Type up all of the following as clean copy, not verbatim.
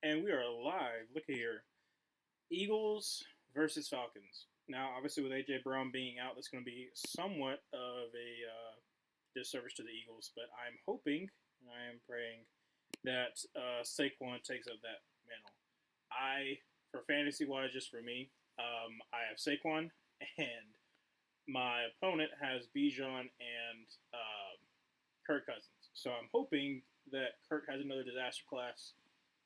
And we are live. Look here. Eagles versus Falcons. Now, obviously, with A.J. Brown being out, that's going to be somewhat of a disservice to the Eagles. But I'm hoping and I am praying that Saquon takes up that mantle. For fantasy wise, just for me, I have Saquon, and my opponent has Bijan and Kirk Cousins. So I'm hoping that Kirk has another disaster class.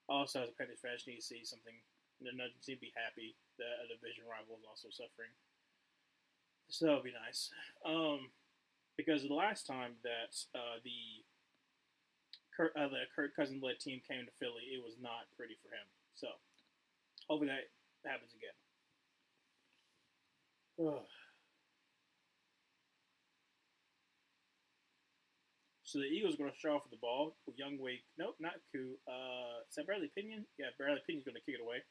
Also, as a Panthers fan, just need to see something. And I just need to be happy that a division rival is also suffering. So that would be nice. Because the last time that the Kirk Cousins led team came to Philly, it was not pretty for him. So hopefully that happens again. So the Eagles are going to start off with the ball. Young Wake. Nope, not Koo. Is that Bradley Pinion? Yeah, Bradley Pinion's going to kick it away.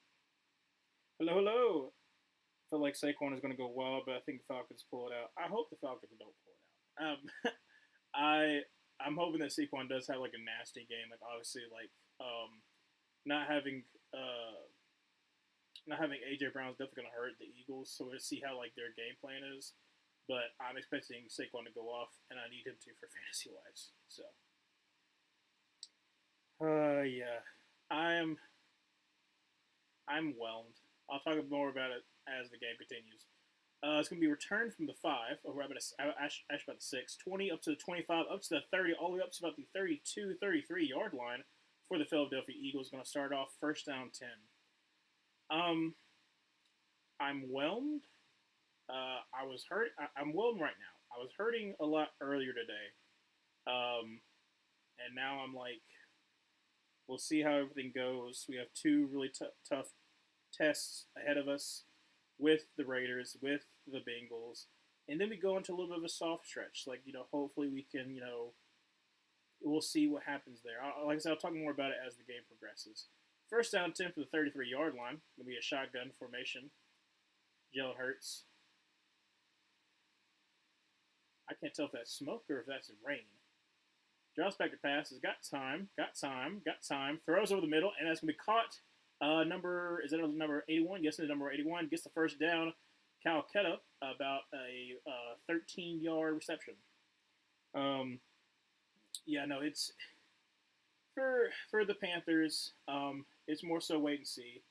Hello, hello. I feel like Saquon is going to go wild, but I think the Falcons pull it out. I hope the Falcons don't pull it out. I'm hoping that Saquon does have like a nasty game. Like obviously, like not having AJ Brown is definitely going to hurt the Eagles. So we'll see how like their game plan is. But I'm expecting Saquon to go off, and I need him to for fantasy wise. So, yeah, I'm whelmed. I'll talk more about it as the game continues. It's going to be returned from the 5, or about actually about the 6, 20 up to the 25, up to the 30, all the way up to about the 32, 33 yard line for the Philadelphia Eagles. Going to start off first down 10. I'm whelmed. I was hurt. I'm whelmed right now. I was hurting a lot earlier today, and now I'm like, we'll see how everything goes. We have two really tough tests ahead of us with the Raiders, with the Bengals, and then we go into a little bit of a soft stretch. Like hopefully we can, we'll see what happens there. Like I said, I'll talk more about it as the game progresses. First down 10 for the 33-yard line. Gonna be a shotgun formation. Jalen Hurts. I can't tell if that's smoke or if that's rain. Drops back to pass. Has got time. Throws over the middle, and that's going to be caught. Is that number 81? Yes, it's number 81. Gets the first down. Calcutta, about a 13-yard reception. Yeah, no, it's for the Panthers. It's more so wait and see.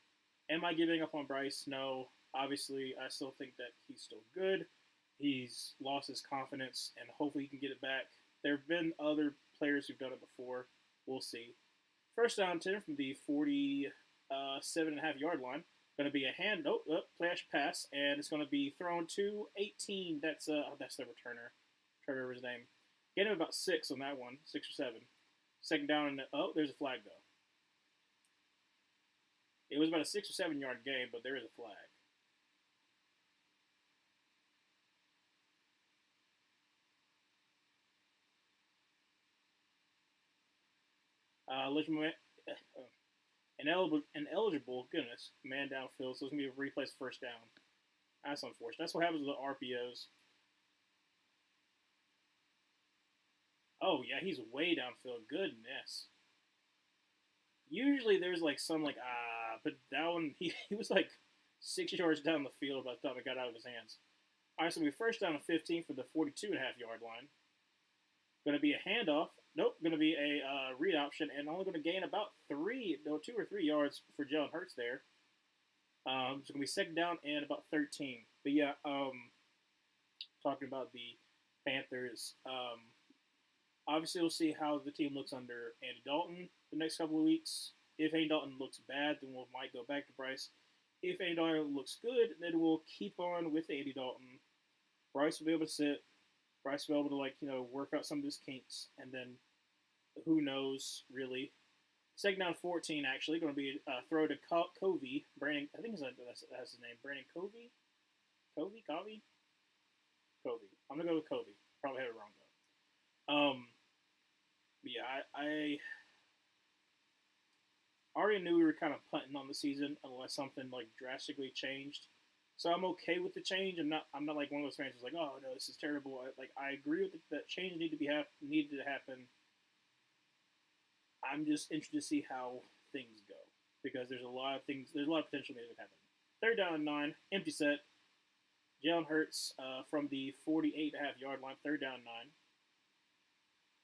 Am I giving up on Bryce? No. Obviously, I still think that he's still good. He's lost his confidence, and hopefully he can get it back. There have been other players who've done it before. We'll see. First down 10 from the 47.5-yard line. Going to be a hand, flash pass, and it's going to be thrown to 18. That's the returner. Try to remember his name. Get him about 6 on that one, 6 or 7. Second down, and there's a flag, though. It was about a 6 or 7-yard game, but there is a flag. Ineligible, goodness, man downfield, so it's going to be a replay first down. That's unfortunate. That's what happens with the RPOs. Oh, yeah, he's way downfield. Goodness. Usually there's like some but that one, he was like 6 yards down the field by the time it got out of his hands. All right, so we first down to 15 for the 42.5-yard line. Going to be a handoff. Nope, going to be a read option, and only going to gain about 2 or 3 yards for Jalen Hurts there. It's going to be second down and about 13. But yeah, talking about the Panthers, obviously we'll see how the team looks under Andy Dalton the next couple of weeks. If Andy Dalton looks bad, then we might go back to Bryce. If Andy Dalton looks good, then we'll keep on with Andy Dalton. Bryce will be able to sit. Bryce will be able to work out some of his kinks, and then who knows really. Second down 14 actually going to be a throw to Covey. Brandon, I think that's his name. Brandon Covey. Covey. I'm gonna go with Covey. Probably had it wrong though. Yeah, I already knew we were kind of punting on the season unless something like drastically changed. So I'm okay with the change. I'm not like one of those fans who's like, oh no, this is terrible. I agree with that change needed to happen. I'm just interested to see how things go because there's a lot of things. There's a lot of potential things that happen. Third down and 9, empty set. Jalen Hurts from the 48.5-yard line, third down and 9.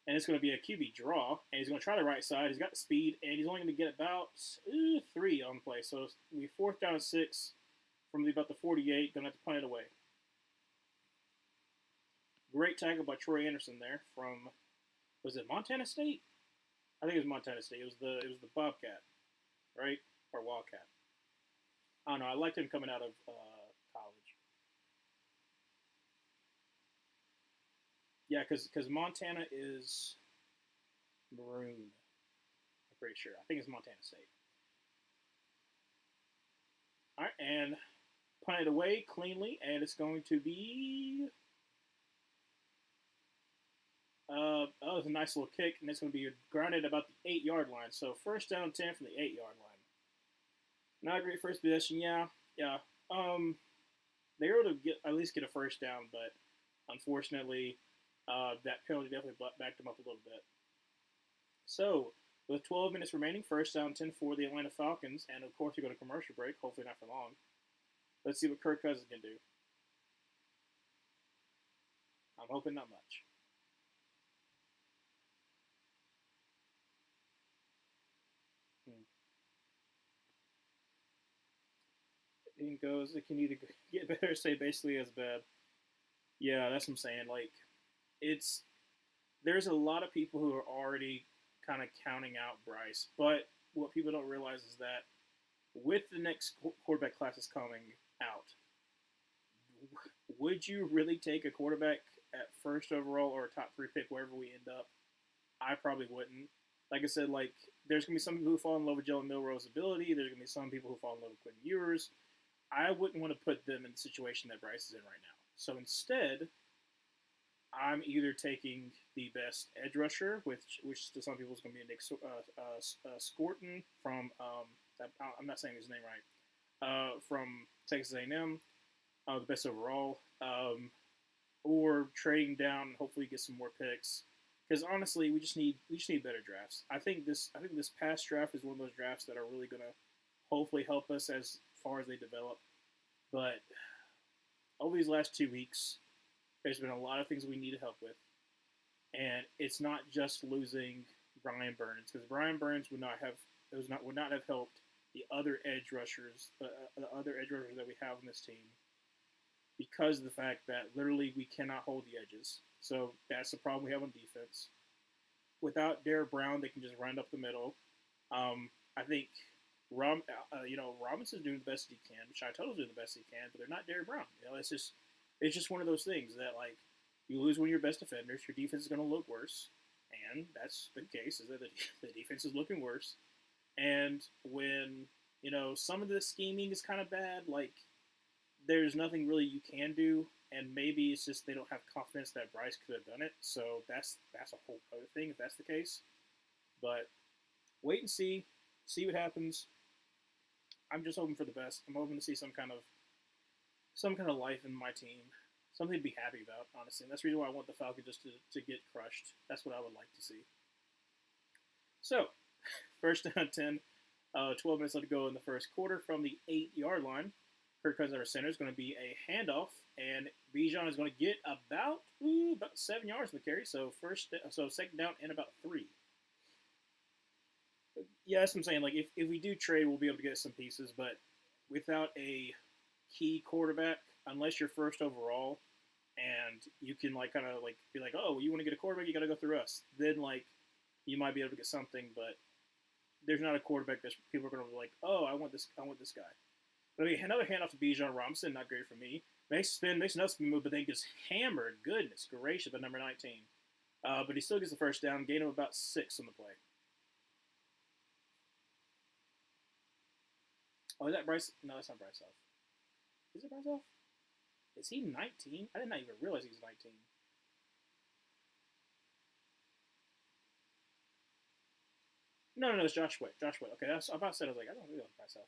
And it's going to be a QB draw, and he's going to try the right side. He's got the speed, and he's only going to get about 3 on the play. So it's going to be fourth down and 6 from about the 48. Going to have to punt it away. Great tackle by Troy Anderson there from, was it Montana State? I think it was Montana State. It was the Bobcat, right? Or Wildcat. I don't know. I liked him coming out of college. Yeah, because Montana is maroon. I'm pretty sure. I think it's Montana State. All right, and punt it away cleanly, and it's going to be it's a nice little kick, and it's going to be grounded about the 8-yard line. So first down 10 from the 8-yard line. Not a great first possession, yeah. They were able to at least get a first down, but unfortunately, that penalty definitely backed them up a little bit. So with 12 minutes remaining, first down 10 for the Atlanta Falcons, and of course we go to commercial break. Hopefully not for long. Let's see what Kirk Cousins can do. I'm hoping not much. It goes. It can either get better or stay basically as bad. Yeah, that's what I'm saying. Like, there's a lot of people who are already kind of counting out Bryce, but what people don't realize is that with the next quarterback classes coming out, would you really take a quarterback at first overall or a top 3 pick wherever we end up? I probably wouldn't. Like I said, like there's gonna be some people who fall in love with Jalen Milroe's ability. There's gonna be some people who fall in love with Quinn Ewers. I wouldn't want to put them in the situation that Bryce is in right now. So instead, I'm either taking the best edge rusher, which to some people is going to be Nick Scorton from I'm not saying his name right, from Texas A&M, the best overall, or trading down and hopefully get some more picks. Because honestly, we just need better drafts. I think this past draft is one of those drafts that are really going to hopefully help us as far as they develop. But over these last 2 weeks, there's been a lot of things we need help with. And it's not just losing Brian Burns, because Brian Burns would not have helped the other edge rushers, the other edge rushers that we have on this team, because of the fact that literally we cannot hold the edges. So that's the problem we have on defense. Without Derrick Brown, they can just run up the middle. I think Robinson's doing the best he can. Shito's doing the best he can, but they're not Derrick Brown. It's just one of those things that like you lose one of your best defenders, your defense is going to look worse, and that's the case. Is that the defense is looking worse, and when some of the scheming is kind of bad, like there's nothing really you can do, and maybe it's just they don't have confidence that Bryce could have done it. So that's a whole other thing if that's the case. But wait and see what happens. I'm just hoping for the best. I'm hoping to see some kind of life in my team, something to be happy about, honestly. And that's the reason why I want the Falcons just to get crushed. That's what I would like to see. So, first down 10, 12 minutes left to go in the first quarter from the 8-yard line. Kirk Cousins, our center, is going to be a handoff, and Bijan is going to get about 7 yards in the carry. So second down and about 3. Yeah, that's what I'm saying. Like, if we do trade, we'll be able to get some pieces, but without a key quarterback, unless you're first overall, and you can like kind of like be like, oh, you want to get a quarterback, you got to go through us. Then like you might be able to get something, but there's not a quarterback that people are going to be like, oh, I want this guy. But I mean, another handoff to Bijan Robinson, not great for me. Makes another spin move, but then gets hammered. Goodness gracious, by number 19. But he still gets the first down, gain of about 6 on the play. Oh, is that Bryce? No, that's not Bryce Huff. Is it Bryce Huff? Is he 19? I did not even realize he was 19. No, it's Josh Sweat. Okay, that's about to say. I was like, I don't realize Bryce Huff.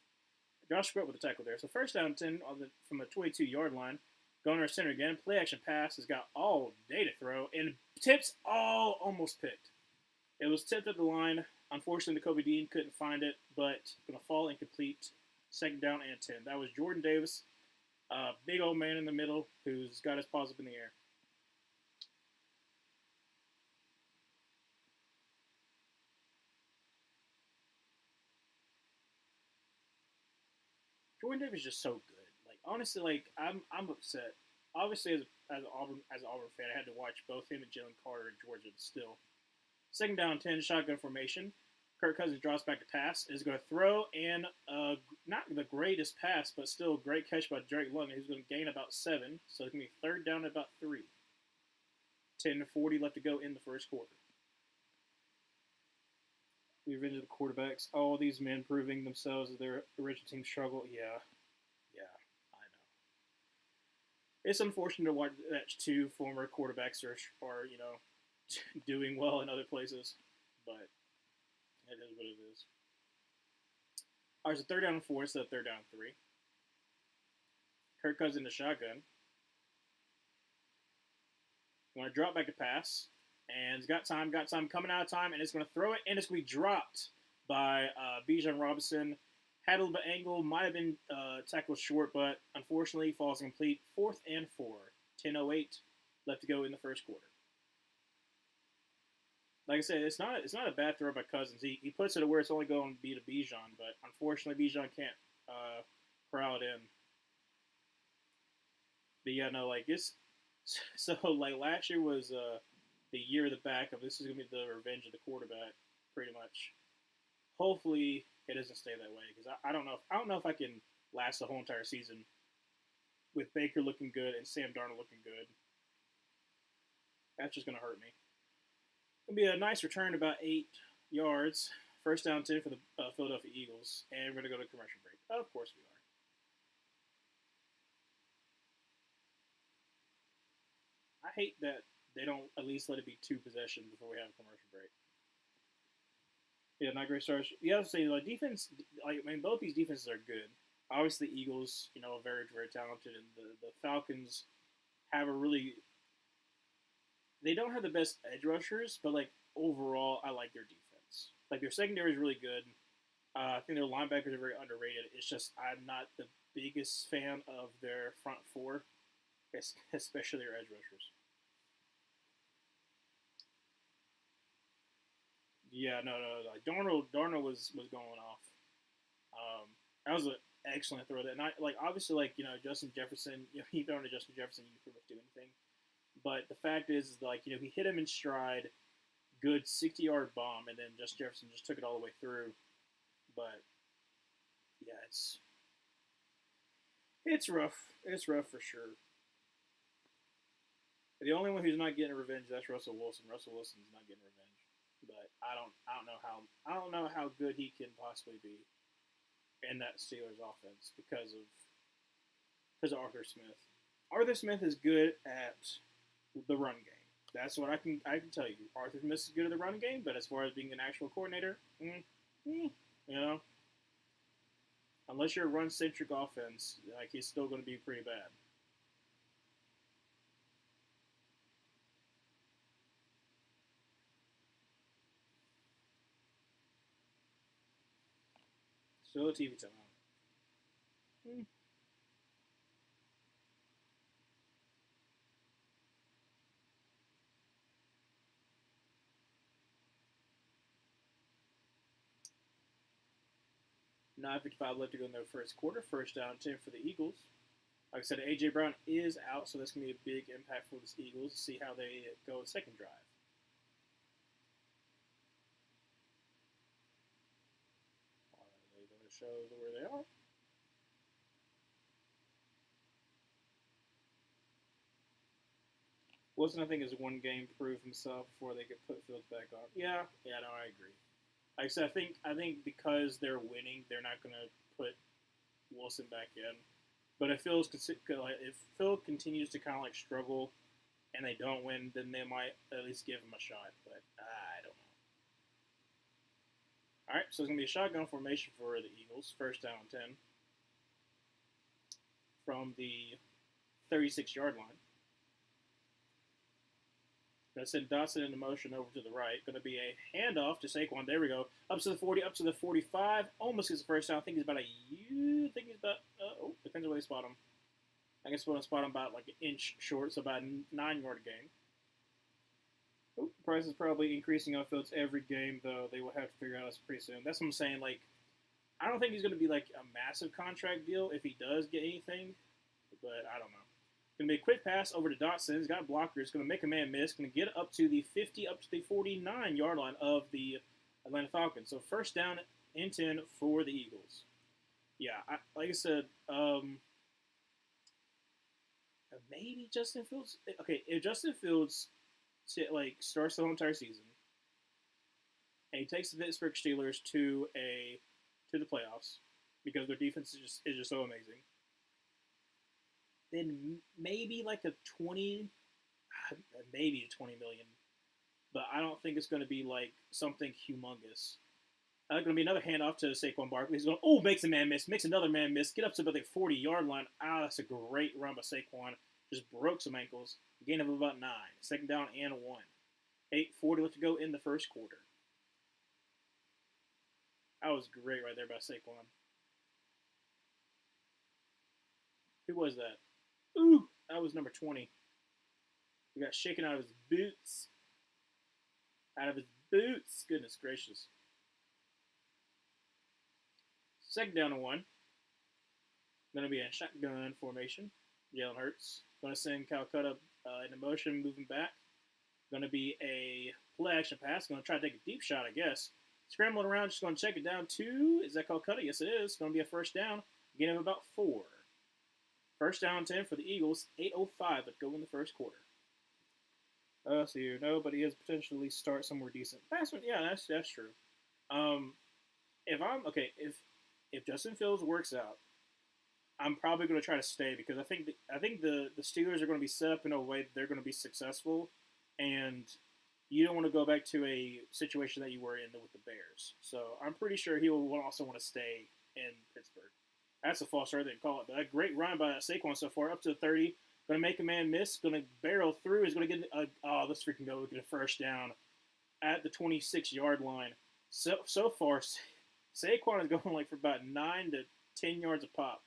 Josh Sweat with the tackle there. So first down 10 from the 22-yard line. Going to our center again. Play action pass has got all day to throw. And tips all almost picked. It was tipped at the line. Unfortunately, Kobe Dean couldn't find it, but going to fall incomplete. Second down and 10. That was Jordan Davis, big old man in the middle who's got his paws up in the air. Jordan Davis is just so good. Like honestly, like I'm upset. Obviously, as an Auburn fan, I had to watch both him and Jalen Carter in Georgia. Still, second down 10, shotgun formation. Kirk Cousins drops back to pass. Is going to throw and not the greatest pass, but still a great catch by Drake London. He's going to gain about 7, so it's going to be third down at about 3. 10:40 left to go in the first quarter. The revenge of the quarterbacks. All these men proving themselves as their original team struggle. Yeah, I know. It's unfortunate to watch that 2 former quarterbacks are doing well in other places, but it is what it is. All right, so third down and 4 instead of third down and 3. Kirk Cousins in the shotgun. Going to drop back to pass. And he's got time, coming out of time, and it's going to throw it, and it's going to be dropped by Bijan Robinson. Had a little bit of angle, might have been tackled short, but unfortunately falls complete. 4th and 4. 10:08 left to go in the first quarter. Like I said, it's not a bad throw by Cousins. He puts it where it's only going to be to Bijan, but unfortunately Bijan can't corral it in. But yeah, no, like it's so like last year was the year of the backup. This is gonna be the revenge of the quarterback, pretty much. Hopefully it doesn't stay that way because I don't know if I can last the whole entire season with Baker looking good and Sam Darnold looking good. That's just gonna hurt me. It'll be a nice return, about 8 yards. First down 10 for the Philadelphia Eagles, and we're gonna go to commercial break. Of course we are. I hate that they don't at least let it be 2 possessions before we have a commercial break. Yeah, not great starts. The other thing, like defense, both these defenses are good. Obviously, the Eagles, are very, very talented, and the Falcons have a really. They don't have the best edge rushers, but like overall, I like their defense. Like their secondary is really good. I think their linebackers are very underrated. It's just I'm not the biggest fan of their front 4, especially their edge rushers. Yeah, no. Like Darnold was going off. That was an excellent throw. That not like obviously Justin Jefferson. He thrown to Justin Jefferson, you can pretty much do anything. But the fact is like he hit him in stride, good 60-yard bomb, and then Justin Jefferson just took it all the way through. But yeah, it's rough. It's rough for sure. The only one who's not getting revenge that's Russell Wilson. Russell Wilson's not getting revenge. But I don't know how good he can possibly be in that Steelers offense because of Arthur Smith. Arthur Smith is good at the run game. That's what I can tell you. Arthur Smith is good at the run game, but as far as being an actual coordinator, unless you're a run-centric offense, like he's still going to be pretty bad. Still a TV time. $9:55 left to go in the first quarter. First down 10 for the Eagles. Like I said, A.J. Brown is out, so that's going to be a big impact for the Eagles. See how they go second drive. Are they going to show where they are? Wilson, I think, is one game to prove himself before they get put Fields back on. Yeah, no, I agree. Like I said, I think because they're winning, they're not going to put Wilson back in. But if Phil continues to kind of like struggle and they don't win, then they might at least give him a shot. But I don't know. All right, so it's going to be a shotgun formation for the Eagles. First down 10 from the 36-yard line. Going to send Dotson into motion over to the right. Going to be a handoff to Saquon. There we go. Up to the 40, up to the 45. Almost gets the first down. I think he's about depends on where they spot him. I guess we're going to spot him about like an inch short, so about a 9-yard gain. Price is probably increasing on fields every game, though. They will have to figure out this pretty soon. That's what I'm saying. Like, I don't think he's going to be like a massive contract deal if he does get anything, but I don't know. Going to be a quick pass over to Dotson. He's got blockers. Going to make a man miss. Going to get up to the 50, up to the 49-yard line of the Atlanta Falcons. So first down and 10 for the Eagles. Yeah, like I said, maybe Justin Fields. Okay, if Justin Fields starts the whole entire season and he takes the Pittsburgh Steelers to the playoffs because their defense is just so amazing, then maybe like a 20 million, but I don't think it's going to be like something humongous. Going to be another handoff to Saquon Barkley. He's going, makes a man miss, makes another man miss, get up to about the 40-yard line. That's a great run by Saquon. Just broke some ankles. Gain of about 9. Second down and 1. 8:40 left to go in the first quarter. That was great right there by Saquon. Who was that? Ooh, that was number 20. He got shaken out of his boots. Goodness gracious. Second down and 1. Going to be a shotgun formation. Jalen Hurts. Going to send Calcutta into motion, moving back. Going to be a play action pass. Going to try to take a deep shot, I guess. Scrambling around, just going to check it down to, is that Calcutta? Yes, it is. Going to be a first down. Gain of about 4. First down 10 for the Eagles. 8:05 to go in the first quarter. So nobody has potentially start somewhere decent. Yeah, that's true. If Justin Fields works out, I'm probably going to try to stay because I think the Steelers are going to be set up in a way that they're going to be successful, and you don't want to go back to a situation that you were in with the Bears. So I'm pretty sure he will also want to stay in Pittsburgh. That's a false start, they call it. But a great run by Saquon so far, up to the 30. Going to make a man miss. Going to barrel through. He's going to get let's freaking go. Get a first down at the 26-yard line. So far, Saquon is going like for about 9 to 10 yards a pop.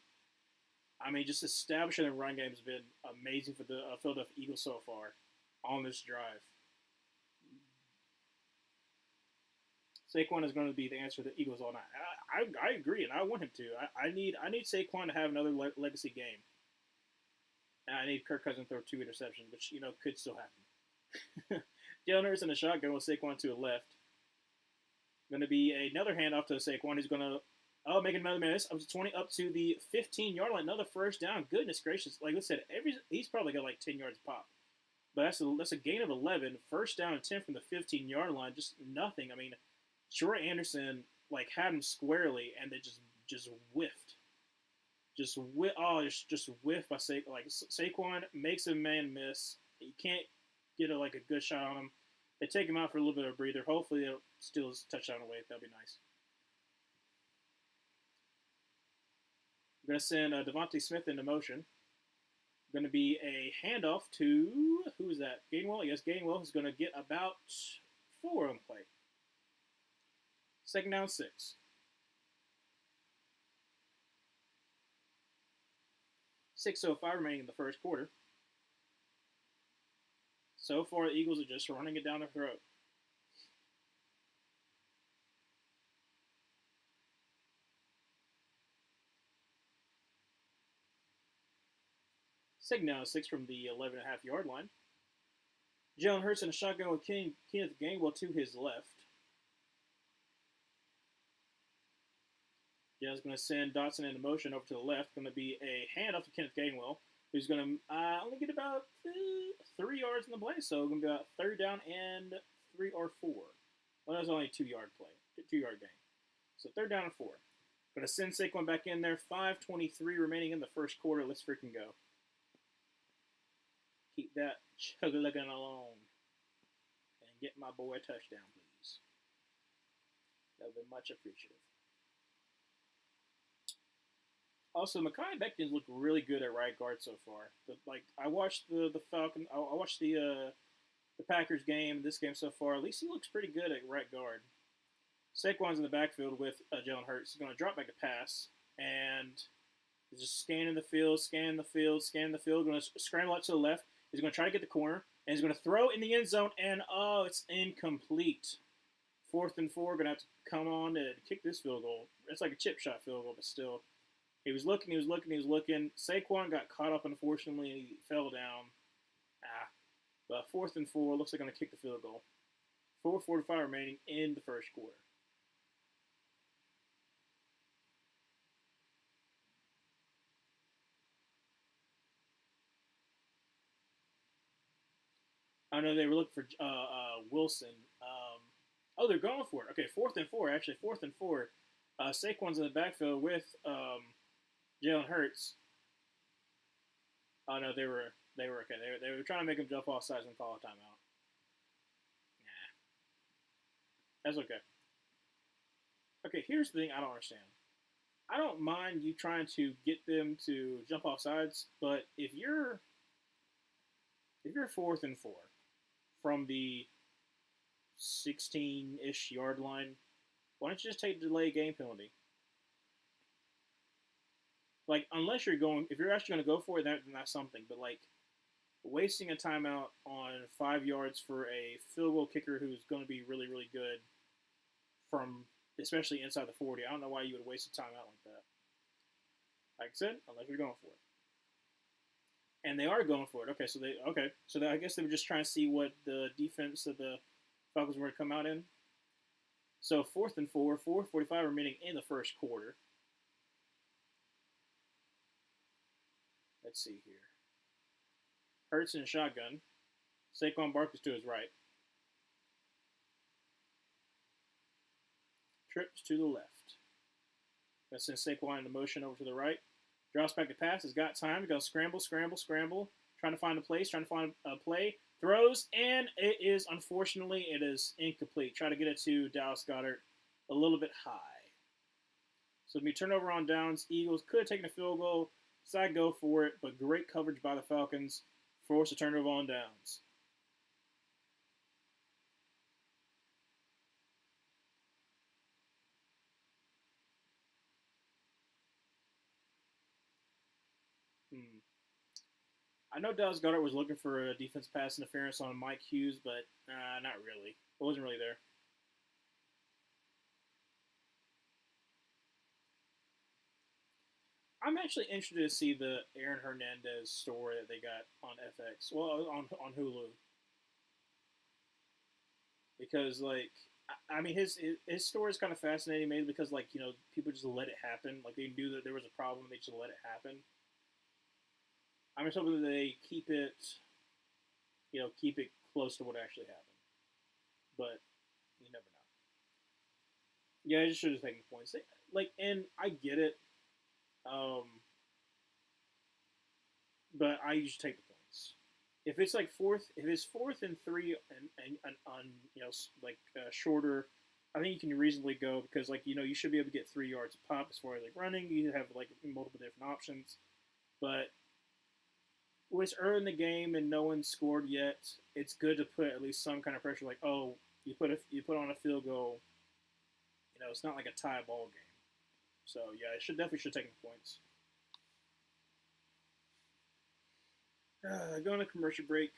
I mean, just establishing the run game has been amazing for the Philadelphia Eagles so far on this drive. Saquon is going to be the answer to the Eagles all night. I agree, and I want him to. I need Saquon to have another legacy game. And I need Kirk Cousins to throw 2 interceptions, which could still happen. Jalen Hurts in the shotgun with Saquon to the left. Going to be another handoff to Saquon. He's going to make another miss up to 20, up to the 15-yard line. Another first down. Goodness gracious! Like I said, he's probably got like 10 yards pop. But that's a gain of 11. First down and 10 from the 15-yard line. Just nothing. I mean, Troy Anderson had him squarely, and they just whiffed. Just whiff by Saquon. Saquon makes a man miss. You can't get a good shot on him. They take him out for a little bit of a breather. Hopefully they'll steal his touchdown away. That'll be nice. I'm going to send Devontae Smith into motion. Going to be a handoff to, who is that? Gainwell? Yes, Gainwell is going to get about 4 on play. Second down 6. 6:05 remaining in the first quarter. So far, the Eagles are just running it down their throat. Second down 6 from the 11.5-yard line. Jalen Hurts in a shotgun with Kenneth Gainwell to his left. Jazz going to send Dotson into motion over to the left. Going to be a handoff to Kenneth Gainwell, who's going to only get about 3 yards in the play. So going to be about third down and 3 or 4. Well, that was only a 2-yard play, 2-yard gain. So third down and 4. Going to send Saquon back in there. 5:23 remaining in the first quarter. Let's freaking go. Keep that chug-a-lugging along. And get my boy a touchdown, please. That would be much appreciative. Also, Mekhi Becton's looked really good at right guard so far. I watched the Falcons. I watched the the Packers game, this game so far, at least he looks pretty good at right guard. Saquon's in the backfield with Jalen Hurts. He's going to drop back to pass, and he's just scanning the field, scanning the field, scanning the field. Going to scramble out to the left. He's going to try to get the corner, and he's going to throw in the end zone, and oh, it's incomplete. 4th and 4, going to have to come on and kick this field goal. It's like a chip shot field goal, but still. He was looking. Saquon got caught up, unfortunately, and he fell down. But 4th and 4, looks like they're going to kick the field goal. 4:45 remaining in the first quarter. I know they were looking for Wilson. They're going for it. Okay, 4th and 4. Actually, 4th and 4. Saquon's in the backfield with Jalen Hurts. Oh no, they were okay. They were trying to make him jump off sides and call a timeout. Nah, that's okay. Okay, here's the thing I don't understand. I don't mind you trying to get them to jump off sides, but if you're 4th and 4 from the 16-ish yard line, why don't you just take the delay game penalty? Like, unless you're going, if you're actually going to go for it, then that's something. But, like, wasting a timeout on 5 yards for a field goal kicker who's going to be really, really good from, especially inside the 40, I don't know why you would waste a timeout like that. Like I said, unless you're going for it. And they are going for it. Okay, so I guess they were just trying to see what the defense of the Falcons were going to come out in. So 4th and 4, 4:45 remaining in the first quarter. Let's see here. Hurts in shotgun. Saquon Barkley's to his right. Trips to the left. That sends Saquon into motion over to the right. Drops back to pass. Has got time. Goes scramble. Trying to find a place. Trying to find a play. Throws, and it is, unfortunately, it is incomplete. Try to get it to Dallas Goedert a little bit high. So it'll be turnover on downs. Eagles could have taken a field goal. Decided to go for it, but great coverage by the Falcons. Forced a turnover on downs. I know Dallas Goedert was looking for a defense pass interference on Mike Hughes, but not really. It wasn't really there. I'm actually interested to see the Aaron Hernandez story that they got on FX. Well, on Hulu. Because, like, I mean, his story is kind of fascinating, maybe because, like, you know, people just let it happen. Like, they knew that there was a problem, they just let it happen. I'm just hoping that they keep it close to what actually happened. But you never know. Yeah, I just should have taken points. Like, and I get it. But I usually take the points. If it's like if it's 4th and 3 and on like shorter, I think you can reasonably go because like you should be able to get 3 yards a pop as far as like running. You have like multiple different options, but when it's early in the game and no one's scored yet, it's good to put at least some kind of pressure. Like, oh, you put on a field goal. It's not like a tie ball game. So yeah, I definitely should take the points. Going to commercial break.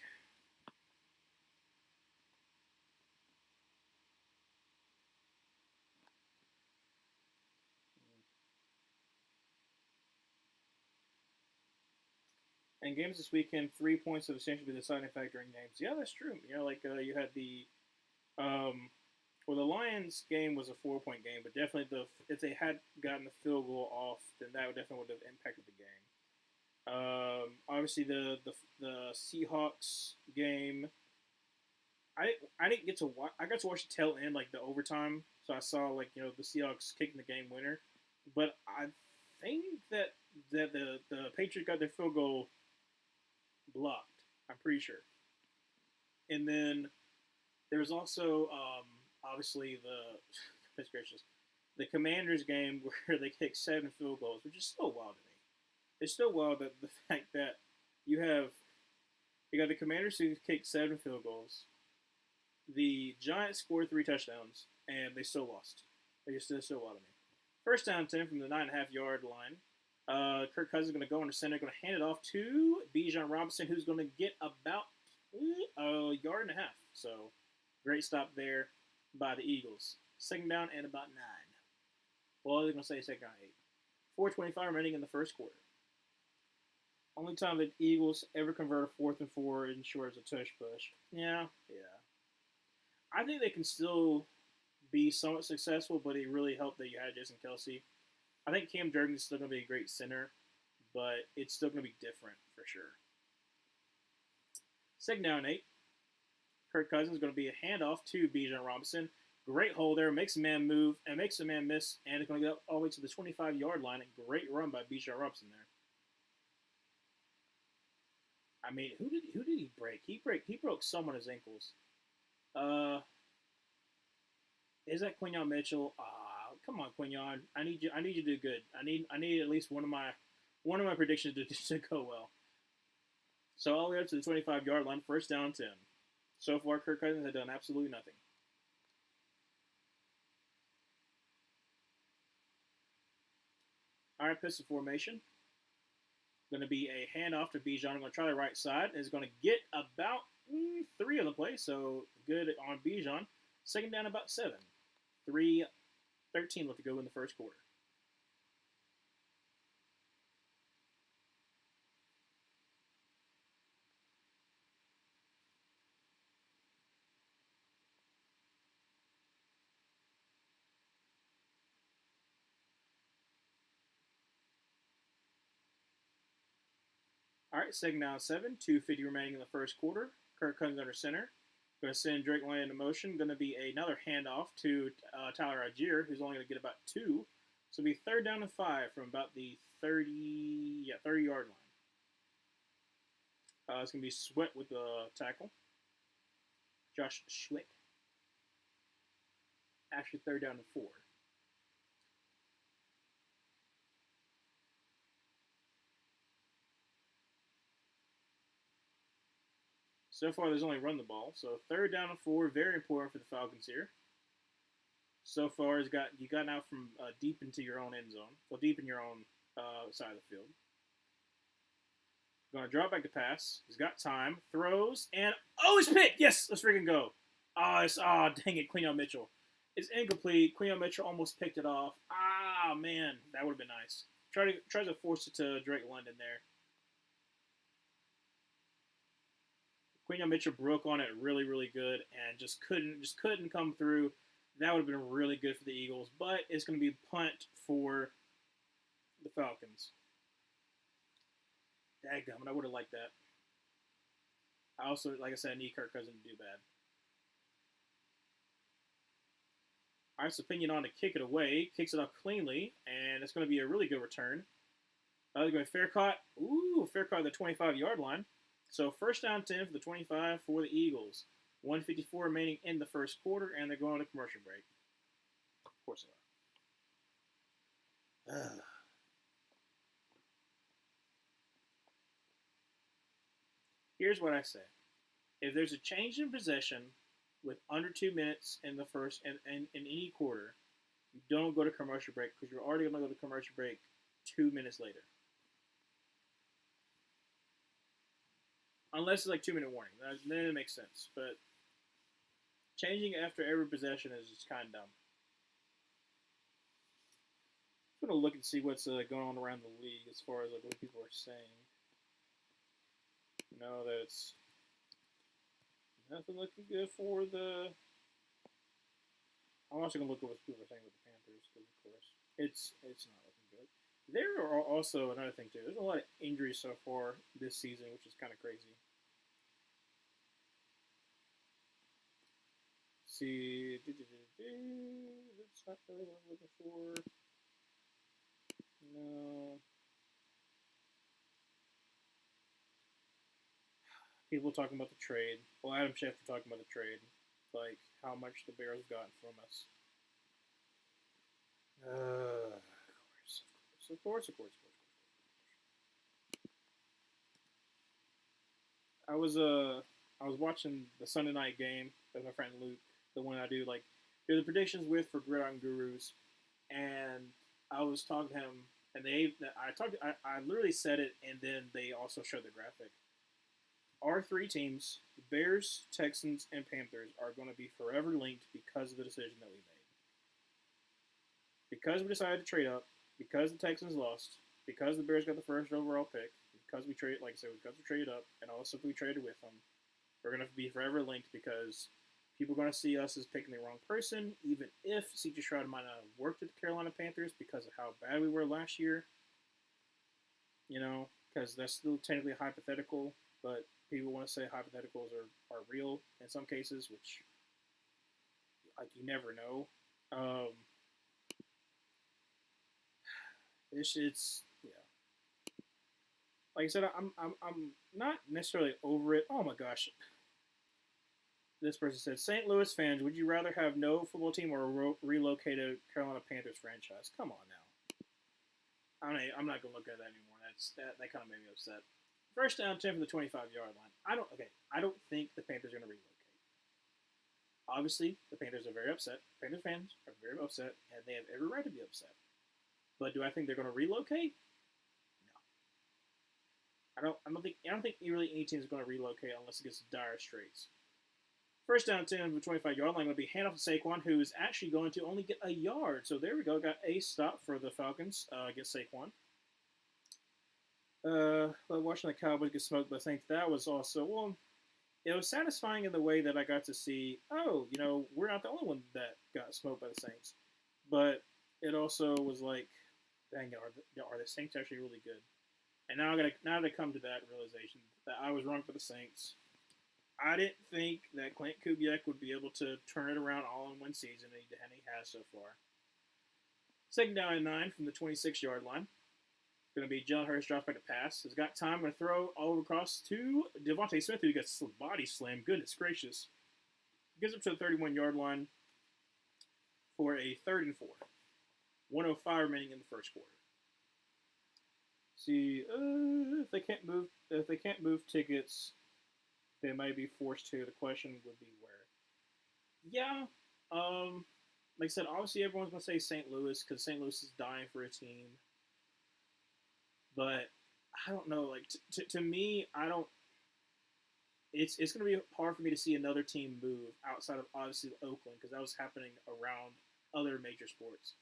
And games this weekend, 3 points have essentially been the deciding factor in games. Yeah, that's true. You had the the Lions game was a 4-point game, but definitely if they had gotten the field goal off, then that definitely would have impacted the game. Obviously the Seahawks game, I didn't get to watch. I got to watch the tail end, like the overtime. So I saw the Seahawks kicking the game winner, but I think that the Patriots got their field goal blocked. I'm pretty sure. And then there was also obviously the Commanders game where they kicked 7 field goals, which is still wild to me. It's still wild that the fact that you have You got the Commanders who kicked 7 field goals. The Giants scored 3 touchdowns, and they still lost. They just still a lot of me. First down 10 from the 9.5-yard line. Kirk Cousins is going to go under center, going to hand it off to Bijan Robinson, who's going to get about a yard and a half. So, great stop there by the Eagles. Second down and about 9. Well, they're going to say second down 8. 4:25 remaining in the first quarter. Only time the Eagles ever convert a 4th and 4 and short as a tush push. Yeah. I think they can still be somewhat successful, but it really helped that you had Jason Kelce. I think Cam Jurgens is still going to be a great center, but it's still going to be different for sure. Second down 8. Kirk Cousins is going to be a handoff to Bijan Robinson. Great hole there, makes a man move, and makes a man miss, and it's going to get all the way to the 25-yard line. A great run by Bijan Robinson there. I mean, who did he break? He broke someone's ankles. Is that Quinyon Mitchell? Come on, Quinyon. I need you to do good. I need at least one of my predictions to go well. So all the way up to the 25-yard line, first down 10. So far, Kirk Cousins has done absolutely nothing. All right, pistol formation. Going to be a handoff to Bijan. I'm going to try the right side. Is going to get about 3 on the play, so good on Bijan. Second down, about 7. 3:13 left to go in the first quarter. All right, second down 7, 2:50 remaining in the first quarter. Kirk Cousins under center. Going to send Drake London into motion. Going to be another handoff to Tyler Algier, who's only going to get about 2. So it'll be third down and 5 from about the 30-yard line. It's going to be Sweat with the tackle. Josh Sweat. Actually, third down and 4. So far, there's only run the ball. So third down and 4, very important for the Falcons here. So far, you got out from deep into your own end zone, well, deep in your own side of the field. Going to drop back to pass. He's got time, throws, and he's picked. Yes, let's freaking go. Dang it, Quinyon Mitchell. It's incomplete. Quinyon Mitchell almost picked it off. Man, that would have been nice. Tries to force it to Drake London there. Quinyon Mitchell broke on it really, really good and just couldn't come through. That would have been really good for the Eagles, but it's going to be punt for the Falcons. Dadgummit, I would have liked that. I also, like I said, I need Kirk Cousins to do bad. All right, so Pinion on to kick it away. Kicks it up cleanly, and it's going to be a really good return. They're going to fair caught. Fair caught at the 25-yard line. So first down 10 for the 25 for the Eagles. 1:54 remaining in the first quarter, and they're going on a commercial break. Of course they are. Here's what I say. If there's a change in possession with under 2 minutes in the first and in any quarter, you don't go to commercial break because you're already going to go to commercial break 2 minutes later. Unless it's like 2-minute warning. Then it makes sense. But changing after every possession is just kind of dumb. I'm going to look and see what's going on around the league as far as like what people are saying. No, that's nothing looking good for the... I'm also going to look at what people are saying with the Panthers because, of course, it's not looking good. There are also another thing, too. There's a lot of injuries so far this season, which is kind of crazy. See, that's not really what I'm looking for. No. People talking about the trade. Well, Adam Schefter talking about the trade. Like, how much the Bears have gotten from us. Of course. I was watching the Sunday night game with my friend Luke, the one I do the predictions with for Gridiron Gurus, and I was talking to him, and I literally said it, and then they also showed the graphic. Our three teams, the Bears, Texans, and Panthers, are going to be forever linked because of the decision that we made. Because we decided to trade up, because the Texans lost, because the Bears got the first overall pick, because we traded, like I said, because we traded up, and also we traded with them, we're going to be forever linked because people are going to see us as picking the wrong person, even if C.J. Stroud might not have worked with the Carolina Panthers because of how bad we were last year. You know, because that's still technically hypothetical, but people want to say hypotheticals are real in some cases, which, like, you never know. It's yeah. Like I said, I'm not necessarily over it. Oh my gosh, this person said, St. Louis fans, would you rather have no football team or a relocated Carolina Panthers franchise? Come on now. I'm not gonna look at that anymore. That kind of made me upset. First down 10 from the 25-yard line. I don't think the Panthers are gonna relocate. Obviously, the Panthers are very upset. Panthers fans are very upset, and they have every right to be upset. But do I think they're gonna relocate? No. I don't think really any team is gonna relocate unless it gets dire straits. First down 10 from the 25-yard line will be handoff to Saquon, who is actually going to only get a yard. So there we go. Got a stop for the Falcons against Saquon. Watching the Cowboys get smoked by the Saints, that was also, well, it was satisfying in the way that I got to see, we're not the only one that got smoked by the Saints. But it also was like, dang, are the Saints actually really good? And now I come to that realization that I was wrong for the Saints. I didn't think that Clint Kubiak would be able to turn it around all in one season, and he has so far. Second down and 9 from the 26-yard line. Going to be Jalen Hurts drops back to pass. Has got time. Going to throw all over across to Devontae Smith, who gets body slammed. Goodness gracious. Gets up to the 31-yard line for a 3rd and 4. 1:05 remaining in the first quarter. See, if they can't move tickets, they might be forced to. The question would be where. Yeah, like I said, obviously everyone's gonna say St. Louis because St. Louis is dying for a team. But I don't know. Like to me, I don't. It's gonna be hard for me to see another team move outside of obviously Oakland because that was happening around other major sports.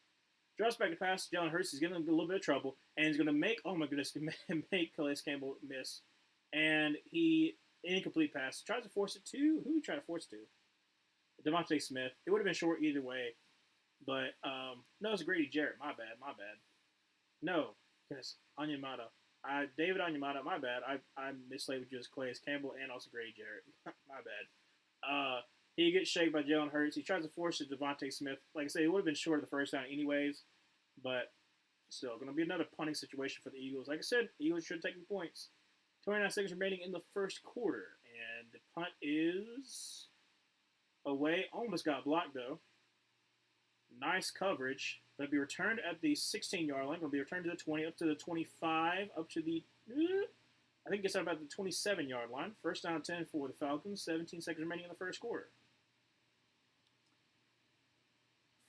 Drops back to pass. Jalen Hurts is giving him a little bit of trouble, and he's going to make, oh my goodness, make Calais Campbell miss. And he, incomplete pass, tries to force it to, who did he try to force it to? Devontae Smith. It would have been short either way. But, no, it's Grady Jarrett. My bad. No, goodness, Onyemata. David Onyemata, my bad. I mislabeled you as Calais Campbell and also Grady Jarrett. My bad. He gets shaked by Jalen Hurts. He tries to force it to Devontae Smith. Like I say, it would have been short of the first down anyways. But still, going to be another punting situation for the Eagles. Like I said, Eagles should take the points. 29 seconds remaining in the first quarter. And the punt is away. Almost got blocked, though. Nice coverage. Going to be returned at the 16-yard line. Going to be returned to the 20, up to the 25, up to the... I think it's about the 27-yard line. First down 10 for the Falcons. 17 seconds remaining in the first quarter.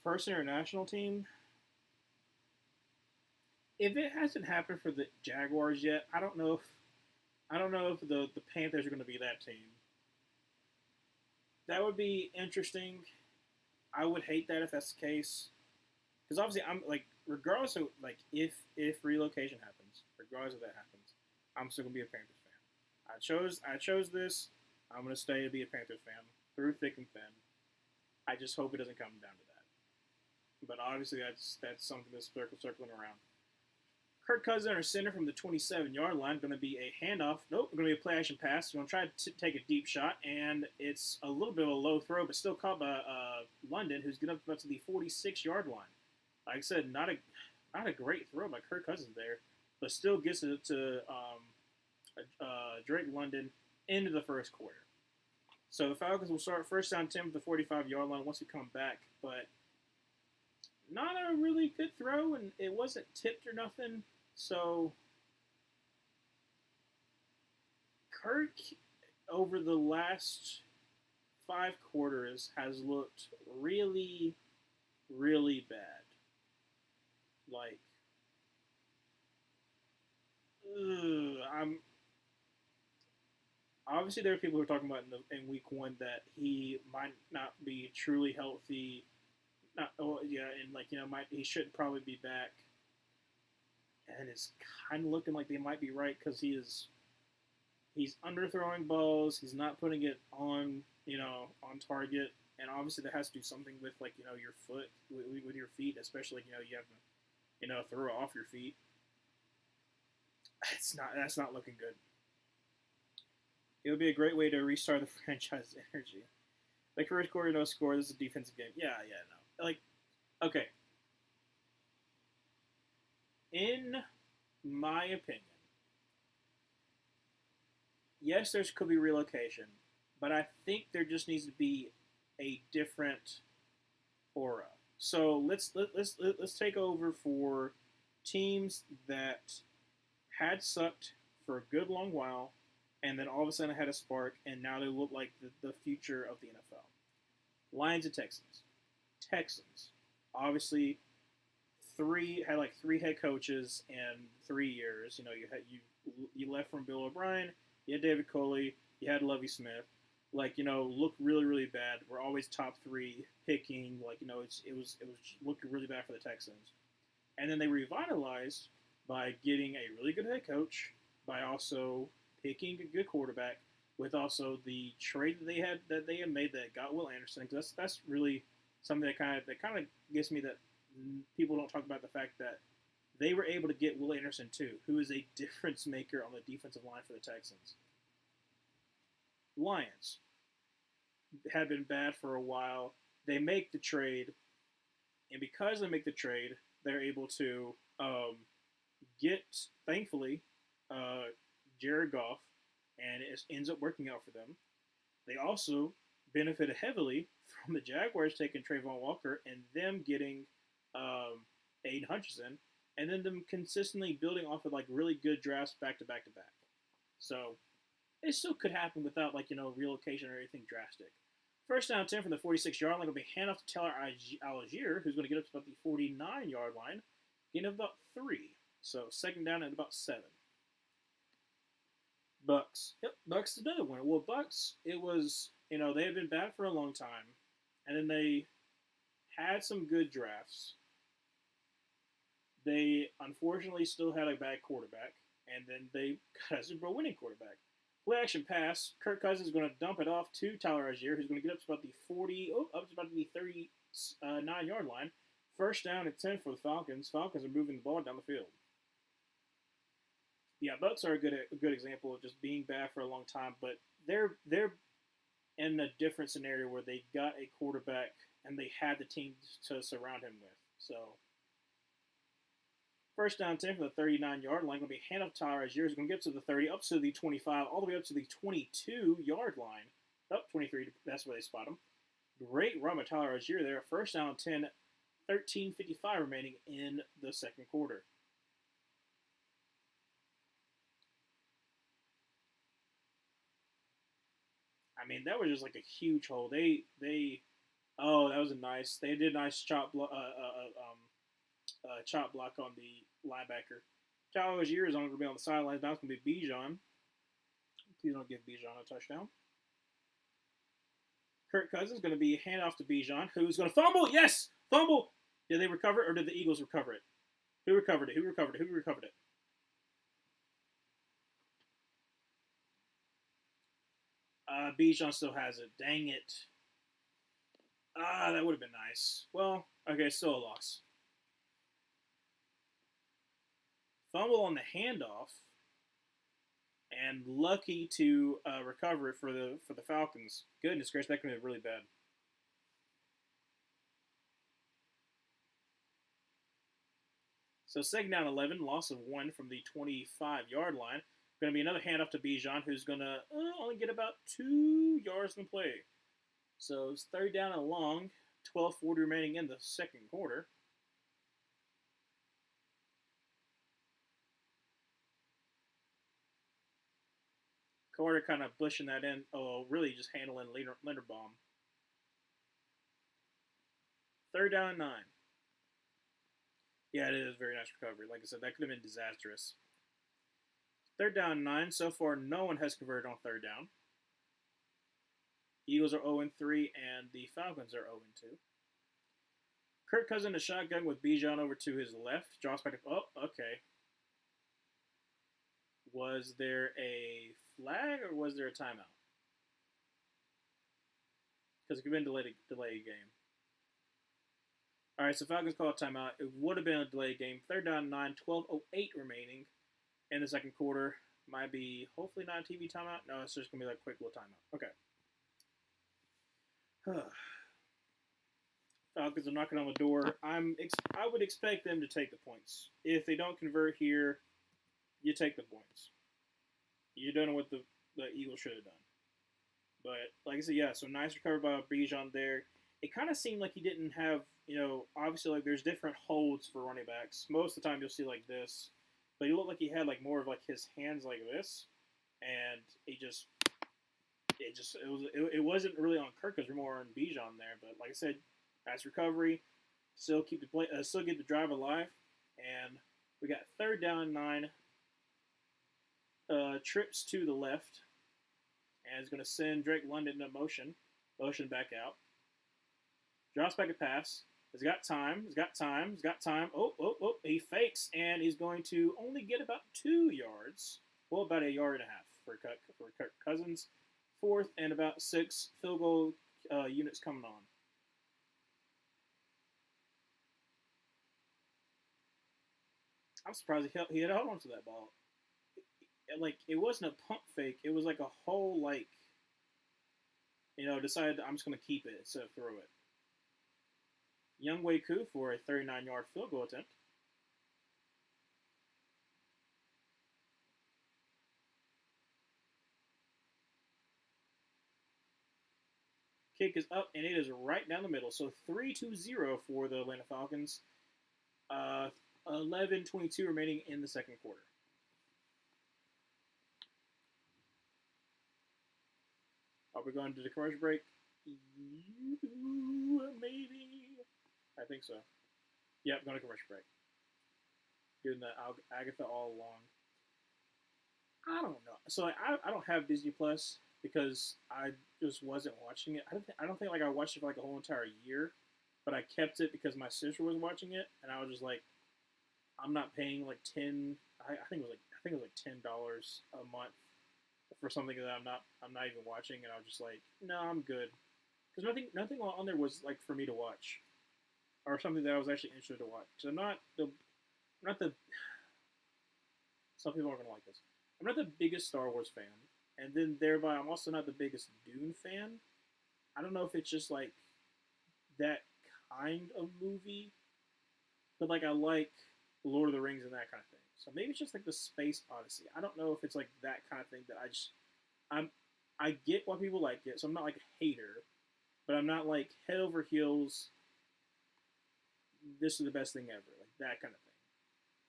First international team. If it hasn't happened for the Jaguars yet, I don't know if the Panthers are going to be that team. That would be interesting. I would hate that if that's the case. Because obviously, I'm like, regardless of like if relocation happens, regardless of that happens, I'm still gonna be a Panthers fan. I chose this. I'm gonna stay to be a Panthers fan through thick and thin. I just hope it doesn't come down to that. But obviously, that's something that's circling around. Kirk Cousins under center from the 27-yard line. Going to be a handoff. Nope, going to be a play action pass. Going to try to take a deep shot, and it's a little bit of a low throw, but still caught by London, who's getting up to the 46-yard line. Like I said, not a great throw by Kirk Cousins there, but still gets it to Drake London into the first quarter. So the Falcons will start first down 10 with the 45-yard line once we come back, but not a really good throw, and it wasn't tipped or nothing. So Kirk over the last 5 quarters has looked really, really bad. Like, I'm obviously there are people who are talking about in week one that he might not be truly healthy. Not, oh yeah, and like might he should probably be back. And it's kind of looking like they might be right because he's underthrowing balls. He's not putting it on on target, and obviously that has to do something with like your foot with your feet, especially like, you have to throw off your feet. That's not looking good. It would be a great way to restart the franchise energy. Like first quarter, no score. This is a defensive game. Yeah, no. Like, okay. In my opinion, yes, there could be relocation, but I think there just needs to be a different aura. So let's take over for teams that had sucked for a good long while, and then all of a sudden had a spark, and now they look like the future of the NFL. Lions and Texans. Texans, obviously, had like three head coaches in 3 years. You left from Bill O'Brien, you had David Coley, you had Lovie Smith. Like looked really really bad. We're always top three picking. Like it was looking really bad for the Texans, and then they revitalized by getting a really good head coach, by also picking a good quarterback, with also the trade that they had made that got Will Anderson. Because that's really something that kind of gets me that people don't talk about the fact that they were able to get Will Anderson too, who is a difference maker on the defensive line for the Texans. Lions had been bad for a while. They make the trade, and because they make the trade, they're able to get, thankfully, Jared Goff, and it ends up working out for them. They also benefited heavily from the Jaguars taking Trayvon Walker and them getting Aiden Hutchinson, and then them consistently building off of like really good drafts back to back to back. So it still could happen without like relocation or anything drastic. First down 10 from the 46-yard line will be hand off to Taylor Algier, who's going to get up to about the 49-yard line, gain of about 3. So second down at about 7. Bucks. Yep, Bucks is another one. Well, Bucks, it was, they had been bad for a long time, and then they had some good drafts. They unfortunately still had a bad quarterback, and then they got a Super Bowl winning quarterback. Play action pass. Kirk Cousins is going to dump it off to Tyler Algier, who's going to get up to about the up to about the 39-yard line. First down at 10 for the Falcons. Falcons are moving the ball down the field. Yeah, Bucks are a good example of just being bad for a long time, but they're in a different scenario where they got a quarterback and they had the team to surround him with. So first down 10 for the 39-yard line. Going to be hand off to Tyler Algier. He's going to get to the 30, up to the 25, all the way up to the 22-yard line. Up 23, that's where they spot him. Great run by Tyler Algier there. First down 10, 13:55 remaining in the second quarter. I mean, that was just like a huge hole. That was a nice. They did a nice chop block on the linebacker. Tyler Algier is going to be on the sidelines. Now it's going to be Bijan. Please don't give Bijan a touchdown. Kirk Cousins is going to be hand off to Bijan, who's going to fumble. Yes, fumble. Did they recover it, or did the Eagles recover it? Who recovered it? Who recovered it? Bijan still has it. Dang it. That would have been nice. Well, okay, still a loss. Fumble on the handoff, and lucky to recover it for the Falcons. Goodness gracious, that could have been really bad. So second down 11, loss of 1 from the 25-yard line. Going to be another handoff to Bijan, who's going to only get about 2 yards in play. So it's third down and long, 12:40 remaining in the second quarter. Carter kind of pushing that in. Oh, really just handling Linderbaum. 3rd down and 9. Yeah, it is a very nice recovery. Like I said, that could have been disastrous. 3rd down and 9. So far, no one has converted on 3rd down. Eagles are 0-3, and the Falcons are 0-2. Kirk Cousins a shotgun with Bijan over to his left. Draws back. Oh, okay. Was there a flag or was there a timeout? Because it could have been delayed game. All right, so Falcons call a timeout. It would have been a delayed game. 3rd down and 9, 12:08 remaining in the second quarter. Might be hopefully not a TV timeout. No, it's just gonna be like a quick little timeout. Okay. Falcons are knocking on the door. I would expect them to take the points. If they don't convert here, you take the points. You don't know what the Eagles should have done. But like I said, yeah, so nice recovery by Bijan there. It kind of seemed like he didn't have, obviously like there's different holds for running backs. Most of the time you'll see like this. But he looked like he had like more of like his hands like this. And it wasn't really on Kirk, because we're more on Bijan there. But like I said, nice recovery. Still get the drive alive. And we got 3rd down and 9. Trips to the left. And it's going to send Drake London into motion. Motion back out. Drops back a pass. He's got time. Oh, he fakes, and he's going to only get about 2 yards. Well, about 1.5 yards for Kirk Cousins. 4th and about 6 field goal units coming on. I'm surprised he had held on to that ball. Like, it wasn't a pump fake. It was like a whole, like, decided I'm just going to keep it instead of throw it. Younghoe Koo for a 39-yard field goal attempt. Kick is up, and it is right down the middle. So 3-0 for the Atlanta Falcons. 11:22 remaining in the second quarter. Are we going to the commercial break? Maybe. I think so. Yep, going to commercial break. Doing the Agatha all along. I don't know. So I don't have Disney Plus because I just wasn't watching it. I don't think like I watched it for like a whole entire year, but I kept it because my sister was watching it, and I was just like, I'm not paying like I think it was like $10 a month for something that I'm not even watching, and I was just like, no, I'm good, because nothing on there was like for me to watch, or something that I was actually interested to watch. Because I'm not the some people aren't gonna like this. I'm not the biggest Star Wars fan, and then thereby I'm also not the biggest Dune fan. I don't know if it's just like that kind of movie, but like I like Lord of the Rings and that kind of thing. So maybe it's just like the Space Odyssey. I don't know if it's like that kind of thing that I get why people like it, so I'm not like a hater, but I'm not like head over heels, this is the best thing ever, like that kind of thing.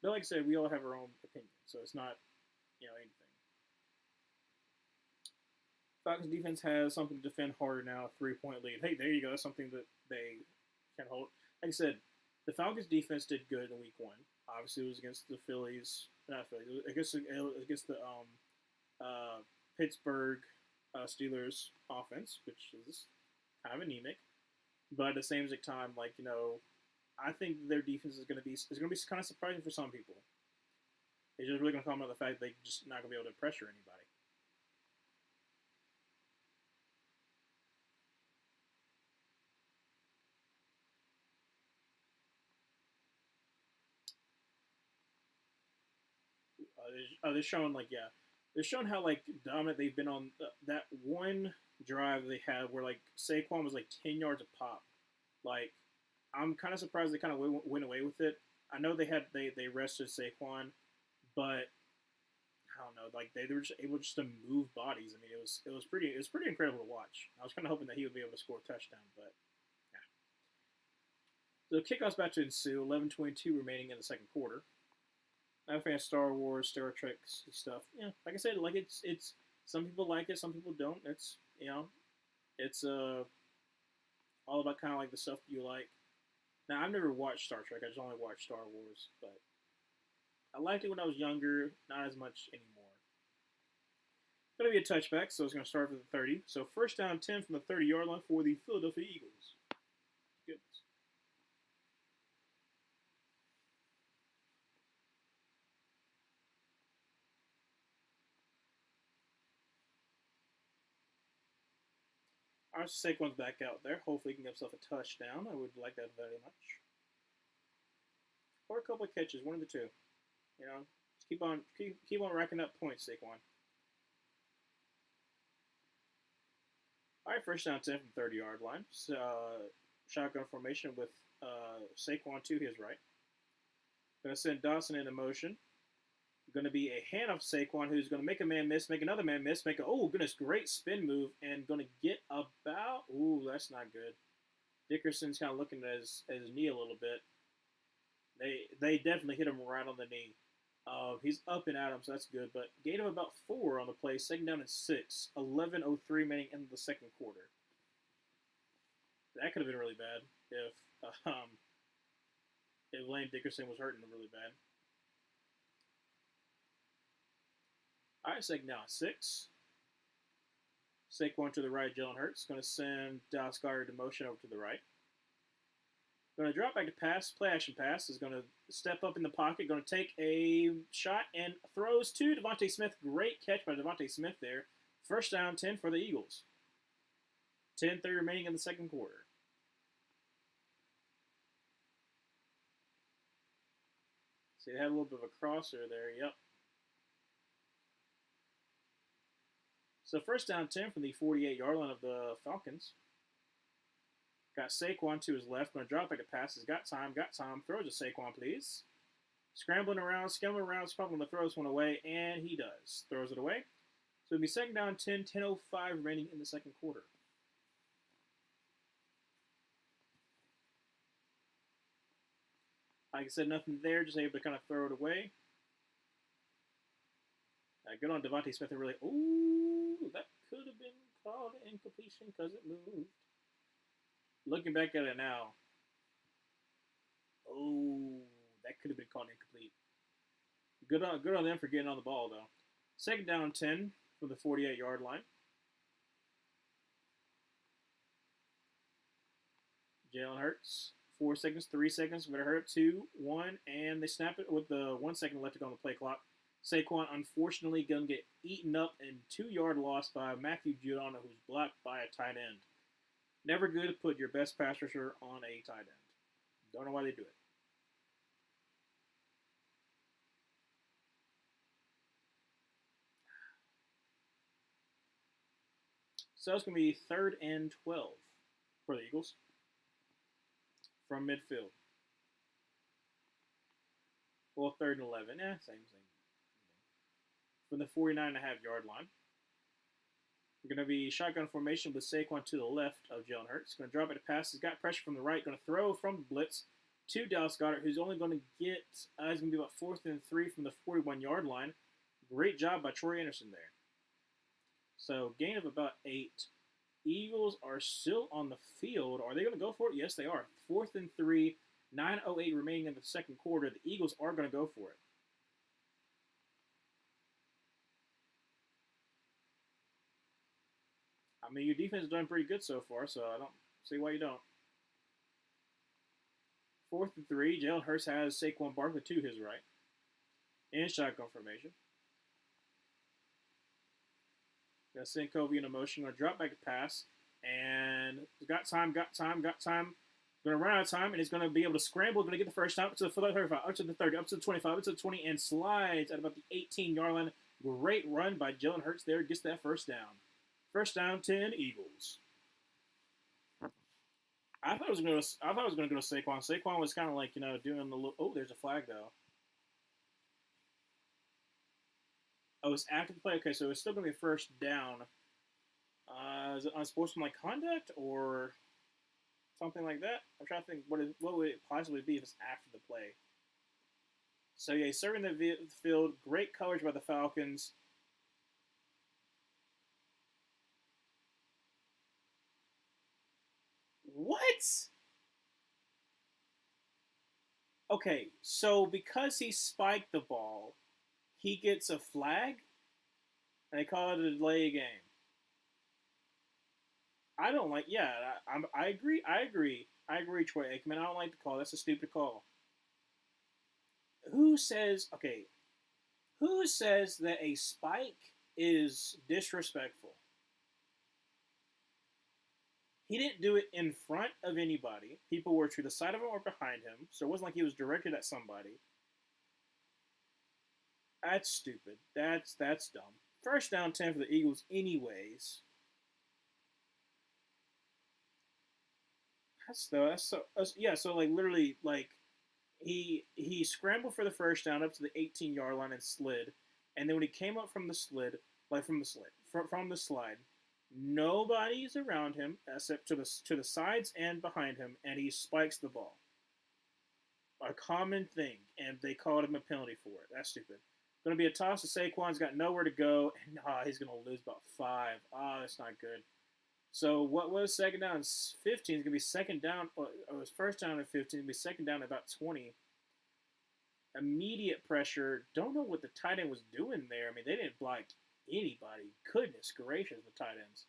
But like I said, we all have our own opinion, so it's not, anything. Falcons defense has something to defend harder now, 3-point lead. Hey, there you go. That's something that they can hold. Like I said, the Falcons defense did good in week 1. Obviously, it was against the Phillies. Not Phillies. It was against the Pittsburgh Steelers offense, which is kind of anemic. But at the same time, like, I think their defense is going to be kind of surprising for some people. They're just really going to comment on the fact that they're just not going to be able to pressure anybody. They're showing they're showing how like dominant they've been on that one drive they had where like Saquon was like 10 yards a pop. Like, I'm kind of surprised they kind of went away with it. I know they rested Saquon, but I don't know. Like they were just able just to move bodies. I mean, it was pretty incredible to watch. I was kind of hoping that he would be able to score a touchdown, but yeah. So kickoff's about to ensue. 11:22 remaining in the second quarter. I'm a fan of Star Wars, Star Trek stuff. Yeah, like I said, like it's Some people like it, some people don't. It's all about kind of like the stuff you like. Now, I've never watched Star Trek. I just only watched Star Wars, but I liked it when I was younger. Not as much anymore. It's going to be a touchback, so it's going to start for the 30. So first down 10 from the 30-yard line for the Philadelphia Eagles. Goodness. Our Saquon's back out there. Hopefully, he can get himself a touchdown. I would like that very much. Or a couple of catches, one of the two. You know, just keep on racking up points, Saquon. All right, first down 10 from 30-yard line. Shotgun formation with Saquon to his right. Going to send Dawson into motion. Going to be a handoff to Saquon, who's going to make a man miss, make another man miss, oh, goodness, great spin move, and going to get about, ooh, that's not good. Dickerson's kind of looking at his knee a little bit. They definitely hit him right on the knee. He's up and at him, so that's good, but gain of about 4 on the play, second down and 6, 11:03 remaining in the second quarter. That could have been really bad if Lane Dickerson was hurting him really bad. All right, second down 6. Saquon to the right, Jalen Hurts. Going to send Dallas Goedert to motion over to the right. Going to drop back to pass, play action pass. Is going to step up in the pocket. Going to take a shot and throws to Devontae Smith. Great catch by Devontae Smith there. First down 10 for the Eagles. 10:30 remaining in the second quarter. See, they had a little bit of a crosser there. Yep. So first down 10 from the 48-yard line of the Falcons. Got Saquon to his left. Going to drop back to passes. Got time. Throw to Saquon, please. Scrambling around, probably going to throw this one away, and he does. Throws it away. So it'll be second down 10, 10:05 remaining in the second quarter. Like I said, nothing there. Just able to kind of throw it away. Good on Devontae Smith. Really, ooh, that could have been called an incompletion because it moved. Looking back at it now, oh, that could have been called incomplete. Good on them for getting on the ball, though. Second down 10 from the 48-yard line. Jalen Hurts, 4 seconds, 3 seconds. Better hurt 2, 1, and they snap it with the 1 second left to go on the play clock. Saquon, unfortunately, going to get eaten up and 2-yard loss by Matthew Judon, who's blocked by a tight end. Never good to put your best pass rusher on a tight end. Don't know why they do it. So it's going to be 3rd and 12 for the Eagles from midfield. Well, 3rd and 11. Same. From the 49.5-yard line. We're going to be shotgun formation with Saquon to the left of Jalen Hurts. Going to drop it to pass. He's got pressure from the right. Going to throw from the blitz to Dallas Goedert, who's only going to get, he's going to be about 4th and 3 from the 41-yard line. Great job by Troy Anderson there. So gain of about 8. Eagles are still on the field. Are they going to go for it? Yes, they are. 4th and 3, 9:08 remaining in the second quarter. The Eagles are going to go for it. I mean, your defense has done pretty good so far, so I don't see why you don't. 4th and 3. Jalen Hurts has Saquon Barkley to his right. In shotgun formation. Gonna send Covey into motion. Gonna drop back to pass. And got time. Gonna run out of time, and he's gonna be able to scramble. Gonna get the first time up to the 35, up to the 30, up to the 25, up to the 20, and slides at about the 18-yard line. Great run by Jalen Hurts there. Gets that first down. First down, 10 Eagles. I thought it was going to go to Saquon. Saquon was kind of like, doing the little. Oh, there's a flag though. Oh, it's after the play. Okay, so it's still going to be a first down. Is it unsportsmanlike conduct or something like that? I'm trying to think what would it possibly be if it's after the play. So yeah, he's serving the field. Great coverage by the Falcons. What? Okay, so because he spiked the ball, he gets a flag, and they call it a delay game. I don't like. Yeah, I agree. I agree. I agree, Troy Aikman. I don't like the call. That's a stupid call. Who says? Okay, who says that a spike is disrespectful? He didn't do it in front of anybody. People were to the side of him or behind him, so it wasn't like he was directed at somebody. That's stupid. That's dumb. First down 10 for the Eagles, anyways. Yeah. So like literally like he scrambled for the first down up to the 18-yard line and slid, and then when he came up from the slid, like from the slide, nobody's around him except to the sides and behind him, and he spikes the ball. A common thing, and they called him a penalty for it. That's stupid. Going to be a toss to Saquon's got nowhere to go, and he's going to lose about 5. That's not good. So what was second down? 15 is going to be second down. It was first down at 15. It's going to be second down at about 20. Immediate pressure. Don't know what the tight end was doing there. I mean, they didn't block anybody. Goodness gracious, the tight ends.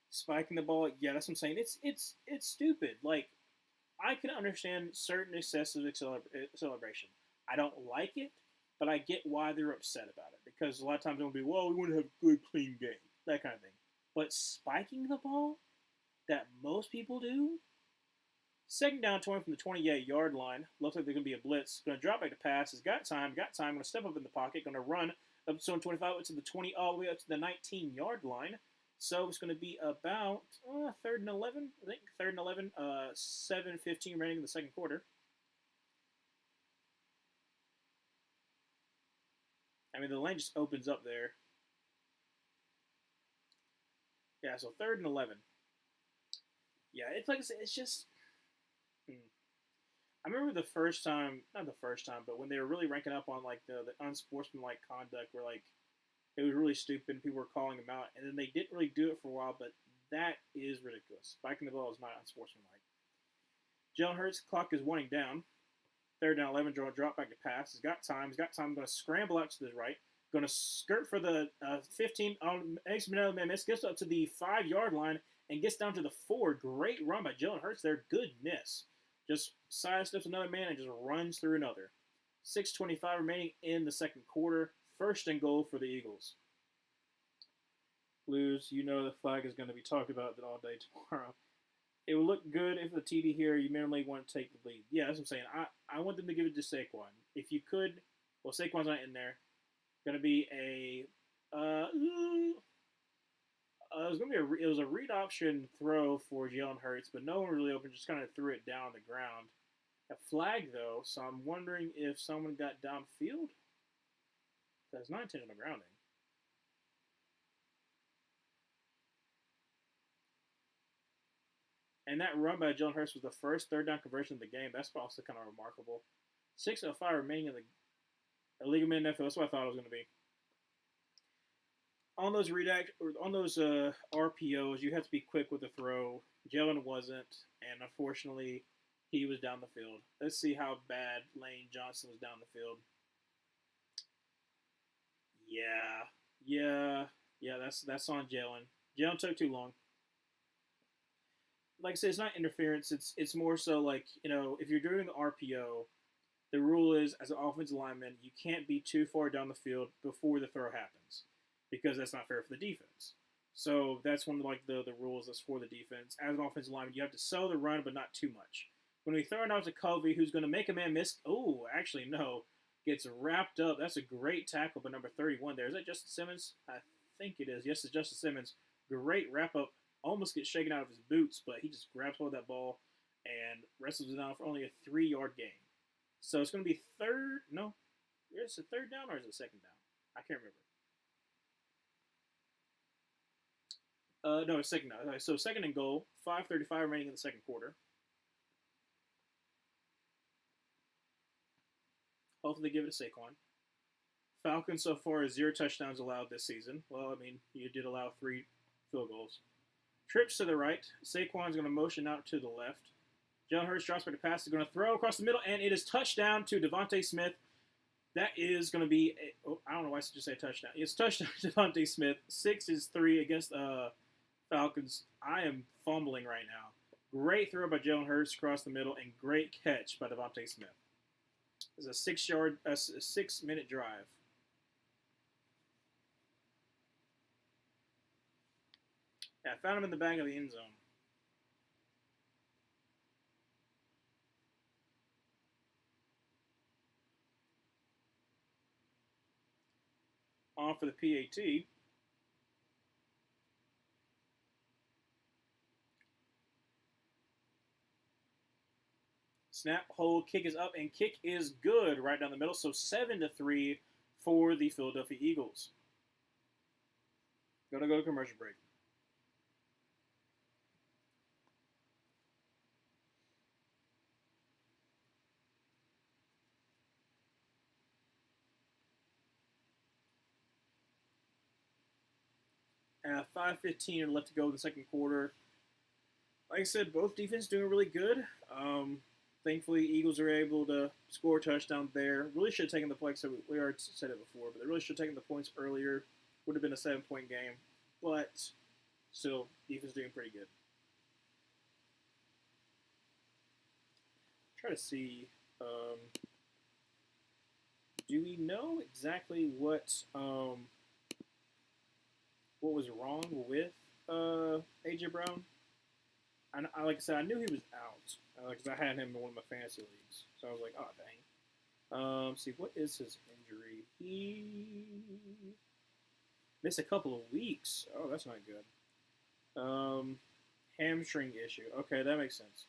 Spiking the ball. Yeah, that's what I'm saying. It's stupid. Like, I can understand certain excessive celebration. I don't like it, but I get why they're upset about it. Because a lot of times they'll be, well, we want to have a good, clean game. That kind of thing. But spiking the ball that most people do, second down 20 from the 28-yard line. Looks like there's going to be a blitz. Going to drop back to pass. Has got time. Going to step up in the pocket. Going to run up to 25 up to the 20 all the way up to the 19-yard line. So it's going to be about third and 11. I think third and 11. 7:15 remaining in the second quarter. I mean, the lane just opens up there. Yeah, so third and 11. Yeah, it's like I said, it's just. I remember the first time, not the first time, but when they were really ranking up on like the unsportsmanlike conduct, where like it was really stupid and people were calling them out, and then they didn't really do it for a while, but that is ridiculous. Spiking the ball is not unsportsmanlike. Jalen Hurts, clock is winding down. Third down 11, drop back to pass. He's got time. Going to scramble out to the right. Going to skirt for the 15 on man miss. Gets up to the 5-yard line and gets down to the 4. Great run by Jalen Hurts there. Good miss. Just sidesteps another man and just runs through another. 6:25 remaining in the second quarter. First and goal for the Eagles. Blues, you know the flag is going to be talked about all day tomorrow. It would look good if the TD here, you minimally want to take the lead. Yeah, that's what I'm saying. I want them to give it to Saquon. If you could, well, Saquon's not in there. Going to be a it was a read option throw for Jalen Hurts, but no one really opened. Just kind of threw it down the ground. A flag though, so I'm wondering if someone got downfield. That's not intentional grounding. And that run by Jalen Hurts was the first third down conversion of the game. That's also kind of remarkable. 6:05 remaining in the league of NFL. That's what I thought it was going to be. On those RPOs, you have to be quick with the throw. Jalen wasn't, and unfortunately, he was down the field. Let's see how bad Lane Johnson was down the field. Yeah. That's on Jalen. Jalen took too long. Like I said, it's not interference. It's more so like, if you're doing the RPO, the rule is as an offensive lineman, you can't be too far down the field before the throw happens, because that's not fair for the defense. So that's one of like the rules that's for the defense. As an offensive lineman, you have to sell the run, but not too much. When we throw it out to Covey, who's going to make a man miss. Oh, actually no, gets wrapped up. That's a great tackle by number 31 there. Is that Justin Simmons? I think it is. Yes, it's Justin Simmons. Great wrap up. Almost gets shaken out of his boots, but he just grabs hold of that ball and wrestles it down for only a 3-yard gain. So it's going to be third. No, is it third down or is it second down? I can't remember. No, it's second down. So second and goal. 5:35 remaining in the second quarter. Hopefully, they give it to Saquon. Falcons so far is 0 touchdowns allowed this season. Well, I mean, you did allow 3 field goals. Trips to the right. Saquon's going to motion out to the left. Jalen Hurts drops back to pass. Is going to throw across the middle, and it is touchdown to Devontae Smith. That is going to be I don't know why I just say touchdown. It's touchdown to Devontae Smith. 6-3 against Falcons. I am fumbling right now. Great throw by Jalen Hurts across the middle, and great catch by Devontae Smith. It's a 6-minute drive. Yeah, I found him in the back of the end zone. On for the PAT. Snap, hold, kick is up, and kick is good right down the middle. So 7-3 for the Philadelphia Eagles. Gonna go to commercial break. At 5:15 left to go in the second quarter. Like I said, both defenses doing really good. Thankfully, Eagles are able to score a touchdown there. Really should have taken the points. We already said it before, but they really should have taken the points earlier. Would have been a 7-point game. But still, defense doing pretty good. Try to see. Do we know exactly what was wrong with AJ Brown? Like I said, I knew he was out because I had him in one of my fantasy leagues. So I was like, oh, dang. See, what is his injury? He missed a couple of weeks. Oh, that's not good. Hamstring issue. Okay, that makes sense.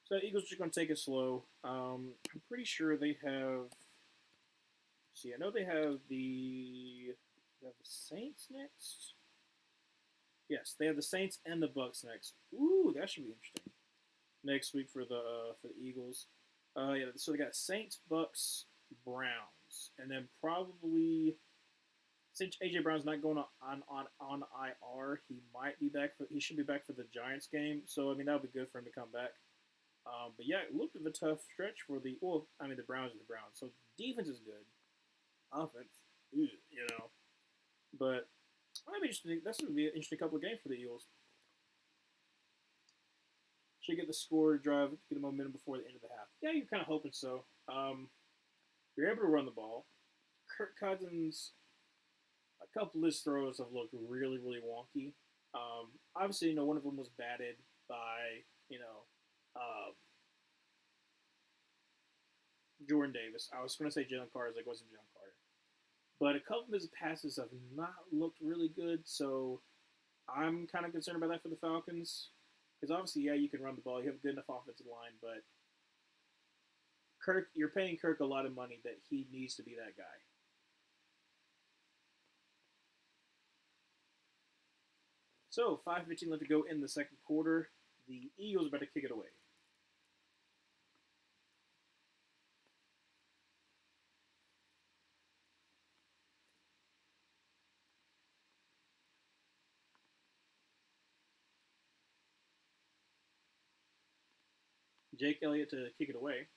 So the Eagles are just going to take it slow. I'm pretty sure they have. See, I know they have the Saints next. Yes, they have the Saints and the Bucks next. Ooh, that should be interesting. Next week for the Eagles. Yeah, so they got Saints, Bucks, Browns, and then probably since AJ Brown's not going on IR, he might be back. He should be back for the Giants game. So I mean that would be good for him to come back. But yeah, it looked like a tough stretch for the Browns are the Browns. So defense is good. Offense, but that'd be interesting. That's going to be an interesting couple of games for the Eagles. Should get the score drive, get the momentum before the end of the half. Yeah, you're kind of hoping so. You're able to run the ball. Kirk Cousins, a couple of his throws have looked really, really wonky. Obviously, one of them was batted by, Jordan Davis. I was going to say Jalen Carter, it wasn't Jalen Carter. But a couple of his passes have not looked really good, so I'm kind of concerned about that for the Falcons. Because obviously, yeah, you can run the ball. You have a good enough offensive line, but you're paying Kirk a lot of money that he needs to be that guy. So, 5:15 left to go in the second quarter. The Eagles are about to kick it away. Jake Elliott to kick it away.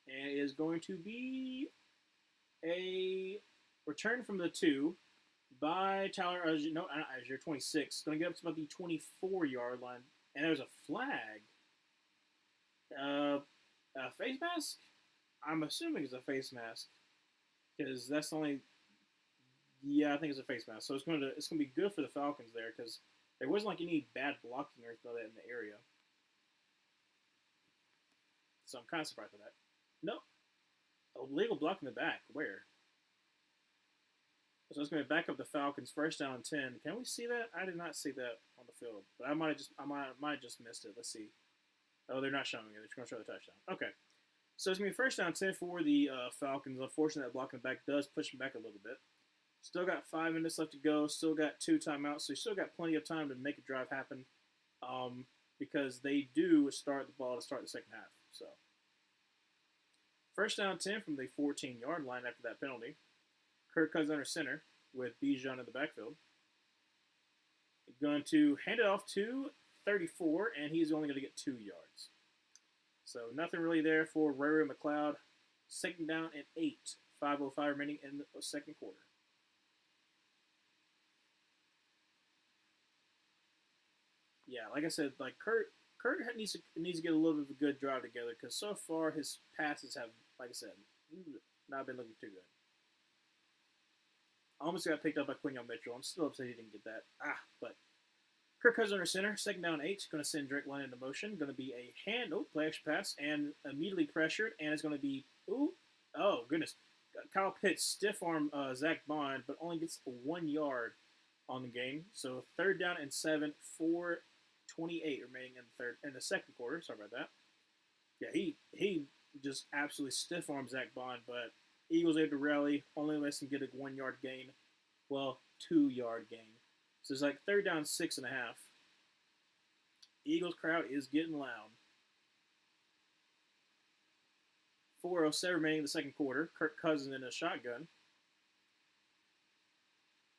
And it is going to be a return from the 2 by Tyler Algier, 26. Going to get up to about the 24-yard line. And there's a flag. A face mask? I'm assuming it's a face mask. Because that's the only... Yeah, I think it's a face mask. So it's going to be good for the Falcons there because there wasn't like any bad blocking or anything like that in the area. So I'm kind of surprised by that. No. Illegal block in the back. Where? So it's going to back up the Falcons. First down and 10. Can we see that? I did not see that on the field. But I might have just missed it. Let's see. Oh, they're not showing it. They're just going to show the touchdown. Okay. So it's going to be first down and 10 for the Falcons. Unfortunately, that block in the back does push them back a little bit. Still got 5 minutes left to go. Still got 2 timeouts. So you still got plenty of time to make a drive happen because they do start the ball to start the second half. So first down 10 from the 14-yard line after that penalty. Kirk Cousins under center with Bijan in the backfield. Going to hand it off to 34, and he's only going to get 2 yards. So nothing really there for Ray McLeod. Second down and 8. 5:05 remaining in the second quarter. Yeah, like I said, like Kurt needs to get a little bit of a good drive together because so far his passes have, like I said, not been looking too good. Almost got picked up by Quinyon Mitchell. I'm still upset he didn't get that. But Kirk Cousins under center, second down 8. Going to send Drake London into motion. Going to be a play action pass, and immediately pressured, and it's going to be, oh goodness. Kyle Pitts stiff arm Zach Bond, but only gets 1 yard on the game. So third down and 7, 4:28 remaining in the second quarter. Sorry about that. Yeah, he just absolutely stiff armed Zach Bond, but Eagles able to rally, only lets him get a 1 yard gain. Well, 2 yard gain. So it's like third down 6.5. Eagles crowd is getting loud. 4:07 remaining in the second quarter. Kirk Cousins in a shotgun.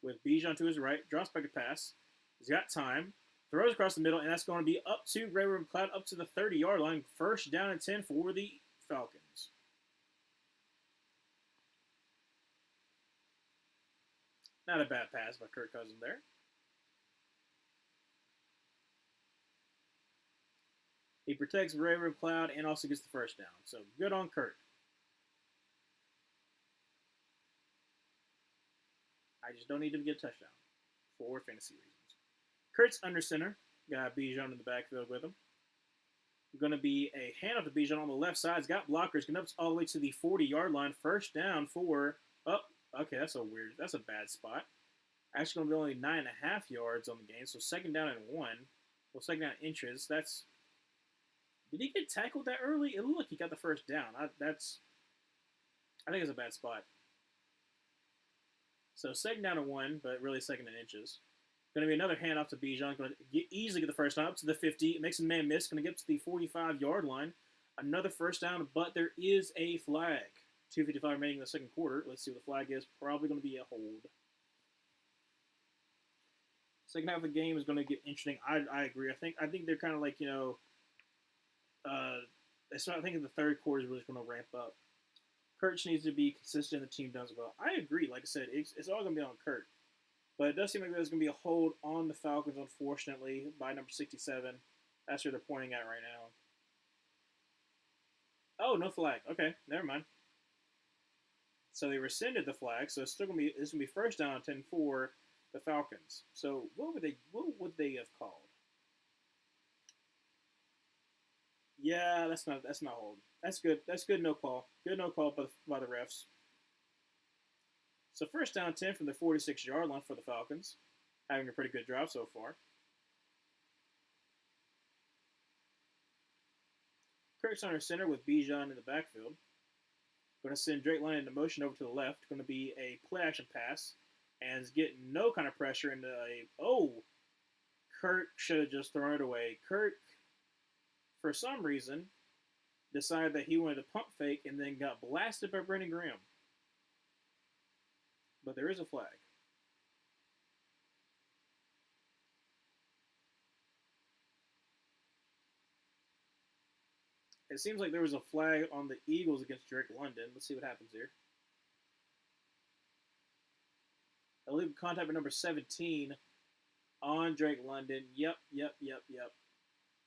With Bijan to his right. Drops back to pass. He's got time. Throws across the middle, and that's going to be up to Ray McLeod up to the 30-yard line. First down and 10 for the Falcons. Not a bad pass by Kirk Cousins there. He protects Ray McLeod and also gets the first down. So good on Kirk. I just don't need him to get a touchdown for fantasy reasons. Kurt's under center. Got Bijan in the backfield with him. Going to be a handoff to Bijan on the left side. He's got blockers. Going up all the way to the 40-yard line. First down for... okay, that's a bad spot. Actually going to be only 9.5 yards on the game. So second down and 1. Well, second down inches. That's... Did he get tackled that early? It looked like he got the first down. I think it's a bad spot. So second down and 1, but really second and inches. Going to be another handoff to Bijan. Going to easily get the first down up to the 50. Makes a man miss. Going to get to the 45-yard line. Another first down, but there is a flag. 2:55 remaining in the second quarter. Let's see what the flag is. Probably going to be a hold. Second half of the game is going to get interesting. I agree. I think they're kind of like, I think in the third quarter is really going to ramp up. Kurt needs to be consistent. The team does well. I agree. Like I said, it's all going to be on Kurt. But it does seem like there's going to be a hold on the Falcons, unfortunately, by number 67. That's where they're pointing at right now. Oh, no flag. Okay, never mind. So they rescinded the flag, so it's still going to be first down and 10 for the Falcons. So what would they have called? Yeah, that's not hold. That's good. That's good. No call. Good no call by the refs. So first down 10 from the 46-yard line for the Falcons, having a pretty good drive so far. Kirk's under center with Bijan in the backfield. Going to send Drake London into motion over to the left. Going to be a play action pass, and is getting no kind of pressure into Kirk should have just thrown it away. Kirk, for some reason, decided that he wanted to pump fake and then got blasted by Brandon Graham. But there is a flag. It seems like there was a flag on the Eagles against Drake London. Let's see what happens here. Illegal contact with number 17 on Drake London. Yep.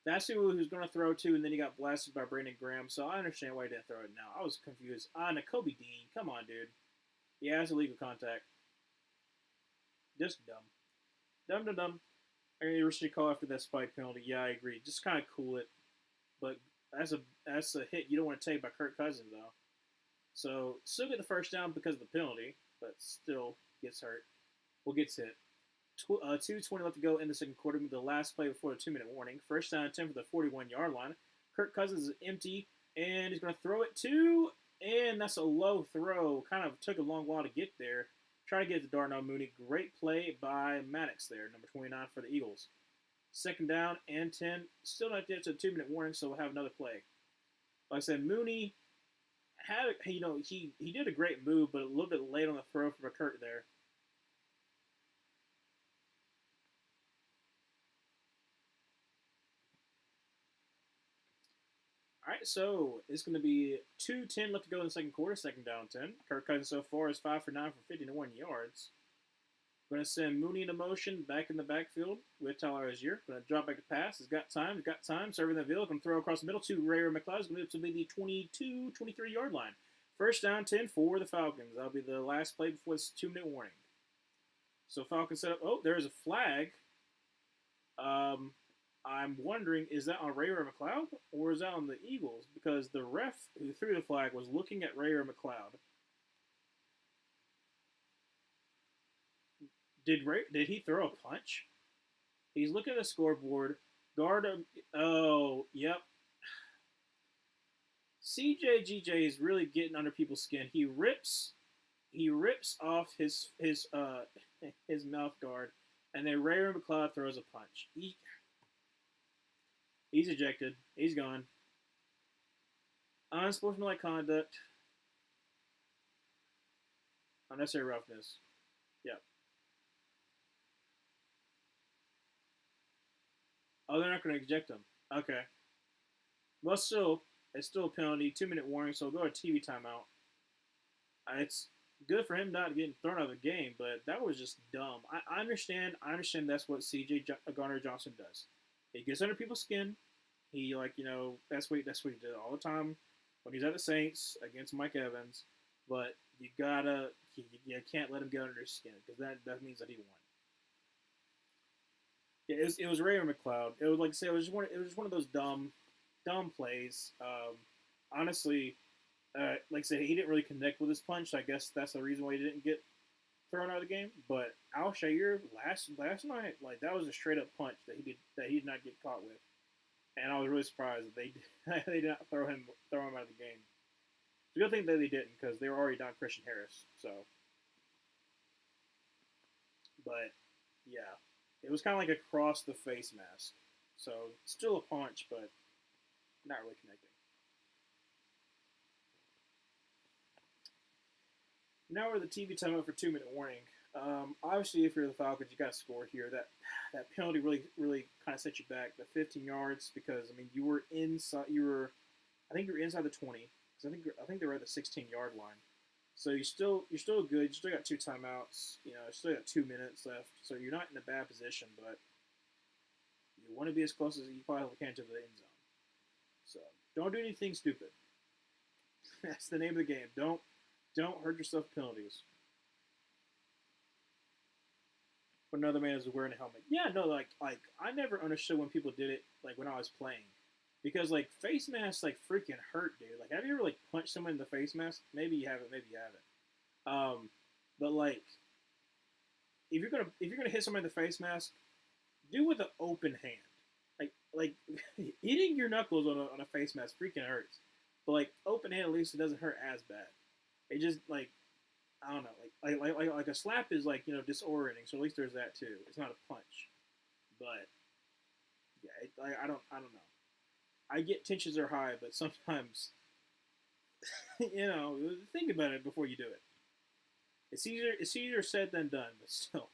That's who he was going to throw to, and then he got blasted by Brandon Graham. So I understand why he didn't throw it now. I was confused. Nakobe Dean. Come on, dude. Yeah, it's illegal contact. Just dumb. Dumb. I mean, you should call after that spike penalty. Yeah, I agree. Just kind of cool it. But that's a hit you don't want to take by Kirk Cousins, though. So still get the first down because of the penalty, but still gets hurt. Well, gets hit. 2:20 left to go in the second quarter. The last play before the 2-minute warning. First down and 10 for the 41-yard line. Kirk Cousins is empty, and he's going to throw it to, and that's a low throw. Kind of took a long while to get there. Try to get it to Darnell Mooney. Great play by Maddox there, number 29 for the Eagles. Second down and 10. Still not yet to a 2-minute warning, so we'll have another play. Like I said, Mooney had, he did a great move, but a little bit late on the throw from Kirk there. right, so it's going to be 2:10 left to go in the second quarter, second down 10. Kirk Cousins so far is 5 for 9 for 51 yards. Going to send Mooney into motion back in the backfield with Tyler Algier. Going to drop back to pass. He's got time. Serving the field. Going to throw across the middle to Ray McLeod. It's going to be the 22, 23-yard line. First down 10 for the Falcons. That'll be the last play before this 2-minute warning. So Falcons set up. Oh, there's a flag. I'm wondering, is that on Ray McLeod or is that on the Eagles? Because the ref who threw the flag was looking at Ray McLeod. Did he throw a punch? He's looking at the scoreboard. Guard him. Oh, yep. CJGJ is really getting under people's skin. He rips off his mouth guard, and then Ray McLeod throws a punch. He's ejected. He's gone. Unsportsmanlike conduct. Unnecessary roughness. Yep. Oh, they're not going to eject him. Okay. Well, still, it's still a penalty. 2-minute warning, so we'll go to TV timeout. It's good for him not getting thrown out of the game, but that was just dumb. I understand that's what C.J. Gardner-Johnson does. He gets under people's skin. He, that's what he did all the time when he's at the Saints against Mike Evans. But you can't let him get under his skin because that means that he won. Yeah, it was Ray McLeod. It was like I say, it was just one of those dumb plays. Honestly, like I said, he didn't really connect with his punch. I guess that's the reason why he didn't get thrown out of the game. But Algier last night, that was a straight up punch that he did not get caught with, and I was really surprised that they did not throw him out of the game. It's a good thing that they didn't because they were already down Christian Harris. So, but yeah. It was kind of like a cross the face mask. So, still a punch, but not really connecting. Now we're at the TV timeout for 2-minute warning. Obviously, if you're the Falcons, you got to score here. That penalty really kind of set you back. The 15 yards because you were inside. I think you were inside the 20 because I think they were at the 16-yard line. So you're still good. You still got 2 timeouts. You still got 2 minutes left. So you're not in a bad position, but you want to be as close as you possibly can to the end zone. So don't do anything stupid. That's the name of the game. Don't hurt yourself with penalties. But another man is wearing a helmet. Yeah, no, like I never understood when people did it when I was playing. Because, face masks, freaking hurt, dude. Have you ever, punched someone in the face mask? Maybe you haven't, maybe you haven't. But, if you're gonna hit someone in the face mask, do it with an open hand. Hitting your knuckles on a face mask freaking hurts. But, open hand, at least it doesn't hurt as bad. It just, I don't know. Like a slap is, disorienting, so at least there's that, too. It's not a punch. But, yeah, I don't know. I get tensions are high, but sometimes, think about it before you do it. It's easier said than done, but still.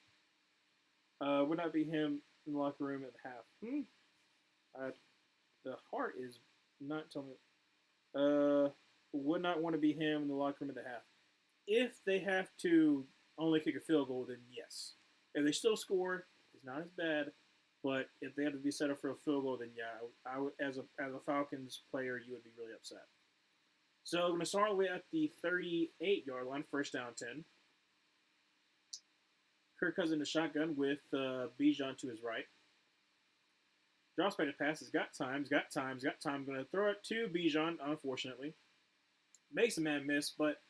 Would not be him in the locker room at the half. The heart is not telling me. Would not want to be him in the locker room at the half. If they have to only kick a field goal, then yes. If they still score, it's not as bad. But if they had to be set up for a field goal, then yeah, I would, as a Falcons player, you would be really upset. So I'm going to start away at the 38-yard line, first down 10. Kirk Cousins in the shotgun with Bijan to his right. Drops back to pass. He's got time. Going to throw it to Bijan, unfortunately. Makes a man miss, but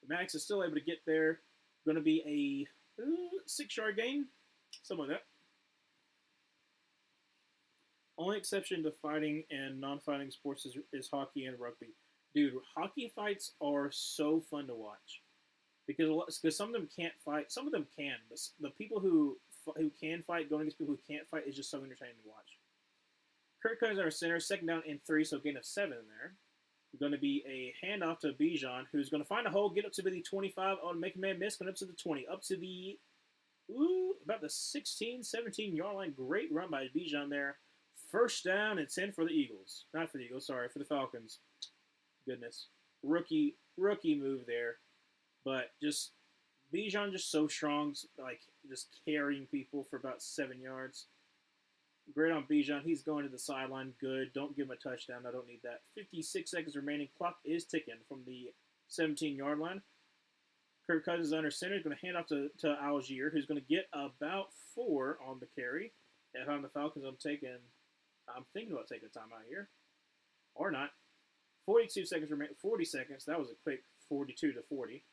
Max is still able to get there. Going to be a 6-yard gain, something like that. Only exception to fighting and non-fighting sports is hockey and rugby. Dude, hockey fights are so fun to watch because some of them can't fight. Some of them can, but the people who can fight going against people who can't fight is just so entertaining to watch. Kirk Cousins our center, second down and 3, so gain of 7 there. Going to be a handoff to Bijan, who's going to find a hole, get up to the 25, make a man miss, going up to the 20, up to the about the 16, 17-yard line. Great run by Bijan there. First down and 10 for the Eagles. Not for the Eagles, sorry, for the Falcons. Goodness. Rookie move there. But just Bijan just so strong, like just carrying people for about 7 yards. Great on Bijan. He's going to the sideline. Good. Don't give him a touchdown. I don't need that. 56 seconds remaining. Clock is ticking from the 17-yard line. Kirk Cousins under center. He's going to hand off to Algier, who's going to get about 4 on the carry. If I'm the Falcons, I'm thinking about taking a timeout here. Or not. 42 seconds remaining. 40 seconds. That was a quick 42 to 40.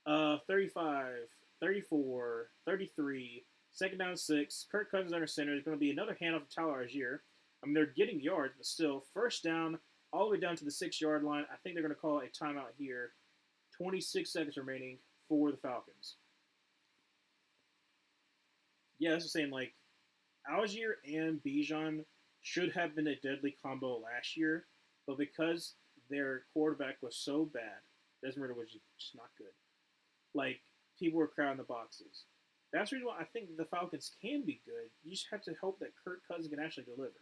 35, 34, 33. Second down 6. Kirk Cousins under center. There's going to be another handoff to Tyler Algier. I mean, they're getting yards, but still. First down, all the way down to the 6-yard line. I think they're going to call a timeout here. 26 seconds remaining for the Falcons. Yeah, that's the same. Like, Algier and Bijan should have been a deadly combo last year, but because their quarterback was so bad, Desmond Ridder was just not good. Like, people were crowding the boxes. That's the reason why I think the Falcons can be good. You just have to hope that Kirk Cousins can actually deliver.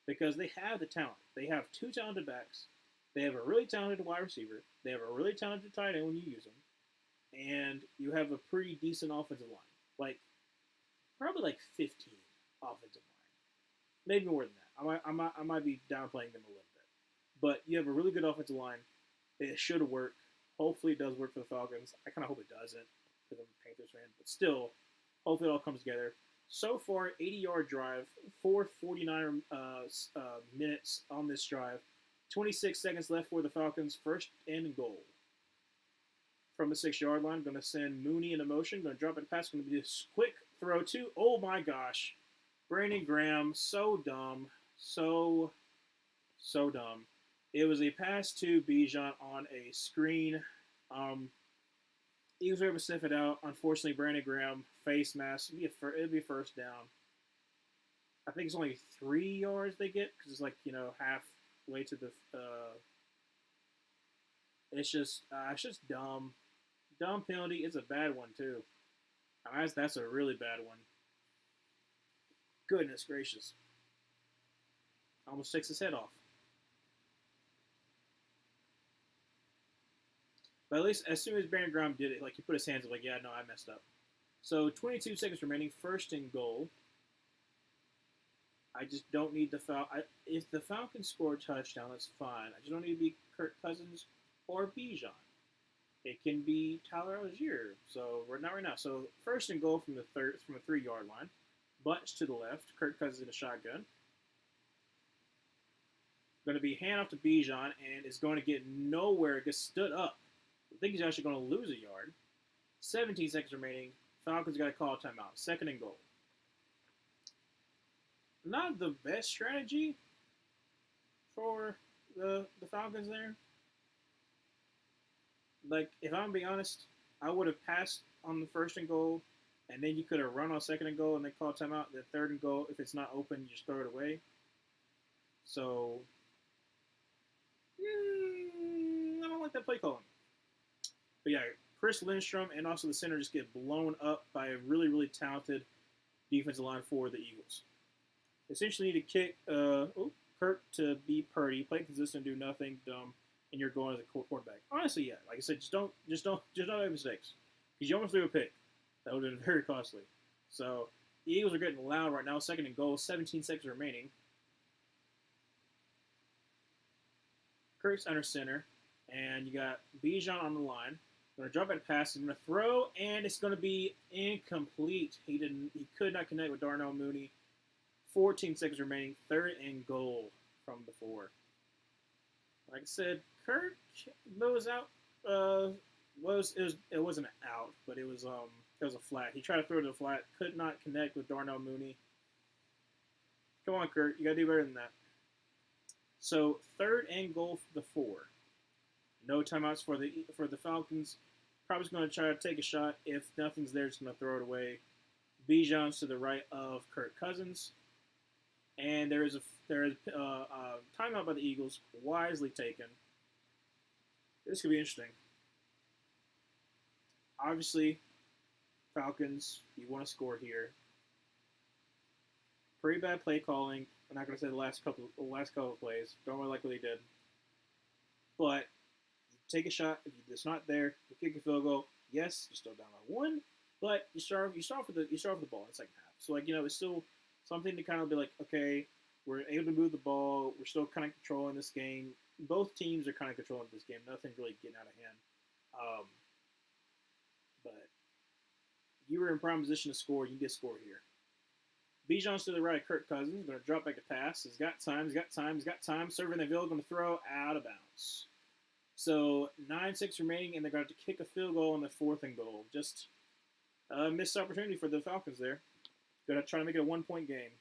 Because they have the talent. They have 2 talented backs. They have a really talented wide receiver. They have a really talented tight end when you use them. And you have a pretty decent offensive line. Like, probably like 15 offensive line. Maybe more than that. I might be downplaying them a little bit. But you have a really good offensive line. It should work. Hopefully it does work for the Falcons. I kind of hope it doesn't, because I'm a Panthers fan. But still, hopefully it all comes together. So far, 80-yard drive, 4:49 minutes on this drive. 26 seconds left for the Falcons. First and goal. From the 6-yard line, going to send Mooney into motion. Going to drop it pass. Going to be this quick throw to, oh my gosh, Brandon Graham. So dumb. So dumb. It was a pass to Bijan on a screen. Eagles were able to sniff it out. Unfortunately, Brandon Graham, face mask. It'd be first down. I think it's only 3 yards they get because it's like, halfway to the. It's just dumb. Dumb penalty. It's a bad one too. That's a really bad one. Goodness gracious. Almost takes his head off. But at least as soon as Brandon Graham did it, like he put his hands up, like, yeah, no, I messed up. So 22 seconds remaining, first and goal. I just don't need the if the Falcons score a touchdown, that's fine. I just don't need to be Kirk Cousins or Bijan. It can be Tyler Algier. So right now. So first and goal from the 3-yard line. Bunch to the left. Kirk Cousins in a shotgun. Going to be hand off to Bijan, and is going to get nowhere. It gets stood up. I think he's actually going to lose a yard. 17 seconds remaining. Falcons got to call a timeout. Second and goal. Not the best strategy for the Falcons there. Like, if I'm being honest, I would have passed on the first and goal, and then you could have run on second and goal and then call timeout. The third and goal, if it's not open, you just throw it away. So, I don't like that play calling. But yeah, Chris Lindstrom and also the center just get blown up by a really, really talented defensive line for the Eagles. Essentially need to kick Kirk to be Purdy, play consistent, do nothing dumb, and you're going as a quarterback. Honestly, yeah, like I said, just don't make mistakes. Because you almost threw a pick. That would have been very costly. So the Eagles are getting loud right now. Second and goal, 17 seconds remaining. Kirk's under center, and you got Bijan on the line. Going to drop that pass. He's going to throw, and it's going to be incomplete. He could not connect with Darnell Mooney. 14 seconds remaining. Third and goal from the 4. Like I said, Kirk was out. It wasn't an out, but it was a flat. He tried to throw to the flat. Could not connect with Darnell Mooney. Come on, Kirk. You got to do better than that. So third and goal for the 4. No timeouts for the Falcons. Probably going to try to take a shot. If nothing's there, just going to throw it away. Bijan's to the right of Kirk Cousins. And there is a timeout by the Eagles, wisely taken. This could be interesting. Obviously, Falcons, you want to score here. Pretty bad play calling. I'm not gonna say the last couple of plays. Don't really like what he did, but take a shot. If it's not there, you kick a field goal. Yes, you're still down by one, but you start with the ball in the second half. So it's still something to kind of be like, okay, we're able to move the ball. We're still kind of controlling this game. Both teams are kind of controlling this game. Nothing's really getting out of hand. But you were in prime position to score. You get score here. Bijan's to the right. Kirk Cousins going to drop back to pass. He's got time. He's got time. He's got time. Serving the field, going to throw out of bounds. So 9-6 remaining, and they're going to have to kick a field goal on the fourth and goal. Just a missed opportunity for the Falcons there. Going to try to make it a 1-point game.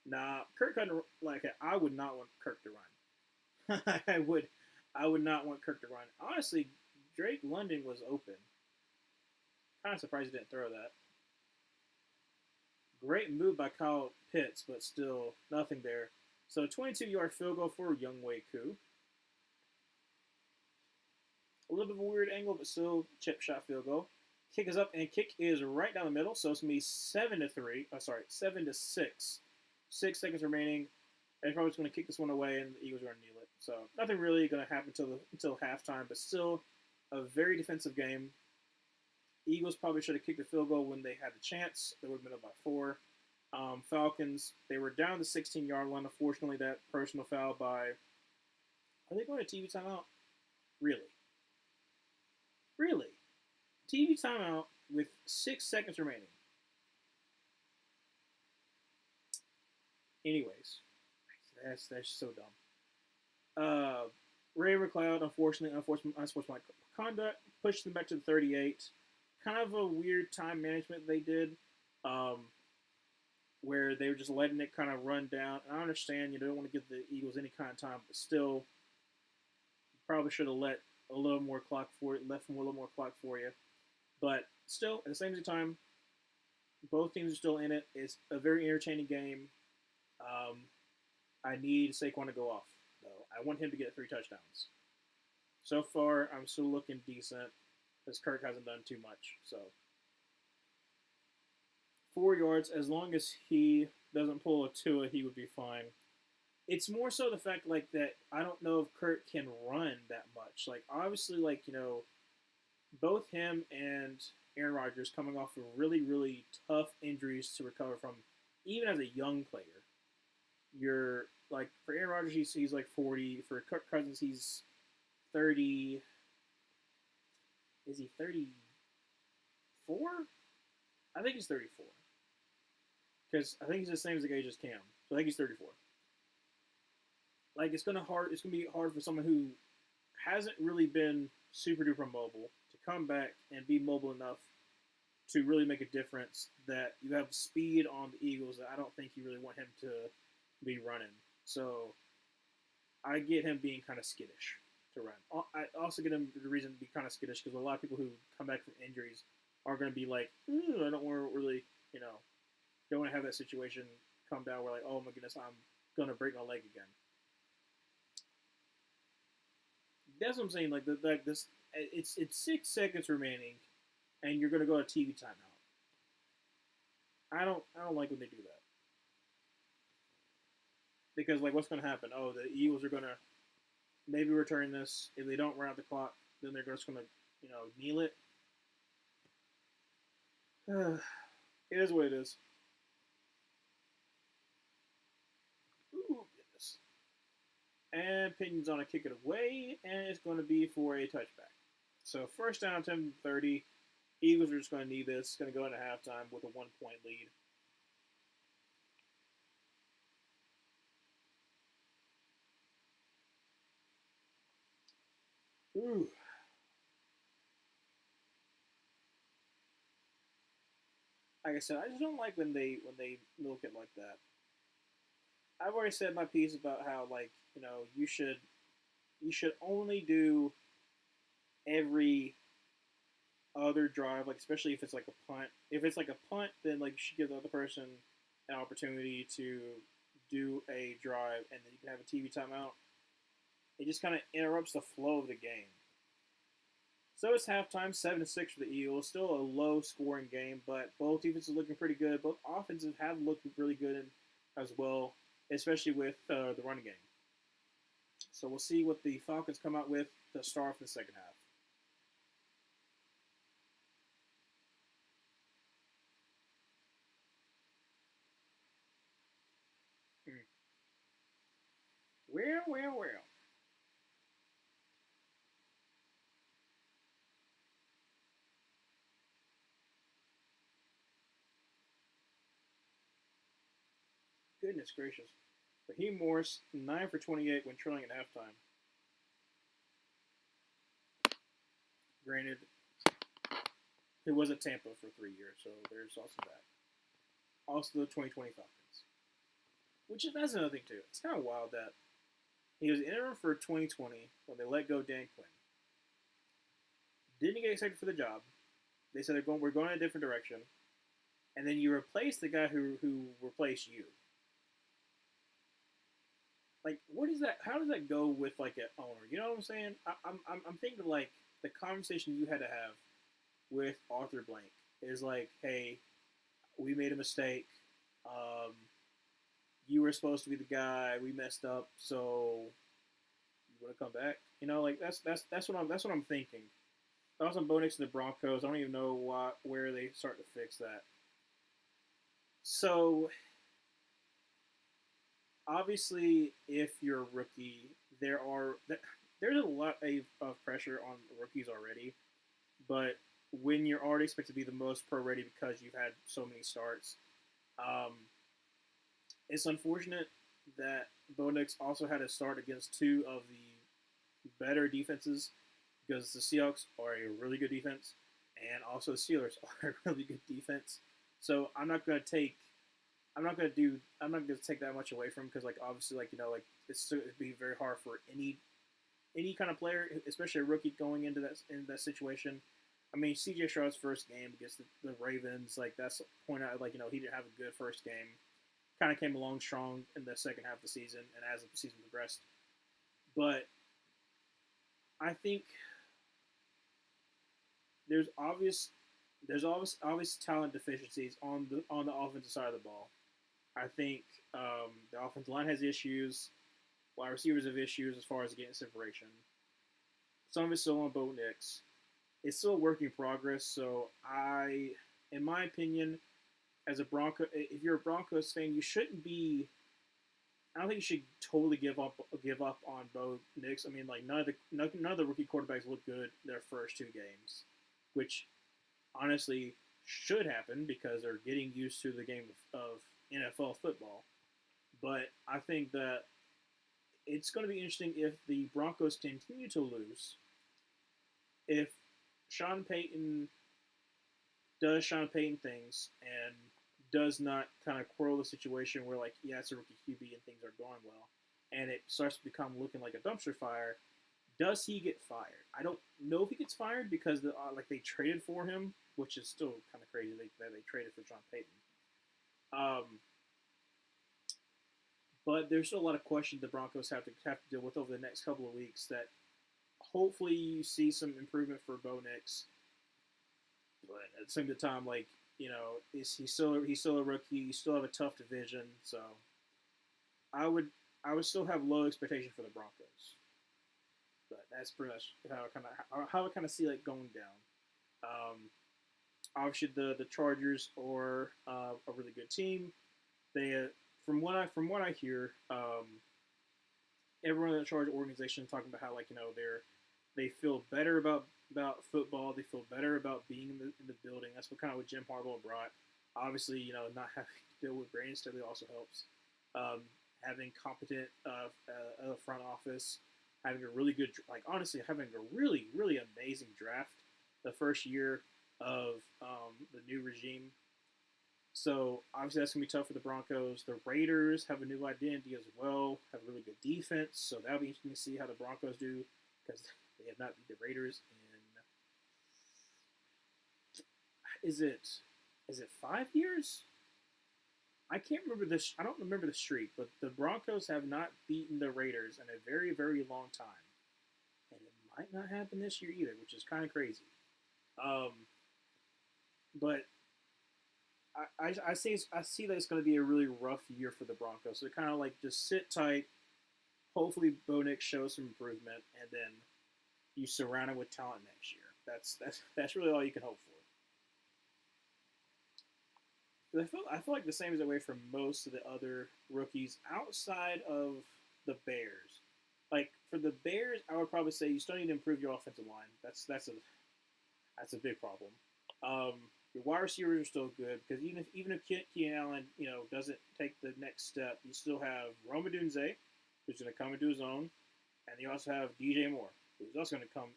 Nah, Kirk Cousins, I would not want Kirk to run. I would not want Kirk to run. Honestly, Drake London was open. Kind of surprised he didn't throw that. Great move by Kyle Pitts, but still nothing there. So 22-yard field goal for Younghoe Koo. A little bit of a weird angle, but still chip shot field goal. Kick is up, and kick is right down the middle, so it's going to be 7-6. 6 seconds remaining. They're probably just going to kick this one away, and the Eagles are going to kneel it. So nothing really going to happen until halftime, but still a very defensive game. Eagles probably should have kicked the field goal when they had the chance. They would have been up by 4. Falcons, they were down the 16-yard line. Unfortunately, that personal foul by... Are they going to TV timeout? Really? TV timeout with 6 seconds remaining. Anyways, that's so dumb. Ray McLeod, unsportsmanlike conduct, pushed them back to the 38. Kind of a weird time management they did, where they were just letting it kind of run down. And I understand you don't want to give the Eagles any kind of time, but still, you probably should have let a little more clock for it, left them a little more clock for you. But still, at the same time, both teams are still in it. It's a very entertaining game. I need Saquon to go off, though. I want him to get 3 touchdowns. So far, I'm still looking decent, because Kirk hasn't done too much. So 4 yards, as long as he doesn't pull a Tua, he would be fine. It's more so the fact that I don't know if Kirk can run that much. Obviously, both him and Aaron Rodgers coming off of really, really tough injuries to recover from, even as a young player. You're for Aaron Rodgers, he's 40. For Kirk Cousins, he's 30. Is he 34? I think he's 34. Because I think he's the same age as Cam. So I think he's 34. It's gonna be hard for someone who hasn't really been super duper mobile to come back and be mobile enough to really make a difference. That you have speed on the Eagles that I don't think you really want him to be running. So I get him being kind of skittish to run. I also get him the reason to be kind of skittish because a lot of people who come back from injuries are going to be like, I don't want to really, don't want to have that situation come down where oh my goodness, I'm going to break my leg again. That's what I'm saying. This, it's 6 seconds remaining, and you're going to go to TV timeout. I don't like when they do that. Because, what's going to happen? Oh, the Eagles are going to maybe return this. If they don't run out the clock, then they're just going to, kneel it. It is what it is. Ooh, goodness. And Pinions on a kick it away, and it's going to be for a touchback. So, first down, 10-30. Eagles are just going to need this. It's going to go into halftime with a 1-point lead. Ooh. Like I said, I just don't like when they milk it like that. I've already said my piece about how you should only do every other drive, especially if it's a punt. If it's a punt, then you should give the other person an opportunity to do a drive, and then you can have a TV timeout. It just kind of interrupts the flow of the game. So it's halftime, 7-6 for the Eagles. Still a low-scoring game, but both defenses are looking pretty good. Both offenses have looked really good as well. especially with the running game. So we'll see what the Falcons come out with to start off the second half. Mm. Well, well, well. Goodness gracious. Raheem Morris, 9 for 28 when trailing at halftime. Granted, he was at Tampa for 3 years, so there's also that. Also, the 2020 Falcons. Which is that's another thing, too. It's kind of wild that he was interim for 2020 when they let go Dan Quinn. Didn't get accepted for the job. They said we're going in a different direction. And then you replace the guy who replaced you. Like, what is that? How does that go with like an owner? You know what I'm saying? I'm thinking of like the conversation you had to have with Arthur Blank is like, hey, we made a mistake. Um, you were supposed to be the guy. We messed up. So you want to come back? You know, like that's what I'm thinking. Also, Bo Nix and the Broncos. I don't even know where they start to fix that. So obviously, if you're a rookie, there's a lot of pressure on rookies already. But when you're already expected to be the most pro ready because you've had so many starts, um, it's unfortunate that Bo Nix also had to start against two of the better defenses because the Seahawks are a really good defense and also the Steelers are a really good defense. So I'm not gonna take that much away from him because like obviously like it'd be very hard for any kind of player, especially a rookie going into that situation. I mean, C.J. Stroud's first game against the Ravens, like that's point out like he didn't have a good first game. Kind of came along strong in the second half of the season and as the season progressed. But I think there's obvious obvious talent deficiencies on the offensive side of the ball. I think the offensive line has issues. Wide receivers have issues as far as getting separation. Some of it's still on Bo Nix. It's still a work in progress. So in my opinion, as a if you're a Broncos fan, you shouldn't be. I don't think you should totally give up on Bo Nix. I mean, like none of the rookie quarterbacks look good their first two games, which honestly should happen because they're getting used to the game of NFL football. But I think that it's going to be interesting if the Broncos continue to lose. If Sean Payton does Sean Payton things and does not kind of quirl the situation where, like, yeah, it's a rookie QB and things are going well, and it starts to become looking like a dumpster fire, does he get fired? I don't know if he gets fired because they traded for him, which is still kind of crazy that they traded for Sean Payton. But there's still a lot of questions the Broncos have to deal with over the next couple of weeks. That hopefully you see some improvement for Bo Nix, but at the same time, like he's still a rookie. You still have a tough division, so I would still have low expectation for the Broncos. But that's pretty much how I kind of see it going down. Obviously, the Chargers are a really good team. They from what I hear, everyone in the Charger organization talking about how they feel better about football. They feel better about being in the building. That's what Jim Harbaugh brought. Obviously, not having to deal with Brandon Staley also helps. Having competent front office, having a really good honestly having a really really amazing draft the first year of the new regime. So obviously that's gonna be tough for the Broncos. The Raiders have a new identity as well, have a really good defense. So that'll be interesting to see how the Broncos do because they have not beat the Raiders in is it 5 years? I can't remember this. I don't remember the streak, but the Broncos have not beaten the Raiders in a very very long time, and it might not happen this year either, which is kind of crazy. But I see that it's going to be a really rough year for the Broncos. So kind of like just sit tight. Hopefully, Bo Nix shows some improvement, and then you surround him with talent next year. That's really all you can hope for. I feel like the same is the way for most of the other rookies outside of the Bears. Like for the Bears, I would probably say you still need to improve your offensive line. That's a big problem. Your wide receivers are still good because even if Keenan Allen doesn't take the next step, you still have Rome Odunze, who's going to come into his own, and you also have DJ Moore, who's also going to come,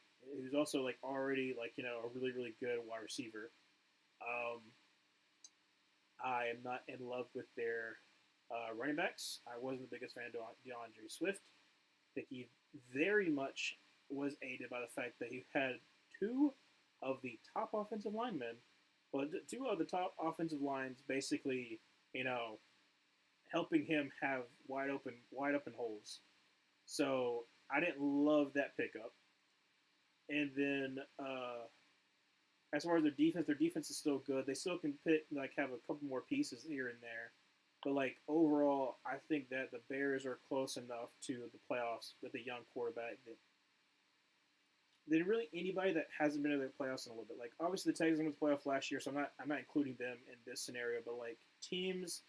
who's also like already like a really really good wide receiver. Um, I am not in love with their running backs. I wasn't the biggest fan of DeAndre Swift. I think he very much was aided by the fact that he had two of the top offensive linemen, but two of the top offensive lines basically, helping him have wide open holes. So I didn't love that pickup. And then as far as their defense is still good. They still can have a couple more pieces here and there. But like overall, I think that the Bears are close enough to the playoffs with a young quarterback that than really anybody that hasn't been in the playoffs in a little bit. Like obviously the Texans went to the playoffs last year, so I'm not including them in this scenario. But like teams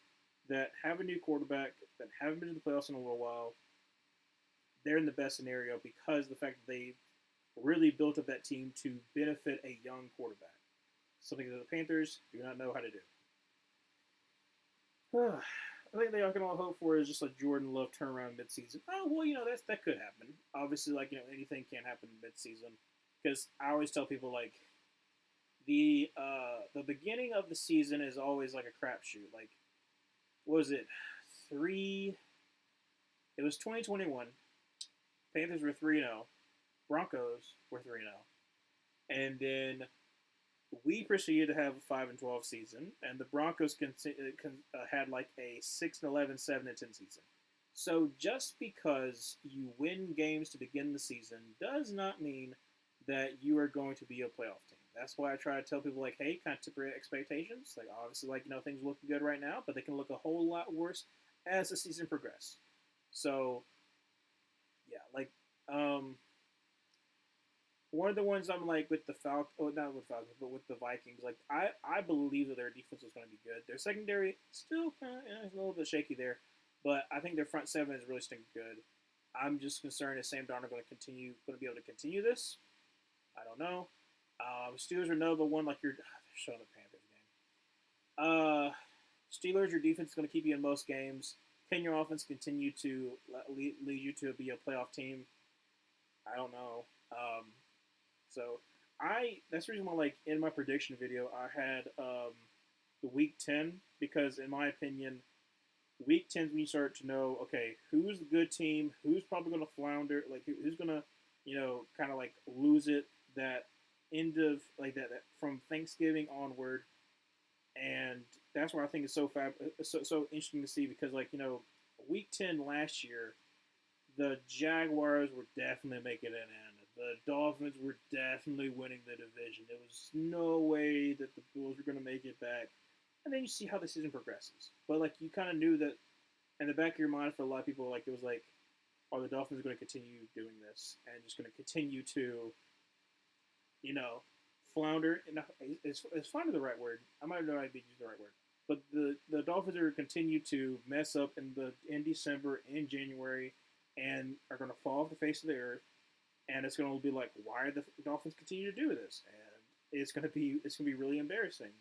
that have a new quarterback that haven't been to the playoffs in a little while, they're in the best scenario because of the fact that they really built up that team to benefit a young quarterback. Something that the Panthers do not know how to do. I think they all can all hope for is just a Jordan Love turnaround midseason. Oh well, that could happen. Obviously, anything can happen midseason because I always tell people like the beginning of the season is always like a crapshoot. Like, what was it? It was 2021. Panthers were 3-0. Broncos were 3-0. And then we proceeded to have a 5-12 season, and the Broncos had like a 6-11, 7-10 season. So just because you win games to begin the season does not mean that you are going to be a playoff team. That's why I try to tell people like, hey, kind of temper expectations. Like obviously, things are looking good right now, but they can look a whole lot worse as the season progresses. So yeah, one of the ones I'm like with the Falcons, not with Falcons, but with the Vikings. Like I believe that their defense is going to be good. Their secondary still is a little bit shaky there, but I think their front seven is really stinking good. I'm just concerned if Sam Darnold going to be able to continue this. I don't know. Steelers are another one like they're showing the Panthers game. Steelers, your defense is going to keep you in most games. Can your offense continue to lead you to be a playoff team? I don't know. So that's the reason why, like, in my prediction video, I had the Week 10 because, in my opinion, Week 10 is when you start to know, okay, who's the good team, who's probably going to flounder, like who's going to, kind of like lose it that end of like that from Thanksgiving onward, and that's why I think it's so interesting to see because Week 10 last year, the Jaguars were definitely making it in. The Dolphins were definitely winning the division. There was no way that the Bills were going to make it back. And then you see how the season progresses. But, you kind of knew that in the back of your mind for a lot of people, it was like, are the Dolphins going to continue doing this and just going to continue to, flounder? And is flounder the right word? I might not be using the right word. But the Dolphins are going to continue to mess up in December, in January, and are going to fall off the face of the earth. And it's going to be like, why are the Dolphins continue to do this? And it's going to be really embarrassing.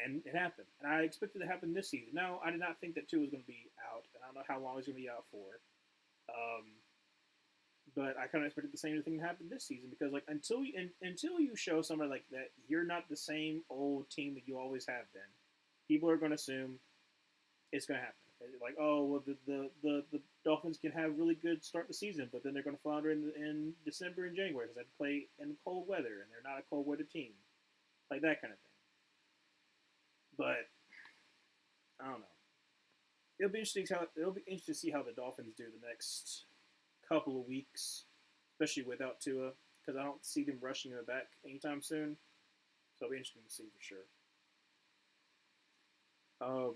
And it happened. And I expected it to happen this season. Now, I did not think that Tua was going to be out. And I don't know how long he's going to be out for. But I kind of expected the same thing to happen this season because, until you show somebody like that, you're not the same old team that you always have been. People are going to assume it's going to happen. Like, oh, well, the Dolphins can have really good start the season, but then they're going to flounder in December and January because they play in cold weather, and they're not a cold weather team. Like that kind of thing. But I don't know. It'll be interesting to see how the Dolphins do the next couple of weeks, especially without Tua, because I don't see them rushing him back anytime soon. So it'll be interesting to see for sure. The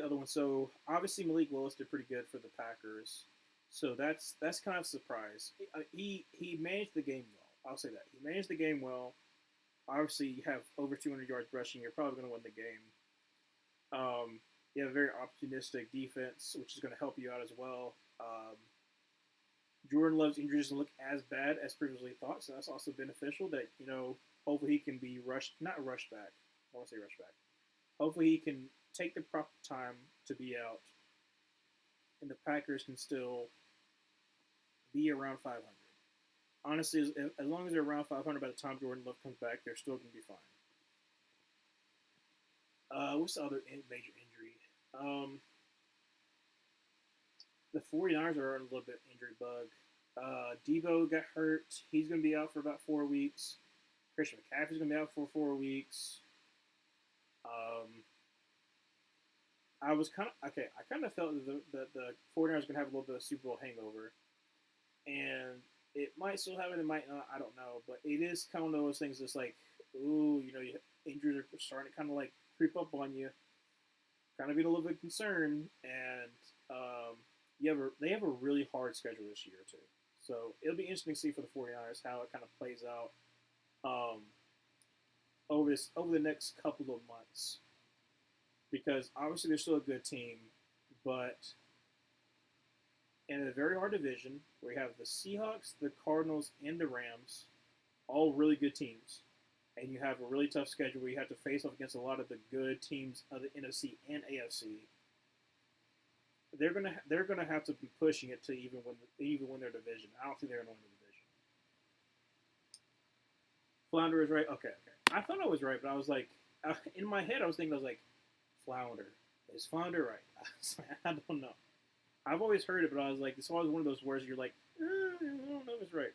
other one. So obviously Malik Willis did pretty good for the Packers. So that's kind of a surprise. He managed the game well. I'll say that he managed the game well. Obviously, you have over 200 yards rushing. You're probably going to win the game. You have a very opportunistic defense, which is going to help you out as well. Jordan Love's injury doesn't look as bad as previously thought, so that's also beneficial. That hopefully he can be not rushed back. I want to say rushed back. Hopefully he can take the proper time to be out, and the Packers can still be around 500. Honestly, as long as they're around 500 by the time Jordan Love comes back, they're still going to be fine. What's the other major injury? The 49ers are on a little bit injury bug. Debo got hurt. He's going to be out for about 4 weeks. Christian McCaffrey's going to be out for 4 weeks. I was kind of okay. I kind of felt that the 49ers were going to have a little bit of Super Bowl hangover, and it might still happen. It might not. I don't know. But it is kind of one of those things that's like, ooh, injuries are starting to kind of like creep up on you. Kind of being a little bit concerned. And they have a really hard schedule this year, too. So it'll be interesting to see for the 49ers how it kind of plays out over the next couple of months. Because obviously they're still a good team, but in a very hard division where you have the Seahawks, the Cardinals, and the Rams, all really good teams, and you have a really tough schedule where you have to face off against a lot of the good teams of the NFC and AFC. They're gonna have to be pushing it to even win their division. I don't think they're gonna win the division. Flounder is right. Okay. I thought I was right, but I was like, in my head, I was like, Flounder. Is Flounder right? I don't know. I've always heard it, but I was like, it's always one of those words you're like, I don't know if it's right.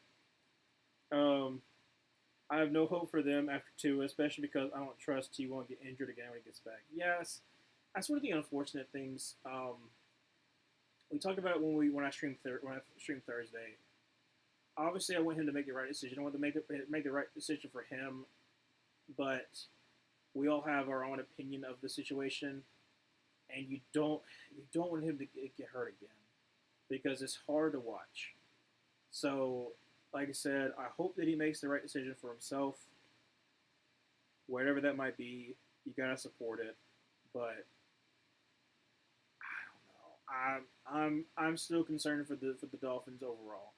I have no hope for them after 2, especially because I don't trust he won't get injured again when he gets back. Yes, that's one of the unfortunate things. We talked about it when I streamed Thursday. Obviously, I want him to make the right decision. I want to make the right decision for him, but we all have our own opinion of the situation, and you don't want him to get hurt again because it's hard to watch. So, like I said, I hope that he makes the right decision for himself. Whatever that might be, you gotta support it. But I don't know. I'm still concerned for the Dolphins overall.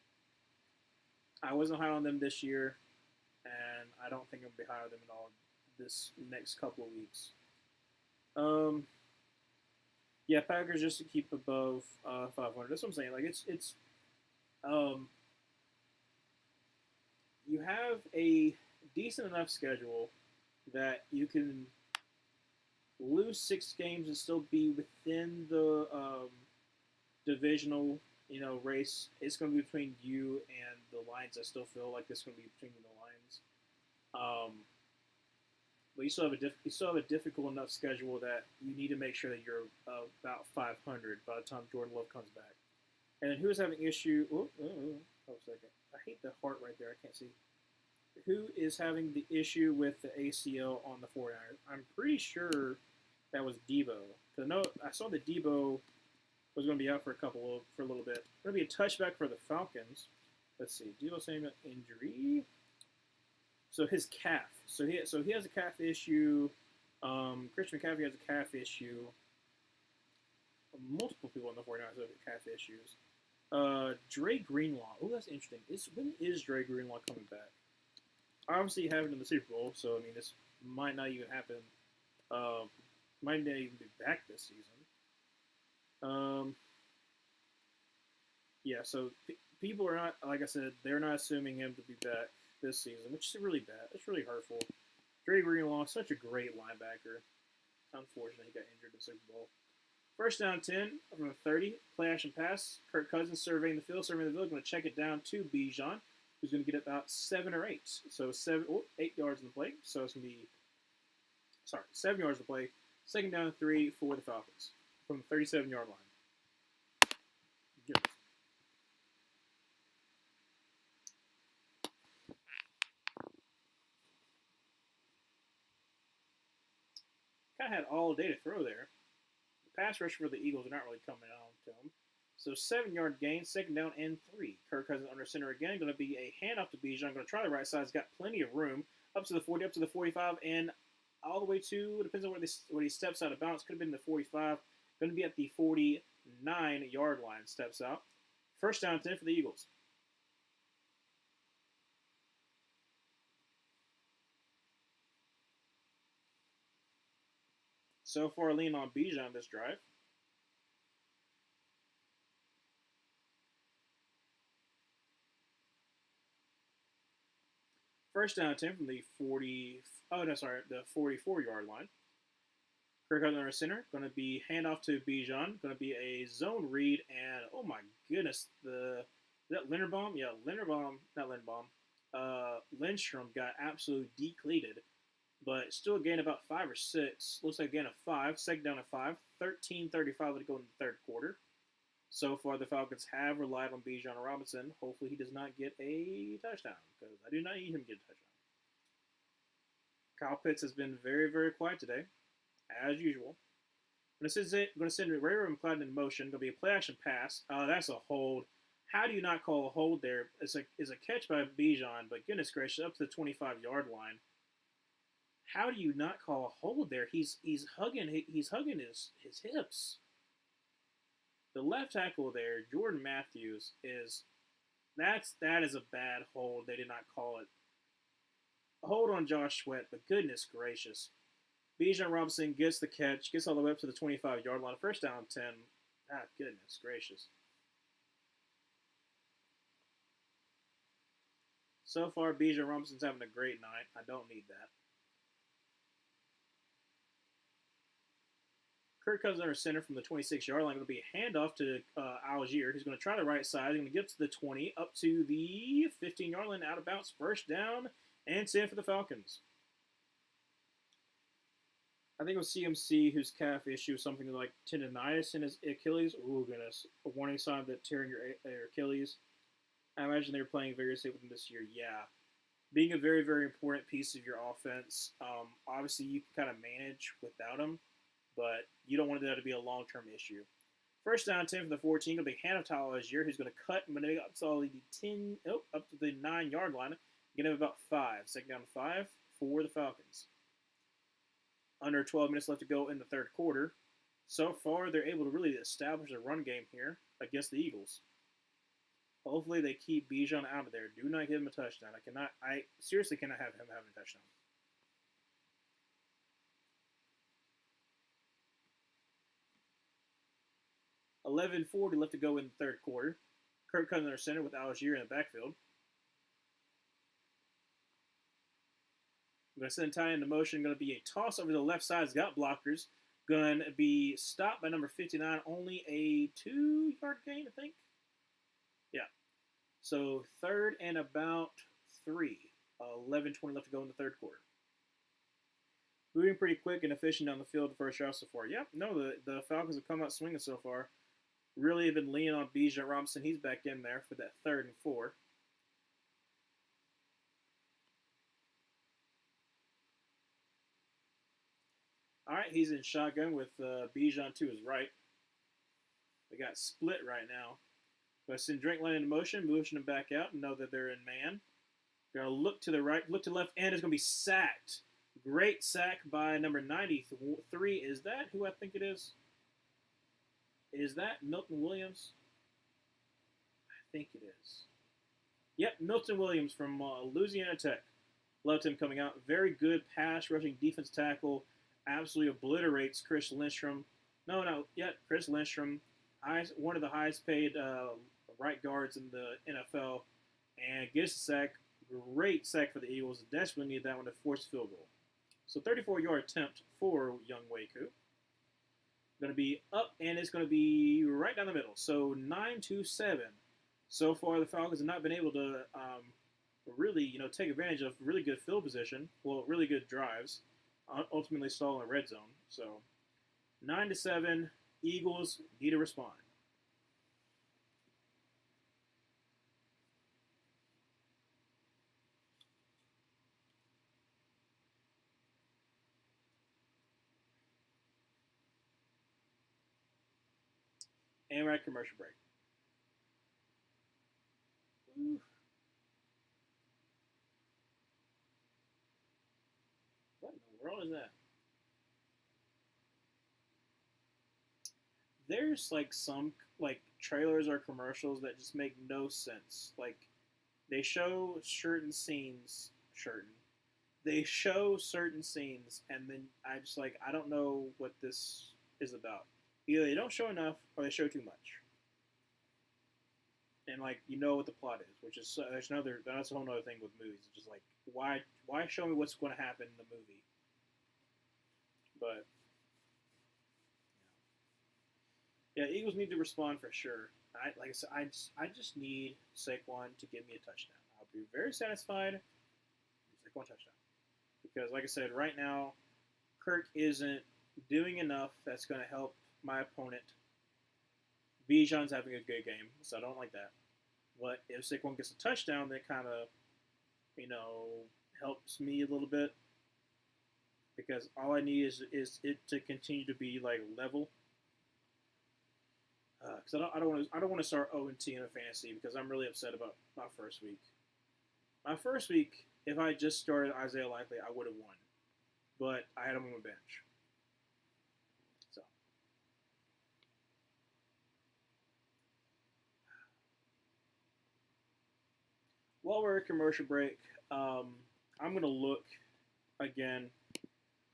I wasn't high on them this year, and I don't think I'm gonna be high on them at all this next couple of weeks. Yeah, Packers just to keep above 500. That's what I'm saying. Like it's you have a decent enough schedule that you can lose 6 games and still be within the divisional race. It's going to be between you and the Lions. I still feel like it's going to be between the Lions. But you still have a difficult enough schedule that you need to make sure that you're about 500 by the time Jordan Love comes back. And then who is having issue? Hold a second. I hate the heart right there. I can't see. Who is having the issue with the ACL on the 49ers? I'm pretty sure that was Debo. I saw that Debo was going to be out for a little bit. Going to be a touchback for the Falcons. Let's see. Debo saying injury. So his calf. So he has a calf issue. Christian McCaffrey has a calf issue. Multiple people in the 49ers have calf issues. Dre Greenlaw. Oh, that's interesting. When is Dre Greenlaw coming back? Obviously, he happened in the Super Bowl, so I mean, this might not even happen. Might not even be back this season. Yeah. So people are not, like I said, they're not assuming him to be back this season, which is really bad. It's really hurtful. Dre Greenlaw, such a great linebacker. Unfortunately, he got injured in the Super Bowl. First down 10 from 30. Play action pass. Kirk Cousins surveying the field. Going to check it down to Bijan, who's going to get about 7 or 8. So 8 yards in the play. So it's going to be, 7 yards in the play. Second down 3 for the Falcons from the 37-yard line. Good. kind of had all day to throw there. The pass rush for the Eagles are not really coming on to him. So 7-yard gain, second down and 3. Kirk Cousins under center again. Going to be a handoff to Bijan. Going to try the right side. He's got plenty of room. Up to the 40, up to the 45, and all the way to, depends on where he steps out of bounds. Could have been the 45. Going to be at the 49-yard line. Steps out. First down 10 for the Eagles. So far, lean on Bijan this drive. First down 10 from the 44-yard line. Kirk Cousins under center. Going to be handoff to Bijan. Going to be a zone read, and oh my goodness, is that Linderbaum? Yeah, Linderbaum, not Linderbaum. Lindstrom got absolutely decleated, but still gained about 5 or 6. Looks like a gain of 5. Second down at 5. 13:35 to go in the third quarter. So far, the Falcons have relied on Bijan Robinson. Hopefully, he does not get a touchdown, because I do not need him to get a touchdown. Kyle Pitts has been very, very quiet today, as usual. I'm going to send Ray McCloud in motion. Going to be a play-action pass. That's a hold. How do you not call a hold there? It's a catch by Bijan, but goodness gracious, up to the 25-yard line. How do you not call a hold there? He's hugging his hips. The left tackle there, Jordan Matthews, that is a bad hold. They did not call it. A hold on Josh Sweat, but goodness gracious. Bijan Robinson gets the catch, gets all the way up to the 25-yard line. First down 10. Ah, goodness gracious. So far, Bijan Robinson's having a great night. I don't need that. Kirk Cousins under center from the 26-yard line. Going to be a handoff to Algier. He's going to try the right side. He's going to get to the 20, up to the 15-yard line, out of bounds. First down and 10 for the Falcons. I think it was CMC whose calf issue, something like tendonitis in his Achilles. Oh, goodness. A warning sign that tearing your Achilles. I imagine they were playing very safe with him this year. Yeah. Being a very, very important piece of your offense. Obviously, you can kind of manage without him, but you don't want that to be a long-term issue. First down 10 for the 14. Going to be handoff to Algier, who's going to cut up to the 9-yard line. Get him about 5. Second down 5 for the Falcons. Under 12 minutes left to go in the third quarter. So far, they're able to really establish a run game here against the Eagles. Hopefully, they keep Bijan out of there. Do not give him a touchdown. I seriously cannot have him having a touchdown. $11:40 left to go in the third quarter. Kirk Cousins under center with Algier in the backfield. I'm going to send Ty into motion. Going to be a toss over the left side. He's got blockers. Going to be stopped by number 59. Only a 2-yard gain, I think. Yeah. So third and about 3. 11:20 left to go in the third quarter. Moving pretty quick and efficient down the field the first drive so far. Yep, no, the Falcons have come out swinging so far. Really have been leaning on Bijan Robinson. He's back in there for that 3rd and 4. All right, he's in shotgun with Bijan to his right. They got split right now. But send Drake Lane into motion him back out, and know that they're in man. They're going to look to the right, look to the left, and it's going to be sacked. Great sack by number 93. Is that who I think it is? Is that Milton Williams? I think it is. Yep, Milton Williams from Louisiana Tech. Loved him coming out. Very good pass rushing defense tackle. Absolutely obliterates Chris Lindstrom. Chris Lindstrom, one of the highest paid right guards in the NFL, and gets a sack. Great sack for the Eagles. Desperately need that one to force field goal. So 34-yard attempt for Young Waku. Going to be up, and it's going to be right down the middle. So 9-7. So far, the Falcons have not been able to really, take advantage of really good field position. Well, really good drives. Ultimately stall in the red zone. So 9-7. Eagles need to respond. And we're at commercial break. Ooh. What in the world is that? There's like some like trailers or commercials that just make no sense. Like they show certain scenes, certain. They show certain scenes, and then I just like I don't know what this is about. Either they don't show enough, or they show too much. And like you know what the plot is, which is there's another that's a whole other thing with movies. It's just like why show me what's going to happen in the movie? But yeah, Eagles need to respond for sure. Like I said, I just need Saquon to give me a touchdown. I'll be very satisfied with Saquon touchdown because, like I said, right now Kirk isn't doing enough that's going to help my opponent. Bijan's having a good game, so I don't like that. But if Saquon gets a touchdown, that kind of, you know, helps me a little bit because all I need is it to continue to be like level. Because I don't want to start 0-2 in a fantasy because I'm really upset about my first week. My first week, if I just started Isaiah Likely, I would have won, but I had him on my bench. So while we're at commercial break, I'm gonna look again.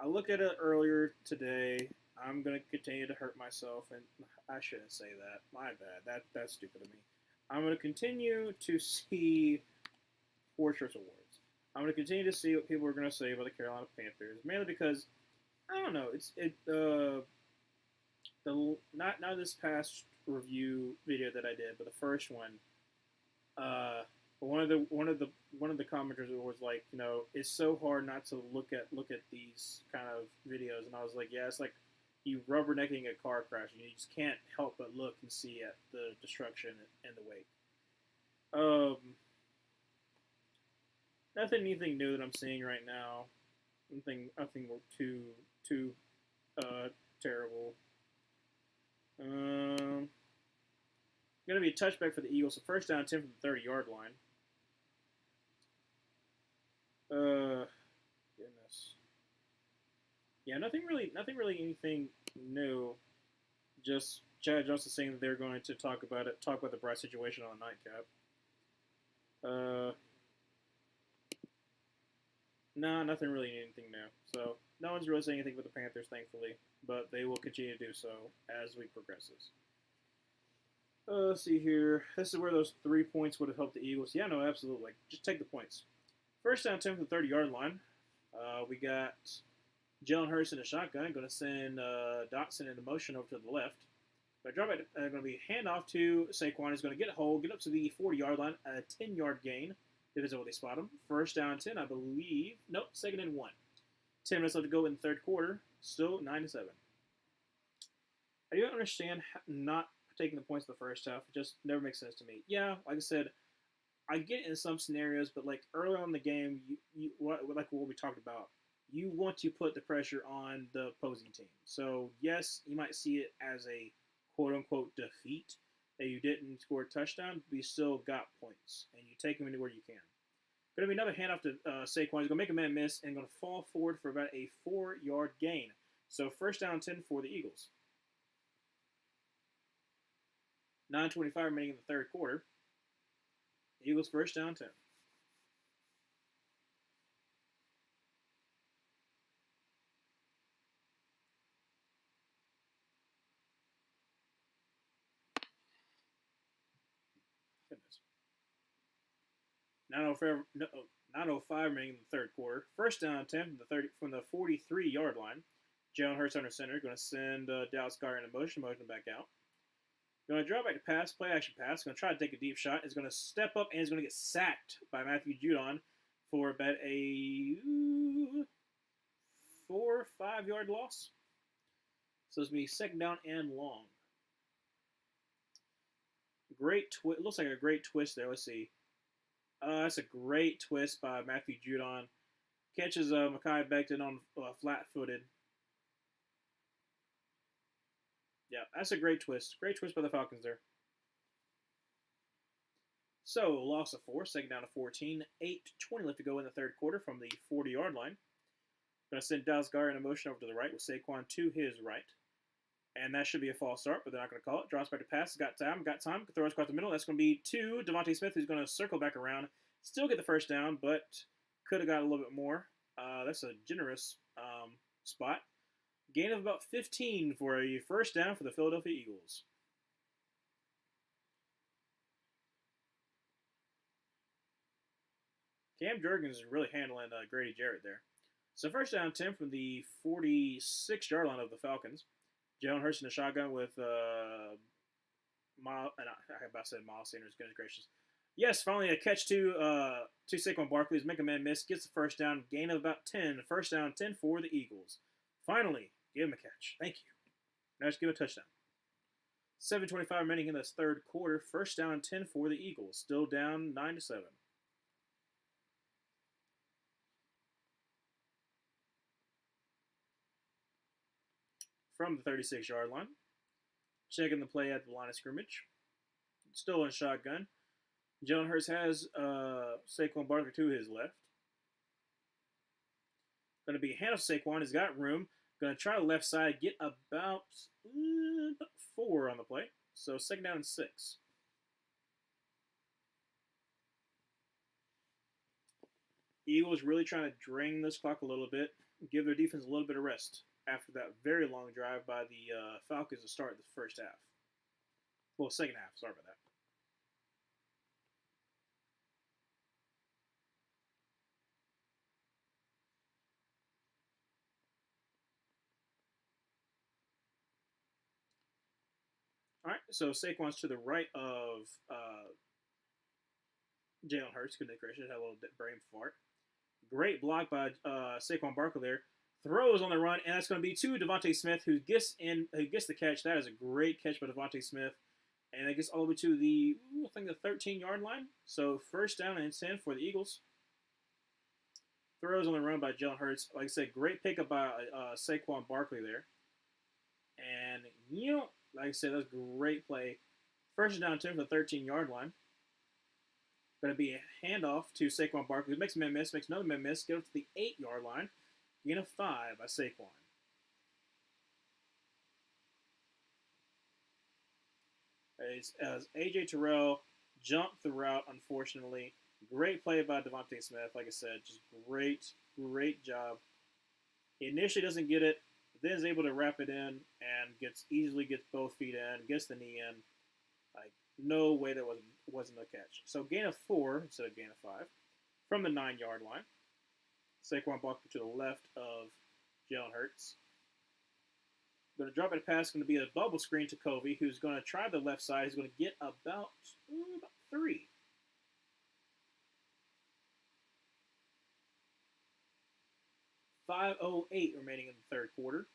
I looked at it earlier today. I'm gonna continue to hurt myself, and I shouldn't say that. My bad. That's stupid of me. I'm gonna continue to see Fortress Awards. I'm gonna continue to see what people are gonna say about the Carolina Panthers, mainly because I don't know. The not this past review video that I did, but the first one. One of the commenters was like, you know, it's so hard not to look at these kind of videos, and I was like, yeah, it's like you rubbernecking a car crash, and you just can't help but look and see at the destruction and the wake. Anything new that I'm seeing right now. Nothing too terrible. Going to be a touchback for the Eagles. So first down, 10 from the 30-yard line. Goodness. Yeah, nothing really anything new. Just Chad Johnson saying that they're going to talk about the Bryce situation on the nightcap. No, nothing really anything new. So no one's really saying anything with the Panthers, thankfully, but they will continue to do so as week progresses. Let's see here. This is where those 3 points would have helped the Eagles. Yeah, no, absolutely. Just take the points. First down, 10 from the 30-yard line. We got Jalen Hurts in a shotgun. Going to send Dotson in motion over to the left. But drop it. Going to be handoff to Saquon. He's going to get a hold, get up to the 40-yard line, a 10-yard gain. Depends on what they spot him. First down, 10, I believe. Nope, second and 1. 10 minutes left to go in the third quarter. Still 9-7. I don't understand not taking the points in the first half. It just never makes sense to me. Yeah, like I said, I get it in some scenarios, but like early on in the game, like what we talked about, you want to put the pressure on the opposing team. So yes, you might see it as a quote unquote defeat that you didn't score a touchdown, but you still got points and you take them anywhere you can. Going to be another handoff to Saquon. He's going to make a man miss and going to fall forward for about a 4-yard gain. So first down 10 for the Eagles. 9:25 remaining in the third quarter. Eagles first down 10. Goodness. 9:05 remaining in the third quarter. First down 10 from the 43-yard line. Jalen Hurts under center. Going to send Dallas Goedert in motion back out. Going to draw back to pass, play action pass. Going to try to take a deep shot. Is going to step up and is going to get sacked by Matthew Judon for about a 4 or 5 yard loss. So it's going to be second down and long. It looks like a great twist there. Let's see. That's a great twist by Matthew Judon. Catches Mekhi Becton on flat-footed. Yeah, that's a great twist. Great twist by the Falcons there. So, loss of 4, second down to 14, 8:20 left to go in the third quarter from the 40-yard line. Going to send Dallas Goedert in motion over to the right with Saquon to his right. And that should be a false start, but they're not going to call it. Drops back to pass. Got time. Throws across the middle. That's going to be to Devontae Smith, who's going to circle back around. Still get the first down, but could have got a little bit more. That's a generous spot. Gain of about 15 for a first down for the Philadelphia Eagles. Cam Jurgens is really handling Grady Jarrett there. So first down 10 from the 46-yard line of the Falcons. Jalen Hurts in the shotgun with Miles Sanders. Goodness gracious. Yes, finally a catch to Saquon Barkley. Make a man miss. Gets the first down. Gain of about 10. First down 10 for the Eagles. Finally, give him a catch. Thank you. Now just give a touchdown. 7:25 remaining in this third quarter. First down 10 for the Eagles. Still down 9-7. From the 36-yard line. Checking the play at the line of scrimmage. Still in shotgun. Jalen Hurts has Saquon Barkley to his left. Going to be a handoff. Saquon. He's got room. Going to try the left side. Get about 4 on the play. So second down and 6. Eagles really trying to drain this clock a little bit. Give their defense a little bit of rest after that very long drive by the Falcons to start the first half. Well, second half. Sorry about that. All right, so Saquon's to the right of Jalen Hurts. Goodness gracious, had a little brain fart. Great block by Saquon Barkley there. Throws on the run, and that's going to be to Devontae Smith, who gets the catch. That is a great catch by Devontae Smith, and it gets all the way to the 13-yard line. So first down and 10 for the Eagles. Throws on the run by Jalen Hurts. Like I said, great pickup by Saquon Barkley there, and like I said, that's a great play. First down 10 for the 13-yard line. Going to be a handoff to Saquon Barkley. Makes a man miss, makes another man miss. Get up to the 8-yard line. Gain of 5 by Saquon. As A.J. Terrell jumped the route, unfortunately. Great play by Devontae Smith. Like I said, just great job. He initially doesn't get it, then is able to wrap it in and easily gets both feet in, gets the knee in. Like, no way that wasn't a catch. So gain of 4 instead of gain of 5 from the 9-yard line. Saquon Barkley to the left of Jalen Hurts. Going to drop it a pass. Going to be a bubble screen to Covey, who's going to try the left side. He's going to get about 3. .508 remaining in the third quarter.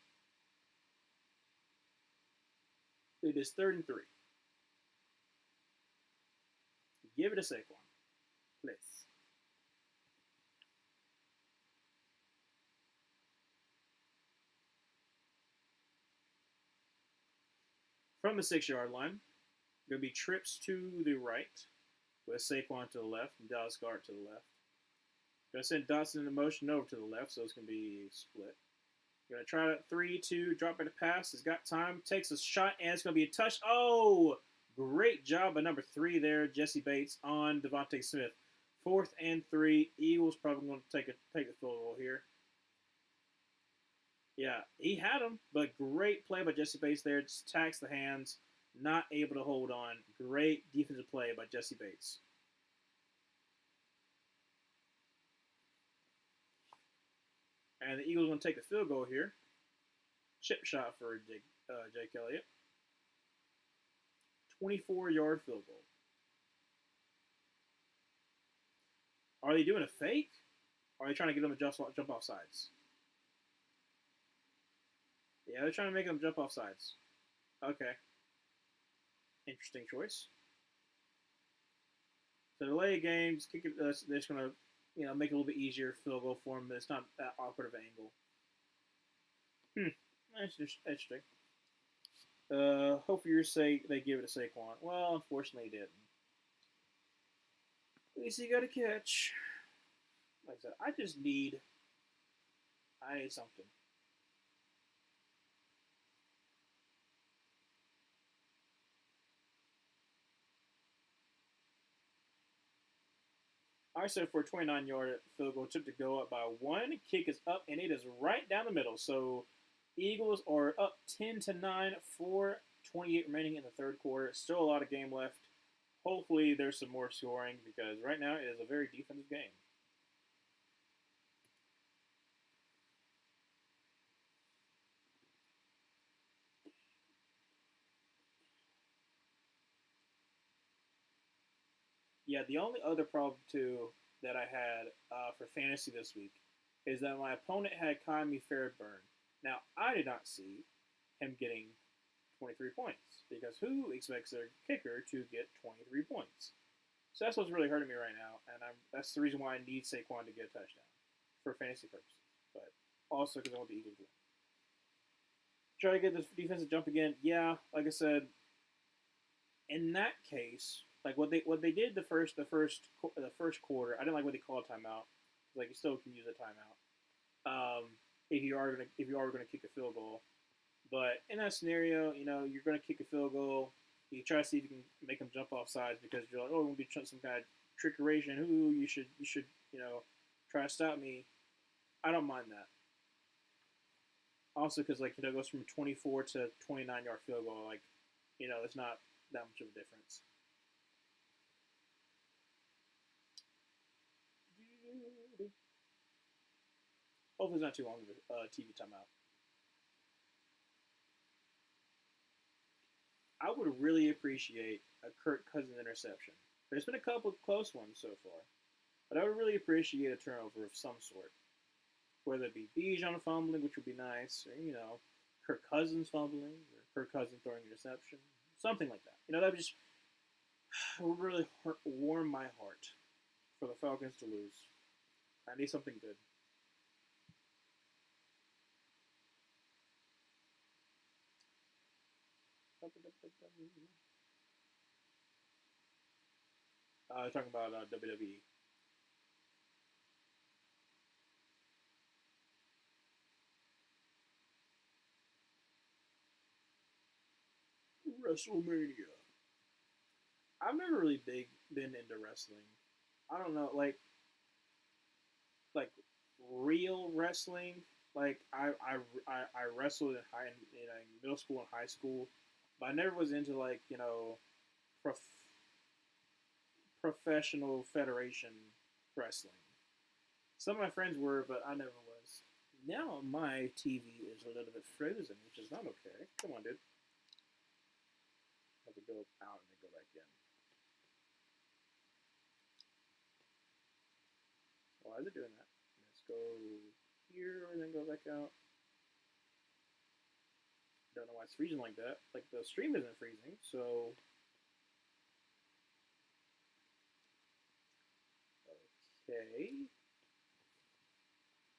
It is 3rd and 3. Give it to Saquon, please. From the 6-yard line, going to be trips to the right with Saquon to the left and Dallas Goedert to the left. Going to send Dotson in motion over to the left, so it's going to be split. Going to try that 3-2, drop it a pass. He's got time, takes a shot, and it's going to be a touch. Oh, great job by number 3 there, Jesse Bates on Devontae Smith. 4th and 3. Eagles probably going to take a field goal here. Yeah, he had him, but great play by Jesse Bates there. Just tacks the hands, not able to hold on. Great defensive play by Jesse Bates. And the Eagles are going to take the field goal here. Chip shot for Jake Elliott. 24-yard field goal. Are they doing a fake? Or are they trying to get them to jump off sides? Yeah, they're trying to make them jump off sides. Okay. Interesting choice. So delay games, kick it. They're just going to, make it a little bit easier field goal for them. But it's not that awkward of an angle. That's just interesting. Hope for your sake they give it to Saquon. Well, unfortunately, he didn't. At least he got a catch. Like I said, I need something. I said for a 29-yard field goal, took to go up by one. Kick is up, and it is right down the middle. So Eagles are up 10-9, 4:28 remaining in the third quarter. Still a lot of game left. Hopefully, there's some more scoring because right now it is a very defensive game. Yeah, the only other problem too that I had for fantasy this week is that my opponent had Kyrie Fairburn. Now I did not see him getting 23 points because who expects their kicker to get 23 points? So that's what's really hurting me right now, and that's the reason why I need Saquon to get a touchdown for fantasy purposes, but also because I want the Eagles to win. Try to get this defensive jump again. Yeah, like I said, in that case, like what they did the first quarter, I didn't like what they called a timeout. Like you still can use a timeout if you are gonna kick a field goal. But in that scenario, you're gonna kick a field goal. You try to see if you can make them jump off sides because you're like, oh, we're gonna be some kind of trickeration. Who you should try to stop me. I don't mind that. Also, because it goes from 24 to 29-yard field goal. It's not that much of a difference. Hopefully, it's not too long of a TV timeout. I would really appreciate a Kirk Cousins interception. There's been a couple of close ones so far, but I would really appreciate a turnover of some sort. Whether it be Bijan fumbling, which would be nice, or Kirk Cousins fumbling, or Kirk Cousins throwing an interception, something like that. That would just would really warm my heart for the Falcons to lose. I need something good. Talking about WWE. WrestleMania. I've never really been into wrestling. I don't know, like real wrestling. Like I wrestled in middle school and high school, but I never was into prof- professional federation wrestling. Some of my friends were, but I never was. Now my TV is a little bit frozen, which is not okay. Come on, dude. I have to go out and then go back in. Why is it doing that? Let's go here and then go back out. Don't know why it's freezing like that. Like the stream isn't freezing, so okay.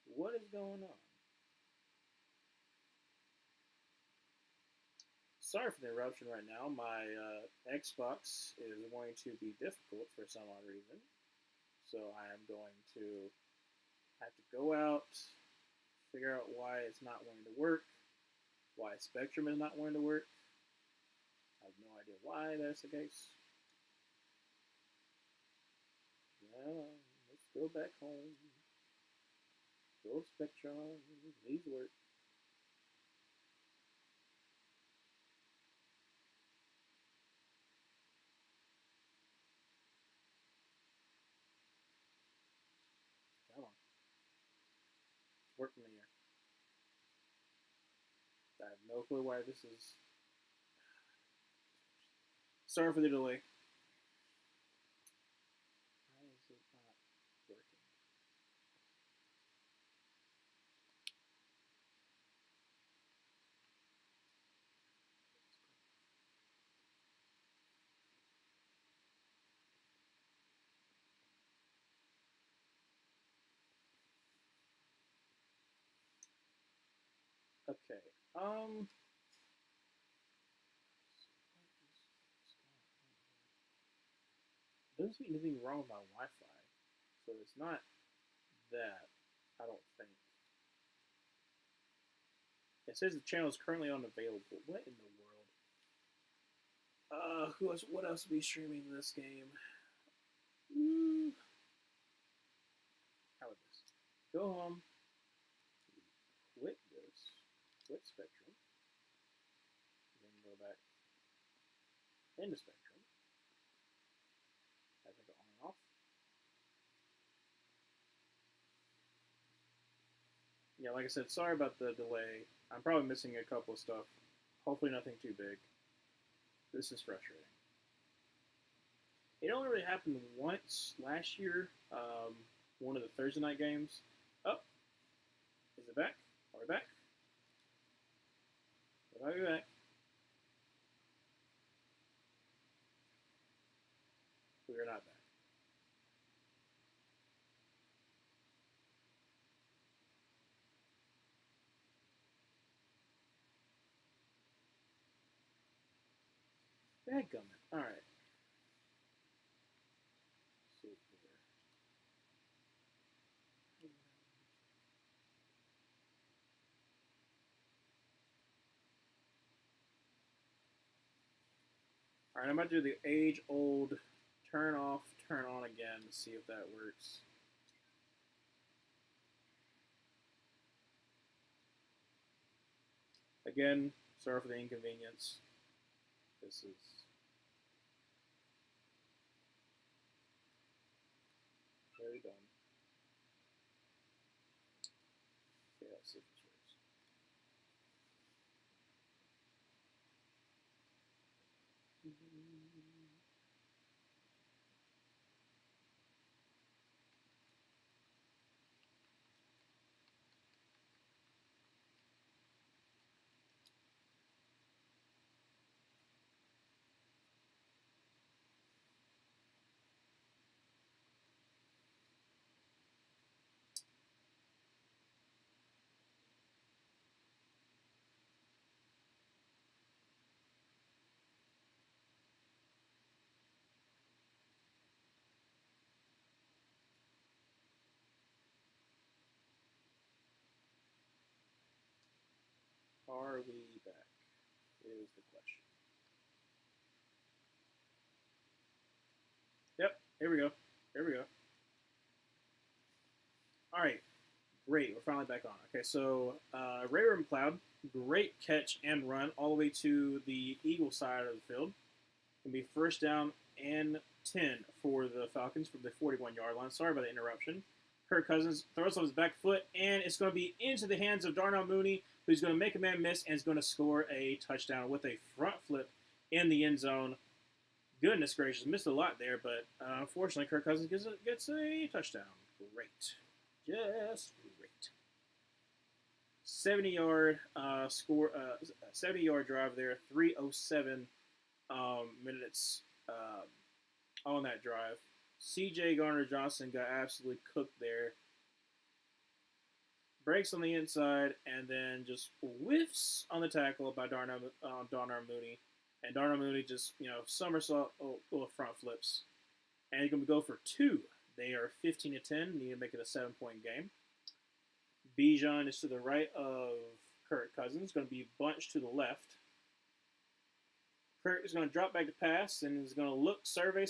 What is going on? Sorry for the interruption right now. My Xbox is going to be difficult for some odd reason. So I am going to have to go out, figure out why it's not wanting to work, why Spectrum is not wanting to work. I have no idea why that's the case. Well, let's go back home. Go Spectrum. Please work. Come on. Work from here. I have no clue why this is. Sorry for the delay. Why is it not working? Okay. doesn't seem anything wrong with my Wi-Fi, so it's not that. I don't think. It says the channel is currently unavailable. What in the world? Who else? What else will be streaming this game? How about this? Go home. Quit this. Quit Spectrum. Then go back into Spectrum. I think on and off. Yeah, like I said, sorry about the delay. I'm probably missing a couple of stuff. Hopefully nothing too big. This is frustrating. It only really happened once last year. One of the Thursday night games. Oh, is it back? Are we back? Are we back? We are not back. Dadgummit. All right. Let's see here. All right, I'm about to do the age-old turn off, turn on again to see if that works. Again, sorry for the inconvenience. This is very dumb. Okay, let's see if this works. Are we back? Is the question. Yep, here we go. Here we go. All right, great. We're finally back on. Okay, so Ray McLeod, great catch and run all the way to the Eagle side of the field. Can be first down and 10 for the Falcons from the 41-yard line. Sorry about the interruption. Kirk Cousins throws on his back foot, and it's going to be into the hands of Darnell Mooney, who's going to make a man miss and is going to score a touchdown with a front flip in the end zone. Goodness gracious, missed a lot there, but unfortunately, Kirk Cousins gets a touchdown. Great. Just great. 70-yard score, 70-yard drive there, 3:07 minutes on that drive. C.J. Gardner-Johnson got absolutely cooked there. Breaks on the inside and then just whiffs on the tackle by Darnell Mooney. And Darnell Mooney just, somersault front flips. And he's going to go for 2. They are 15-10. Need to make it a 7-point game. Bijan is to the right of Kirk Cousins. Going to be bunched to the left. Kirk is going to drop back to pass and is going to look, survey,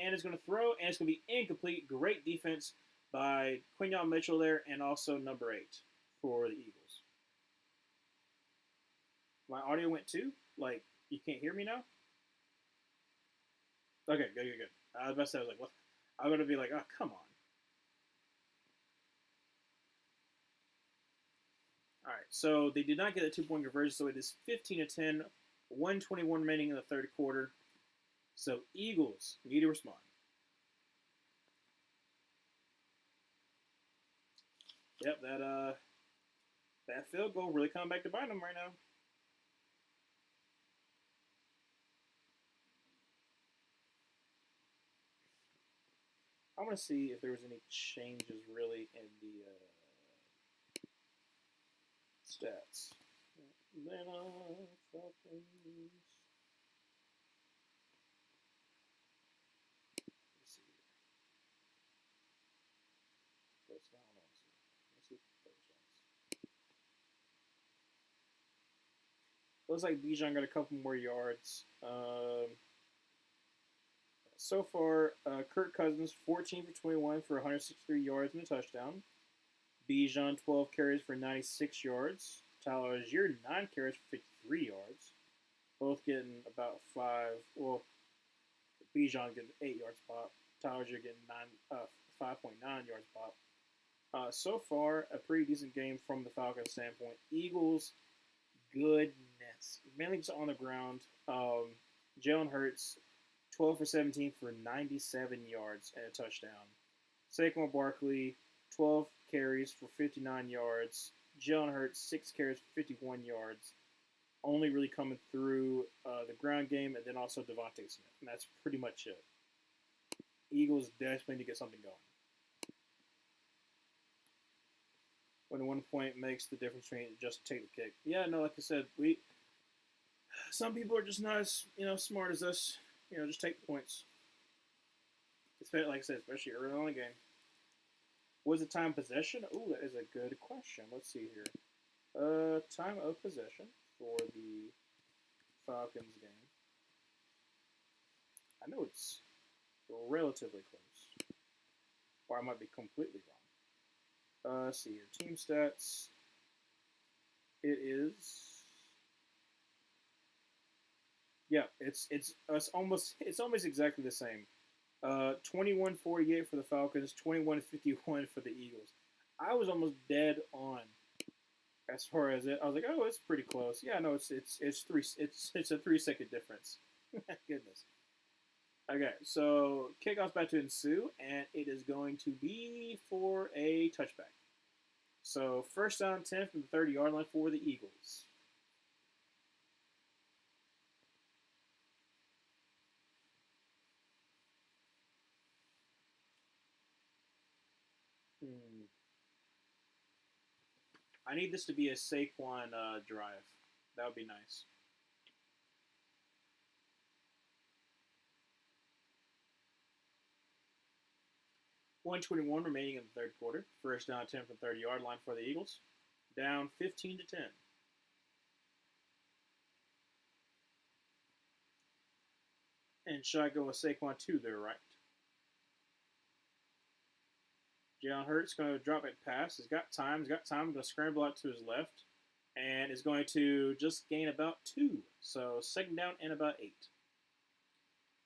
and is going to throw, and it's going to be incomplete. Great defense by Quinyon Mitchell there, and also number 8 for the Eagles. My audio went too? Like, you can't hear me now? Okay, good. I was about to say, I was like, what? I'm going to be like, oh, come on. All right, so they did not get a 2-point conversion, so it is 15-10, 1:21 remaining in the third quarter. So Eagles need to respond. Yep, that field goal really coming back to bite them right now. I want to see if there was any changes really in the stats. Falcons. touchdown. Let's see touchdowns. Looks like Bijan got a couple more yards. So far, Kirk Cousins 14 for 21 for 163 yards and a touchdown. Bijan 12 carries for 96 yards. Tyler Algier 9 carries for 53 yards. Both getting about 5. Well, Bijan getting 8 yards pop. Tyler Algier getting 5.9 yards pop. So far, a pretty decent game from the Falcons standpoint. Eagles, goodness, mainly just on the ground. Jalen Hurts 12 for 17 for 97 yards and a touchdown. Saquon Barkley, 12 carries for 59 yards. Jalen Hurts, 6 carries for 51 yards. Only really coming through the ground game and then also Devontae Smith. And that's pretty much it. Eagles desperately need to get something going. When 1 point makes the difference between just take the kick. Yeah, no, like I said, some people are just not as smart as us. Just take the points. Like I said, especially early on in the game. Was it time possession? Oh, that is a good question. Let's see here. Time of possession for the Falcons game. I know it's relatively close. Or I might be completely wrong. Let's see here. Team stats. It is. Yeah, it's almost exactly the same. 21-48 for the Falcons, 21-51 for the Eagles. I was almost dead on as far as it. I was like, oh, it's pretty close. Yeah, no, it's a 3-second difference. Goodness. Okay, so kickoff's about to ensue, and it is going to be for a touchback. So first down 10 from the 30-yard line for the Eagles. I need this to be a Saquon drive. That would be nice. .121 remaining in the third quarter. First down 10 from the 30-yard line for the Eagles. Down 15-10. And shotgun with Saquon to their right. Jalen Hurts going to drop it pass. He's got time. Going to scramble out to his left. And is going to just gain about 2. So second down and about 8.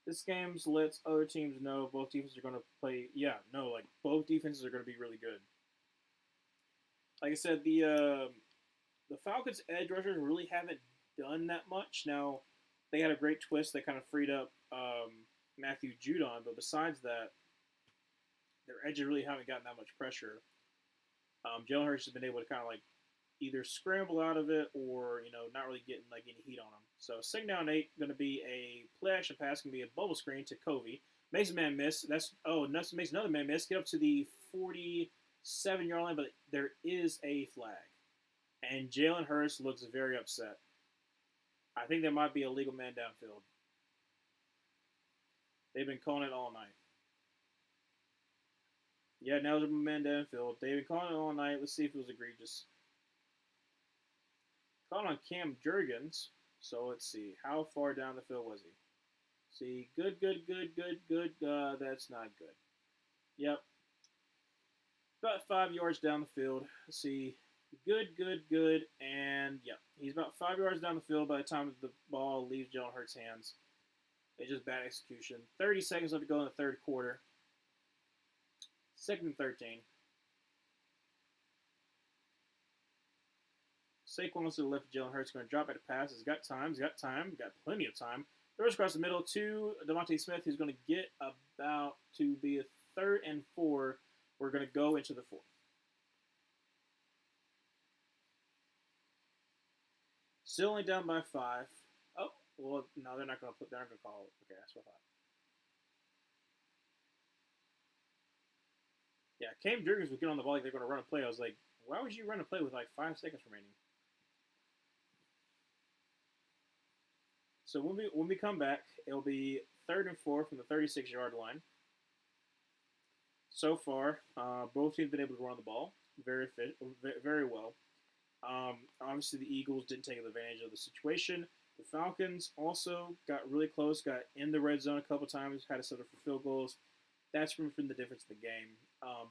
This game lets other teams know both defenses are going to play. Yeah, no, like both defenses are going to be really good. Like I said, the Falcons' edge rushers really haven't done that much. Now, they had a great twist that kind of freed up Matthew Judon, but besides that, their edges really haven't gotten that much pressure. Jalen Hurts has been able to kind of like either scramble out of it or not really getting like any heat on him. So second down 8 going to be a play action pass, going to be a bubble screen to Covey. Makes a man miss. Makes another man miss. Get up to the 47-yard line, but there is a flag, and Jalen Hurts looks very upset. I think there might be a legal man downfield. They've been calling it all night. Yeah, now there's a man downfield. They've been calling it all night. Let's see if it was egregious. Caught on Cam Jurgens. So let's see. How far down the field was he? See, good. That's not good. Yep. About 5 yards down the field. Let's see. Good. And, yep. He's about 5 yards down the field by the time the ball leaves Jalen Hurts' hands. It's just bad execution. 30 seconds left to go in the third quarter. Second and 13. Saquon wants to the left. Jalen Hurts going to drop at a pass. He's got time. Got plenty of time. Throws across the middle to Devontae Smith, who's going to get about to be a 3rd and 4. We're going to go into the 4th. Still only down by 5. Oh, well, no, they're not going to call it. Okay, that's what I thought. Yeah, Cam Jurgens was getting on the ball like they're going to run a play. I was like, why would you run a play with like 5 seconds remaining? So when we come back, it'll be 3rd and 4 from the 36-yard line. So far, both teams have been able to run the ball very well. Obviously, the Eagles didn't take advantage of the situation. The Falcons also got really close, got in the red zone a couple times, had to settle for field goals. That's been the difference in the game.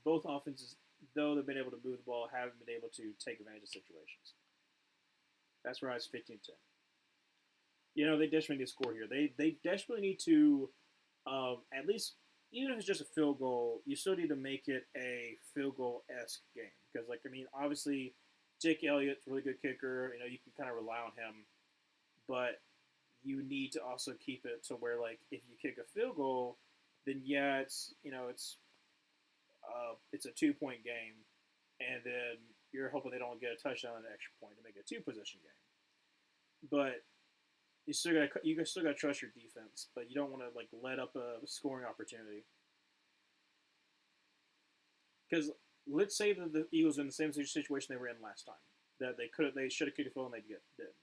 Both offenses, though they've been able to move the ball, haven't been able to take advantage of situations. That's where I was 15-10. They desperately need to score here. They desperately need to at least, even if it's just a field goal, you still need to make it a field goal esque game because, obviously, Jake Elliott's a really good kicker. You can kind of rely on him, but you need to also keep it to where, if you kick a field goal, then yeah, it's a 2-point game, and then you're hoping they don't get a touchdown and an extra point to make it a 2-possession game. But you still got to trust your defense, but you don't want to let up a scoring opportunity. Because let's say that the Eagles are in the same situation they were in last time, that they should have kicked a field goal and they didn't.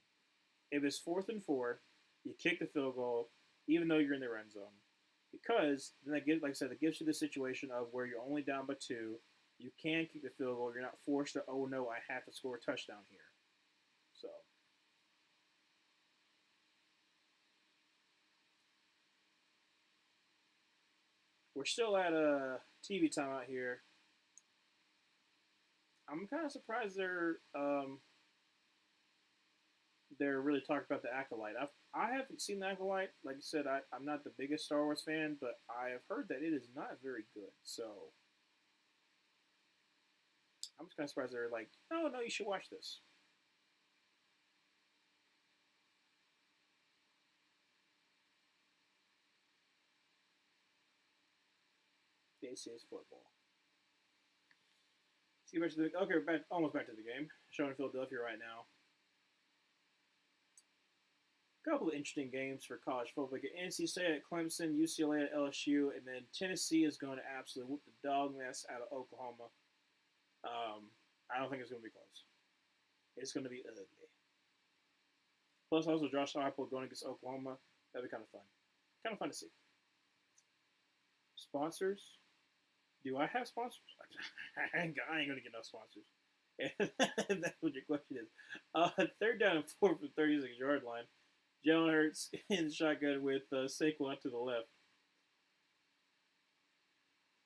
If it's 4th and 4, you kick the field goal, even though you're in the end zone, because then that gives you the situation of where you're only down by 2. You can kick the field goal. You're not forced to, oh no, I have to score a touchdown here. So. We're still at a TV timeout here. I'm kind of surprised they're really talking about the Acolyte. I haven't seen the Acolyte. Like you said, I'm not the biggest Star Wars fan, but I have heard that it is not very good. So I'm just kind of surprised they're like, oh no, you should watch this. This is football. Let's get back to almost back to the game. Showing Philadelphia right now. A couple of interesting games for college football. We get NC State at Clemson, UCLA at LSU, and then Tennessee is going to absolutely whoop the dog mess out of Oklahoma. I don't think it's going to be close. It's going to be ugly. Plus, also Josh Heupel going against Oklahoma. That'd be kind of fun. Kind of fun to see. Sponsors? Do I have sponsors? I ain't going to get no sponsors. If that's what your question is. 3rd down and 4 from the 36-yard line. Jalen Hurts in the shotgun with Saquon to the left.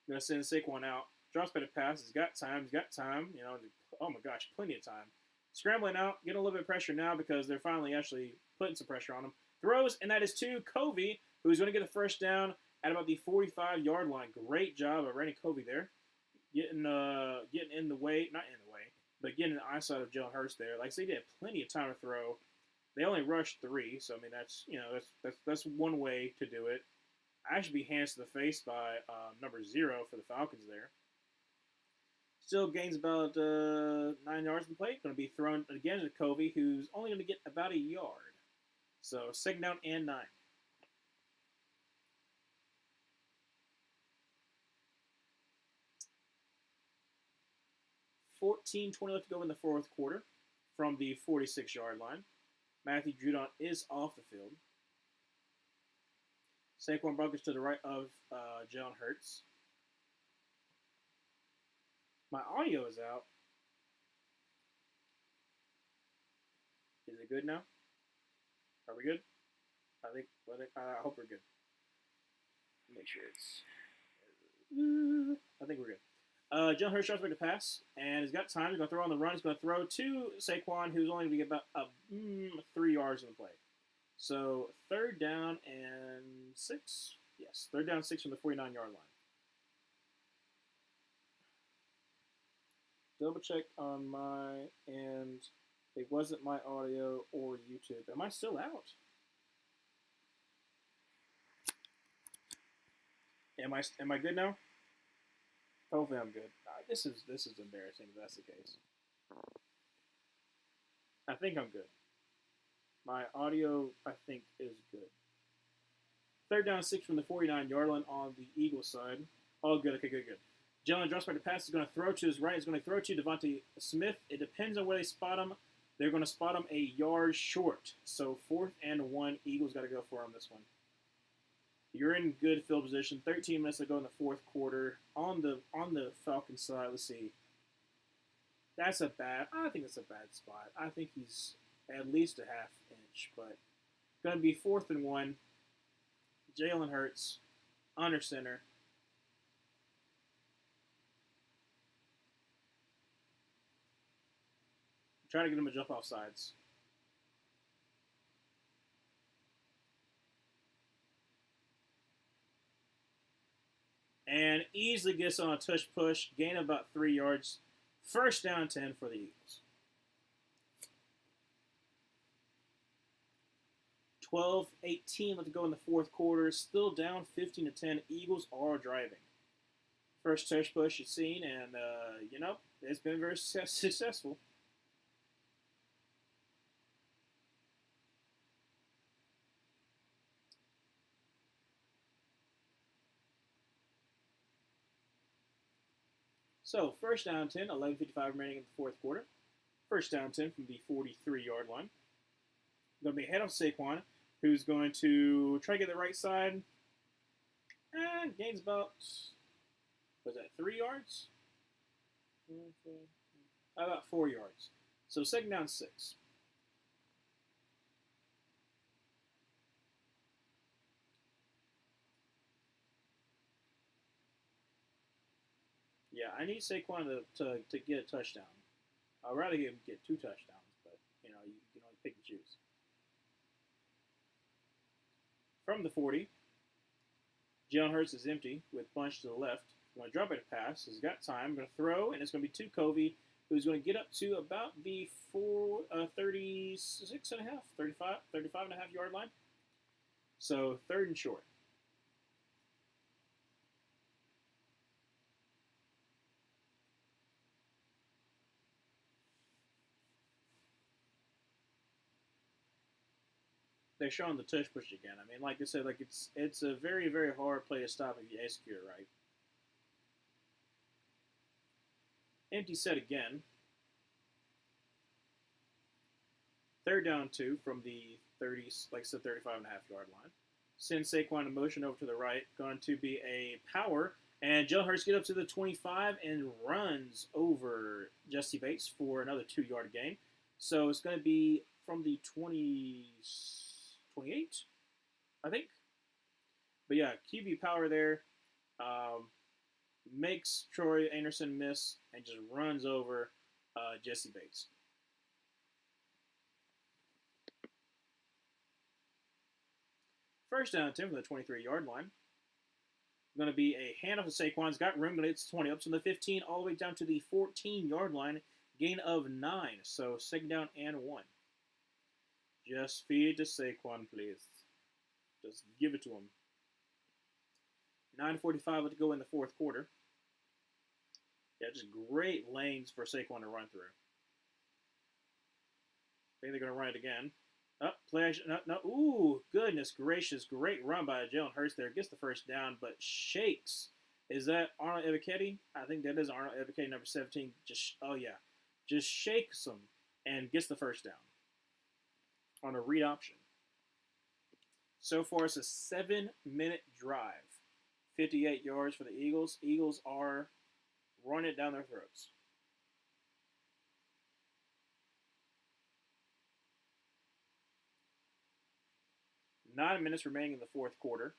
Going to send Saquon out. Drops by the pass. He's got time. Oh my gosh, plenty of time. Scrambling out. Getting a little bit of pressure now because they're finally actually putting some pressure on him. Throws, and that is to Covey, who's going to get the first down at about the 45-yard line. Great job of Randy Covey there. Getting in the way, not in the way, but getting in the eyesight of Jalen Hurts there. Like I said, they had plenty of time to throw. They only rushed 3, so that's one way to do it. Actually, be hands to the face by number 0 for the Falcons there. Still gains about 9 yards in the play. Going to be thrown again to Covey, who's only going to get about a yard. So 2nd down and 9. $14-20 left to go in the 4th quarter from the 46-yard line. Matthew Judon is off the field. Saquon Barkley to the right of Jalen Hurts. My audio is out. Is it good now? Are we good? I hope we're good. Make sure it's. I think we're good. Jalen Hurts tries to pass, and he's got time. He's going to throw on the run. He's going to throw to Saquon, who's only going to get about 3 yards in the play. So 3rd down and 6. Yes, 3rd down and 6 from the 49-yard line. Double check on my end. It wasn't my audio or YouTube. Am I still out? Am I good now? Hopefully I'm good. This is embarrassing if that's the case. I think I'm good. My audio, I think, is good. 3rd down and 6 from the 49-yard line on the Eagles side. Oh, good. Okay, good. Jalen drops back to pass. He's going to throw to his right. He's going to throw to Devontae Smith. It depends on where they spot him. They're going to spot him a yard short. So 4th and 1. Eagles got to go for him this one. You're in good field position. 13 minutes to go in the fourth quarter on the Falcons side. Let's see. I think that's a bad spot. I think he's at least a half inch, but going to be 4th and 1. Jalen Hurts under center. Try to get him to jump off sides. And easily gets on a touch push, gain about 3 yards. First down 10 for the Eagles. 12-18 left to go in the fourth quarter. Still down 15-10. Eagles are driving. First touch push you've seen, and, it's been very successful. So, first down 10, 11:55 remaining in the fourth quarter. First down 10 from the 43-yard line. Going to be ahead of Saquon, who's going to try to get the right side. And gains about, 3 yards? About 4 yards. So, second down 6. Yeah, I need Saquon to get a touchdown. I'd rather him get 2 touchdowns, but, you can only pick and choose. From the 40, Jalen Hurts is empty with bunch to the left. I'm going to drop it a pass. He's got time. I'm going to throw, and it's going to be to Covey, who's going to get up to about the 36 and a half, 35 and a half yard line. So, 3rd and short. They're showing the touch push again. I mean, like I said, it's a very, very hard play to stop if you execute it right. Empty set again. 3rd down 2 from the 35 and a half yard line. Send Saquon in motion over to the right. Going to be a power. And Jalen Hurts gets up to the 25 and runs over Jesse Bates for another 2-yard gain. So it's going to be from the 28, I think. But yeah, QB power there. Makes Troy Anderson miss and just runs over Jesse Bates. First down 10 from the 23-yard line. Going to be a handoff to Saquon's got room, but it's 20 up to the 15, all the way down to the 14-yard line. Gain of 9. So 2nd down and 1. Just feed it to Saquon, please. Just give it to him. 9:45 to go in the fourth quarter. Yeah, just great lanes for Saquon to run through. I think they're going to run it again. Play action. No. Ooh, goodness gracious. Great run by Jalen Hurts there. Gets the first down, but shakes. Is that Arnold Ebiketie? I think that is Arnold Ebiketie, number 17. Just shakes him and gets the first down on a read option. So far, it's a 7-minute drive. 58 yards for the Eagles. Eagles are running it down their throats. Nine minutes remaining in the fourth quarter.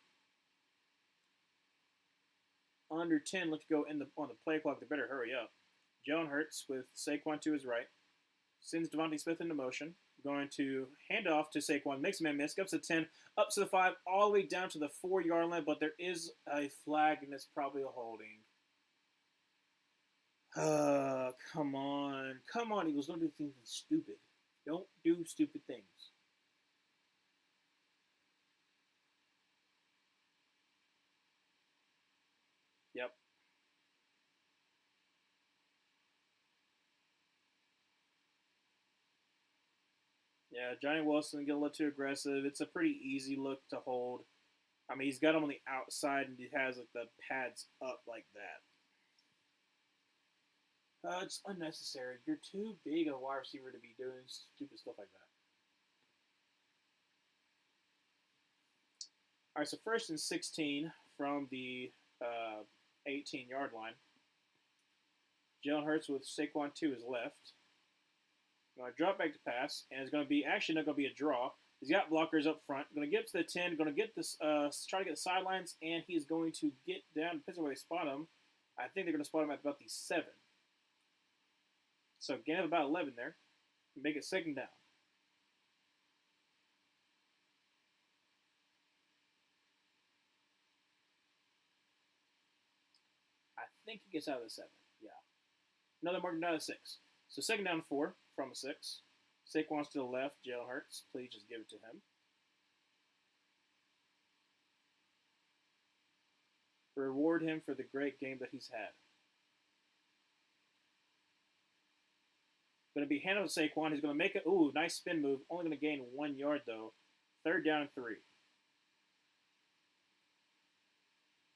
Under 10 left to go on the play clock. They better hurry up. Jalen Hurts with Saquon to his right. Sends Devontae Smith into motion. Going to hand off to Saquon. Makes a man miss. Goes to 10. Up to the 5. All the way down to the 4-yard line. But there is a flag, and it's probably a holding. Come on. Come on, Eagles. Don't do things stupid. Don't do stupid things. Yep. Yeah, Johnny Wilson get a little too aggressive. It's a pretty easy look to hold. I mean, he's got him on the outside, and he has like the pads up like that. It's unnecessary. You're too big a wide receiver to be doing stupid stuff like that. All right, so first and 16 from the 18-yard line. Jalen Hurts with Saquon to his left. Going to drop back to pass, and it's going to be actually not going to be a draw. He's got blockers up front. Going to get to the 10. Going to get this, try to get the sidelines, and he's going to get down. Depends on where they spot him. I think they're going to spot him at about the 7. So gain of about 11 there. Make it second down. I think he gets out of the 7. Yeah. Another marking down to 6. So second down 4 from a 6. Saquon's to the left. Jalen Hurts. Please just give it to him. Reward him for the great game that he's had. Going to be handled to Saquon. He's going to make it. Ooh, nice spin move. Only going to gain 1 yard, though. Third down and 3.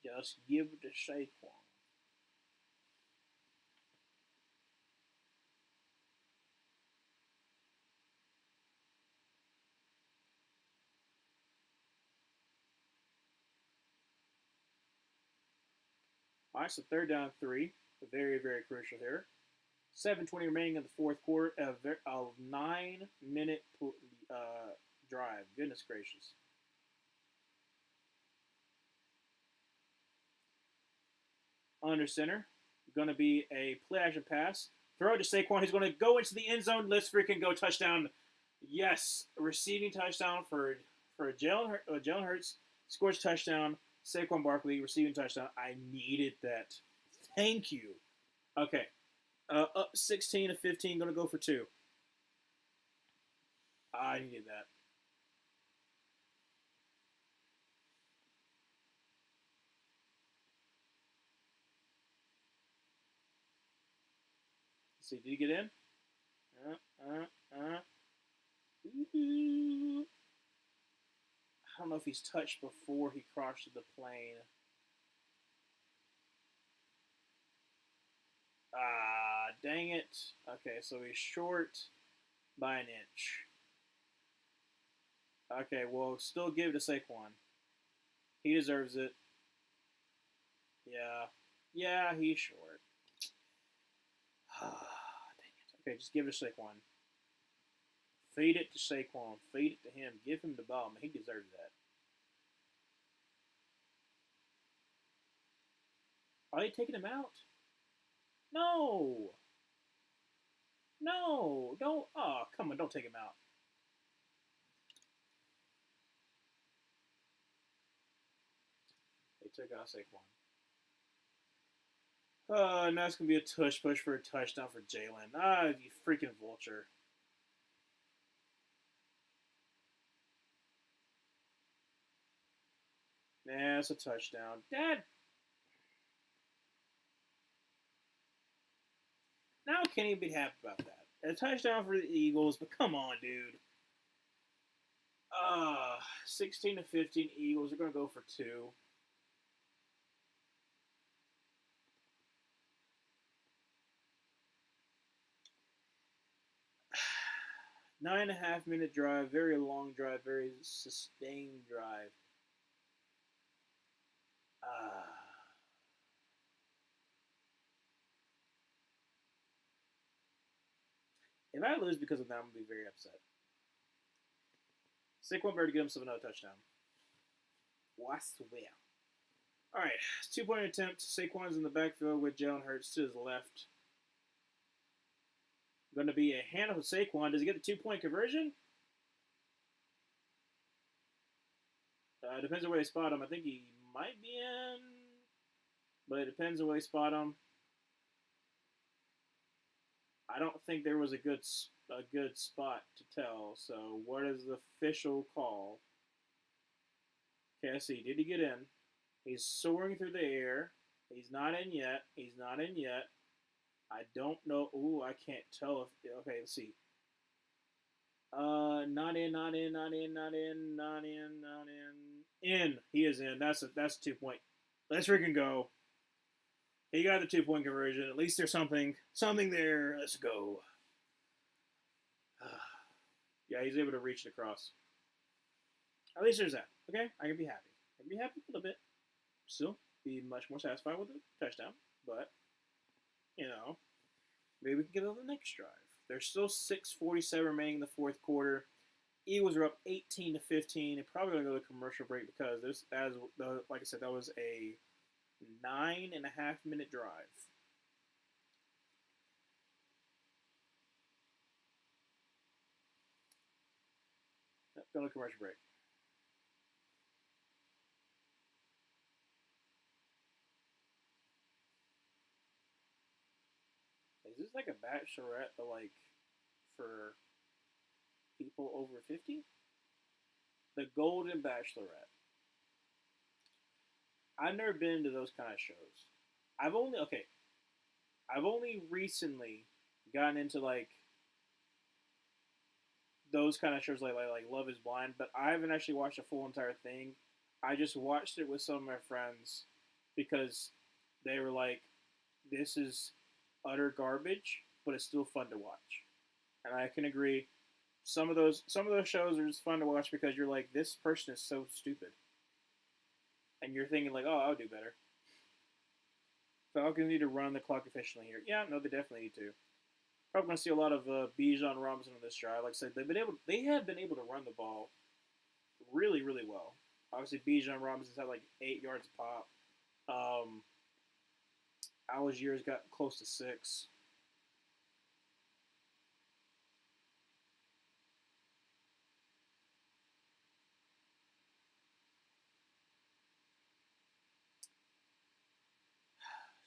Just give it to Saquon. All right, so third down and 3. Very, very crucial here. 7:20 remaining in the fourth quarter. A 9-minute drive. Goodness gracious. Under center. Going to be a play action pass. Throw it to Saquon. He's going to go into the end zone. Let's freaking go. Touchdown. Yes. Receiving touchdown for Jalen Hurts. Scores touchdown. Saquon Barkley receiving touchdown. I needed that. Thank you. Okay. Up 16-15. Going to go for 2. I needed that. Let's see, did he get in? I don't know if he's touched before he crossed the plane. Dang it. Okay, so he's short by an inch. Okay, well, still give it to Saquon. He deserves it. Yeah. Yeah, he's short. Dang it. Okay, just give it to Saquon. Feed it to Saquon. Feed it to him. Give him the ball. Man, he deserves that. Are they taking him out? No. No. Don't. Oh, come on. Don't take him out. They took out Saquon. Now it's going to be a tush push for a touchdown for Jalen. You freaking vulture. Nah, it's a touchdown. Dad. Now I can't even be happy about that. A touchdown for the Eagles, but come on, dude. 16-15 Eagles are going to go for 2. 9.5-minute drive, very long drive, very sustained drive. If I lose because of that, I'm going to be very upset. Saquon better get himself another touchdown. I swear. All right, 2-point attempt. Saquon's in the backfield with Jalen Hurts to his left. Going to be a handoff to Saquon. Does he get the 2-point conversion? Depends on where they spot him. I think he might be in, but it depends on where they spot him. I don't think there was a good spot to tell. So what is the official call? Okay, let's see. Did he get in? He's soaring through the air. He's not in yet. He's not in yet. I don't know. Ooh, I can't tell if. Okay, let's see. Not in, not in, not in, not in, not in, not in. In. He is in. That's a 2-point. Let's freaking go. He got the 2-point conversion. At least there's something there. Let's go. Yeah, he's able to reach it across. At least there's that. Okay, I can be happy. I'd be happy a little bit. Still be much more satisfied with the touchdown, but you know, maybe we can get on the next drive. There's still 6:47 remaining in the fourth quarter. Eagles are up 18-15. They're probably gonna go to commercial break because this, as like I said, that was a 9.5 minute drive. Go to commercial break. Is this like a bachelorette, but like for people over 50? The Golden Bachelorette. I've never been to those kind of shows. I've only okay. I've only recently gotten into like those kind of shows like Love Is Blind, but I haven't actually watched a full entire thing. I just watched it with some of my friends because they were like, "This is utter garbage, but it's still fun to watch," and I can agree. Some of those shows are just fun to watch because you're like, "This person is so stupid," and you're thinking like, "Oh, I'll do better." Falcons need to run the clock efficiently here. Yeah, no, they definitely need to. Probably going to see a lot of Bijan Robinson on this drive. Like I said, they have been able to run the ball really, really well. Obviously, Bijan Robinson's had like 8 yards a pop. Um, Algier's got close to 6.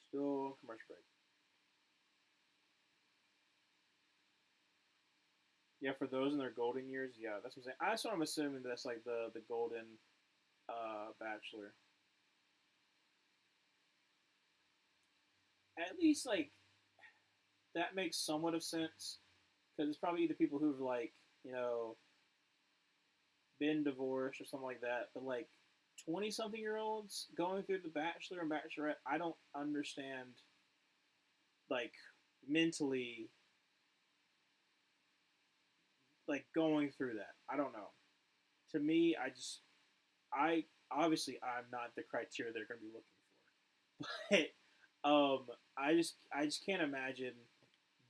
Still commercial break. Yeah, for those in their golden years, yeah, that's what I'm saying. That's what I'm assuming that's like the golden bachelor. At least like that makes somewhat of sense because it's probably either people who've like you know been divorced or something like that, but like 20-something-year-olds going through the Bachelor and Bachelorette, I don't understand like mentally like going through that. I don't know. To me, I obviously I'm not the criteria they're going to be looking for, but I just can't imagine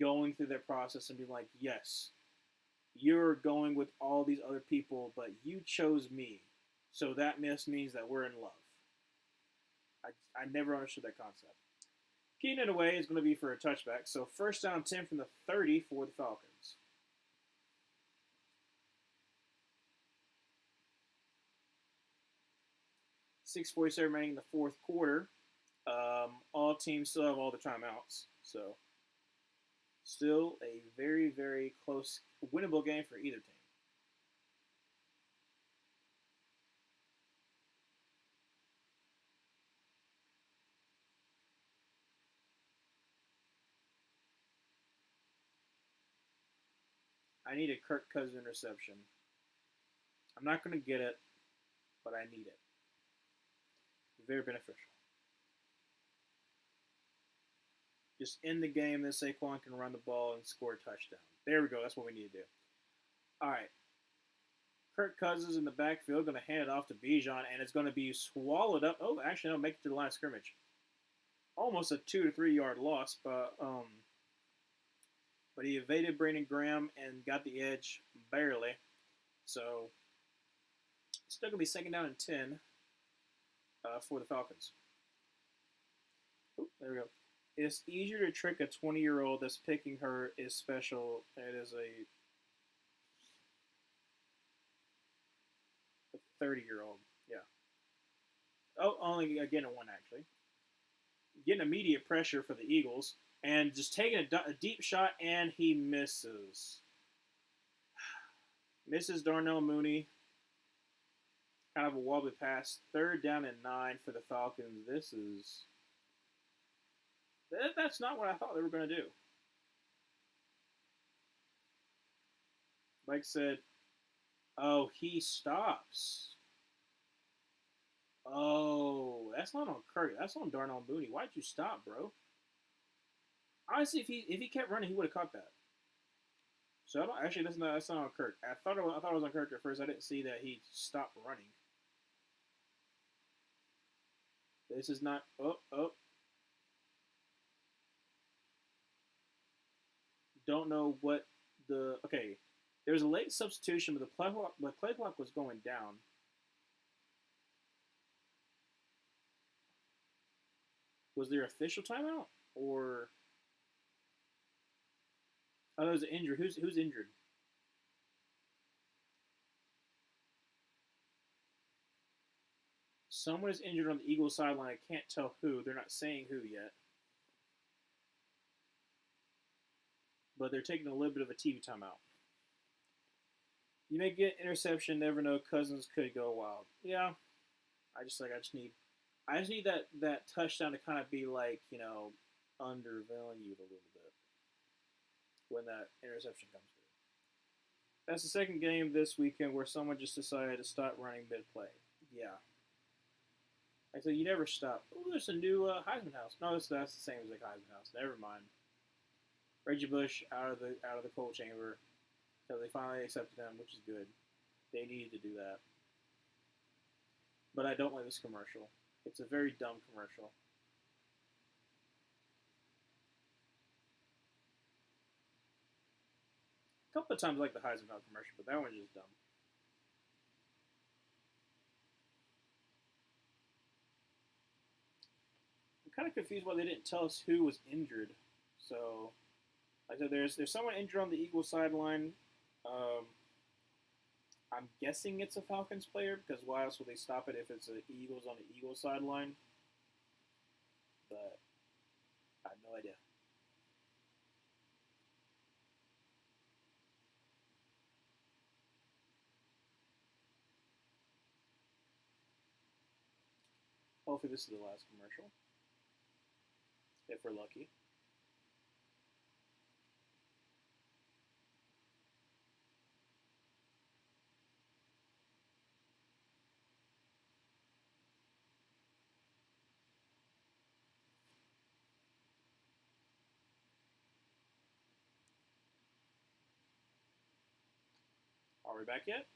going through that process and being like, yes, you're going with all these other people, but you chose me, so that means that we're in love. I never understood that concept. Keying it away is going to be for a touchback. So first down 10 from the 30 for the Falcons. 6:47 remaining in the fourth quarter. All teams still have all the timeouts. So still a very, very close, winnable game for either team. I need a Kirk Cousins interception. I'm not going to get it, but I need it. Very beneficial. Just in the game that Saquon can run the ball and score a touchdown. There we go. That's what we need to do. All right. Kirk Cousins in the backfield, going to hand it off to Bijan, and it's going to be swallowed up. Oh, actually, no, make it to the line of scrimmage. Almost a 2 to 3 yard loss, but he evaded Brandon Graham and got the edge barely. So still going to be second down and 10 for the Falcons. Ooh, there we go. It's easier to trick a 20-year-old that's picking her is special. It is a 30-year-old. Yeah. Oh, only again a one actually. Getting immediate pressure for the Eagles and just taking a deep shot and he misses. Misses Darnell Mooney. Kind of a wobbly pass. Third down and 9 for the Falcons. That's not what I thought they were going to do. Mike said, "Oh, he stops. Oh, that's not on Kirk. That's on Darnell Mooney. Why'd you stop, bro? Honestly, if he kept running, he would have caught that. So I don't, actually, that's not on Kirk. I thought it was on Kirk at first. I didn't see that he stopped running. This is not. Oh, oh. Don't know what the. Okay. There was a late substitution, but the play clock was going down. Was there official timeout or? Oh, there was an injury. Who's injured? Someone is injured on the Eagles sideline. I can't tell who. They're not saying who yet. But they're taking a little bit of a TV timeout. You may get interception, never know. Cousins could go wild. Yeah, I just need that touchdown to kind of be like undervalued a little bit when that interception comes through. That's the second game this weekend where someone just decided to stop running mid play. Yeah, I said you never stop. Oh, there's a new Heisman House. No, that's the same as like Heisman House. Never mind. Reggie Bush out of the cold chamber. So they finally accepted him, which is good. They needed to do that. But I don't like this commercial. It's a very dumb commercial. A couple of times I like the Heisenberg commercial, but that one's just dumb. I'm kind of confused why they didn't tell us who was injured. So, like I said, there's someone injured on the Eagles sideline. Um, I'm guessing it's a Falcons player because why else would they stop it if it's the Eagles on the Eagles sideline? But I have no idea. Hopefully this is the last commercial, if we're lucky. Are we back yet?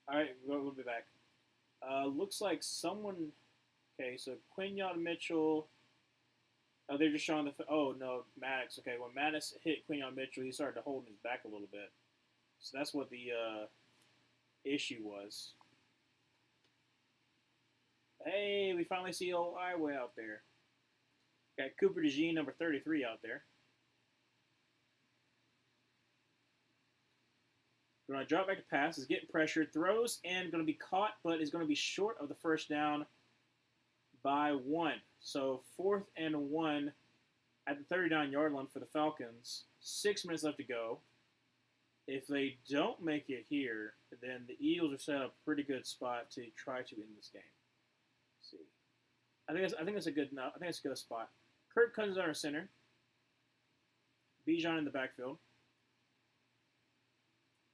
All right, we'll be back. Looks like someone. Okay, so Quinyon Mitchell. Oh, they're just showing the. Oh no, Maddox. Okay, when Maddox hit Quinyon Mitchell, he started to hold his back a little bit. So that's what the issue was. Hey, we finally see old Iowa out there. Got Cooper DeJean, number 33, out there. Going to drop back to pass. Is getting pressured. Throws and going to be caught, but is going to be short of the first down by one. So 4th and 1 at the 39-yard line for the Falcons. 6 minutes left to go. If they don't make it here, then the Eagles are set up a pretty good spot to try to win this game. Let's see, I think it's a good. I think it's a good spot. Kirk Cousins under center. Bijan in the backfield.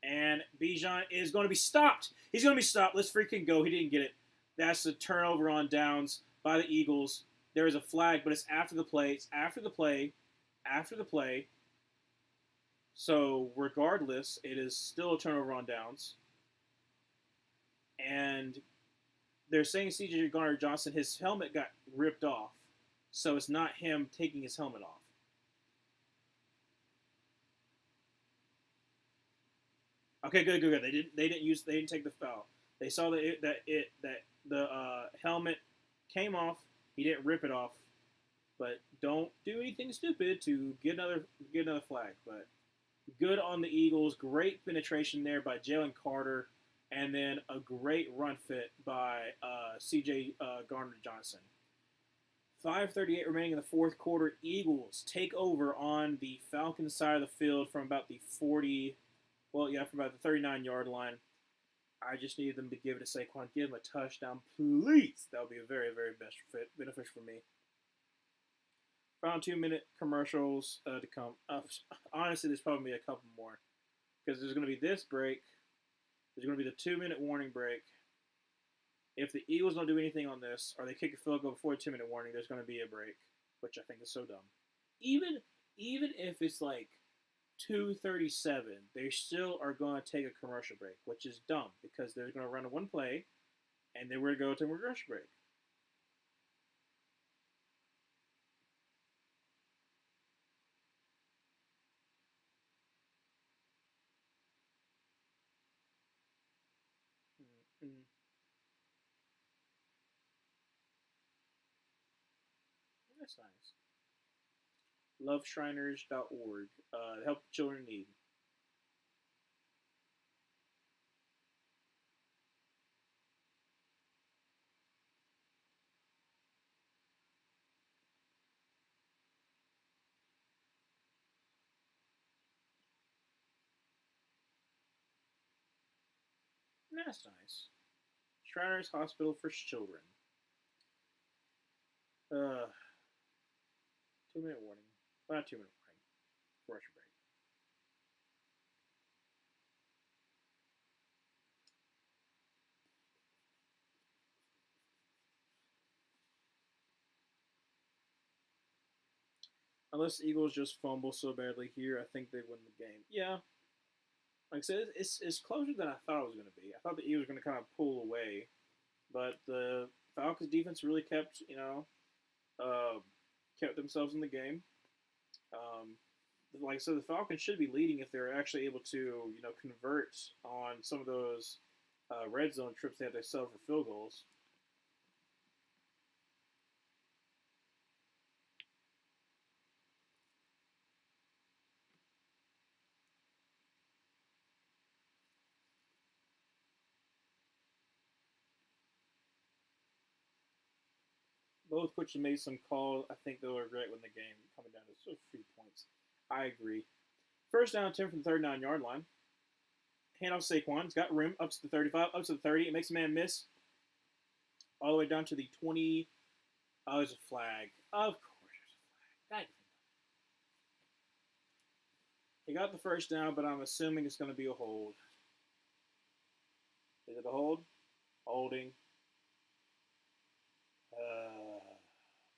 And Bijan is going to be stopped. He's going to be stopped. Let's freaking go. He didn't get it. That's a turnover on downs by the Eagles. There is a flag, but it's after the play. It's after the play. After the play. So regardless, it is still a turnover on downs. And they're saying C.J. Gardner-Johnson, his helmet got ripped off. So it's not him taking his helmet off. Okay, good. They didn't take the foul. They saw that the helmet came off. He didn't rip it off. But don't do anything stupid to get another flag. But good on the Eagles. Great penetration there by Jalen Carter, and then a great run fit by C.J. Gardner-Johnson. 5:38 remaining in the fourth quarter. Eagles take over on the Falcons side of the field from about the 40. Well, yeah, from about the 39-yard line. I just needed them to give it to Saquon. Give him a touchdown, please. That would be a very, very beneficial for me. Around 2-minute commercials to come. Honestly, there's probably a couple more. Because there's going to be this break. There's going to be the 2-minute warning break. If the Eagles don't do anything on this, or they kick a field goal before the 2-minute warning, there's going to be a break. Which I think is so dumb. Even if it's like 2:37, they still are going to take a commercial break, which is dumb because they're going to run one play, And then we're going to go to a commercial break. Mm-hmm. That's nice. Loveshriners.org. Help children in need. That's nice. Shriners Hospital for Children. 2 minute warning. Well, not 2 minute warning. Commercial break. Unless the Eagles just fumble so badly here, I think they win the game. Yeah, like I said, it's closer than I thought it was going to be. I thought the Eagles were going to kind of pull away, but the Falcons defense really uh, kept themselves in the game. Um, like I said, the Falcons should be leading if they're actually able to convert on some of those red zone trips they have to settle for field goals. Both coaches made some calls. I think they'll regret when the game coming down to a few points. I agree. First down, 10 from the 39-yard line. Hand off Saquon. He's got room up to the 35, up to the 30. It makes a man miss. All the way down to the 20. Oh, there's a flag. Of course there's a flag. He got the first down, but I'm assuming it's going to be a hold. Is it a hold? Holding.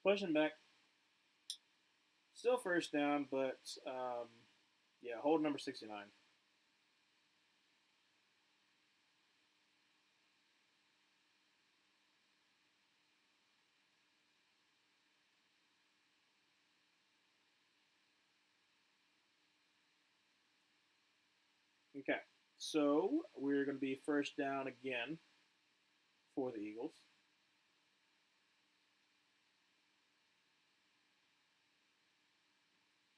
Pushing back. Still first down, but yeah, hold number 69. Okay, so we're going to be first down again for the Eagles.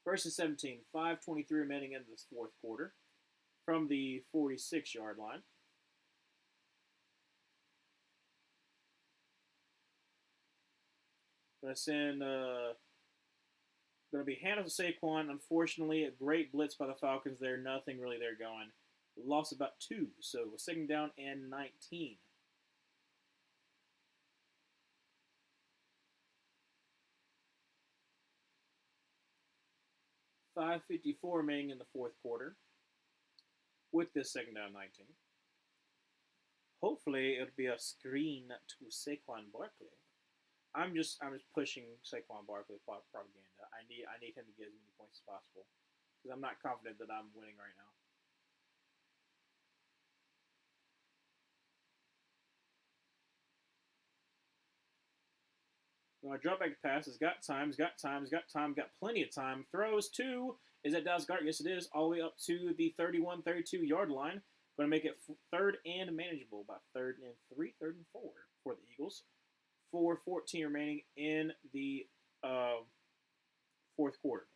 First and 17, 5:23 remaining in this fourth quarter from the 46-yard line. Going to send, going to be handled to Saquon. Unfortunately, a great blitz by the Falcons there. Nothing really there going. Lost about 2, so we're second down and 19. 5:54 remaining in the fourth quarter with this second down 19. Hopefully, it'll be a screen to Saquon Barkley. I'm just pushing Saquon Barkley propaganda. I need him to get as many points as possible because I'm not confident that I'm winning right now. When I drop back to pass, he's got time, got plenty of time. Throws two. Is that Dallas Goedert? Yes, it is. All the way up to the 31, 32-yard line. Going to make it third and manageable, about third and 3, third and 4 for the Eagles. 4:14 remaining in the fourth quarter.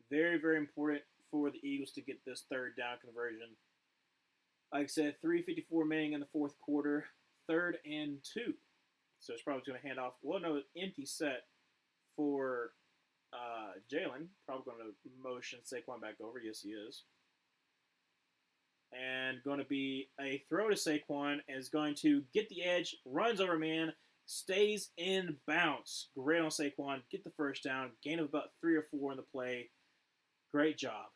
Very, very important for the Eagles to get this third down conversion. Like I said, 3:54 remaining in the fourth quarter, third and 2. So it's probably going to hand off. Well, no, empty set for Jalen. Probably going to motion Saquon back over. Yes, he is. And going to be a throw to Saquon, and is going to get the edge, runs over man, stays in bounce. Great on Saquon. Get the first down. Gain of about 3 or 4 in the play. Great job.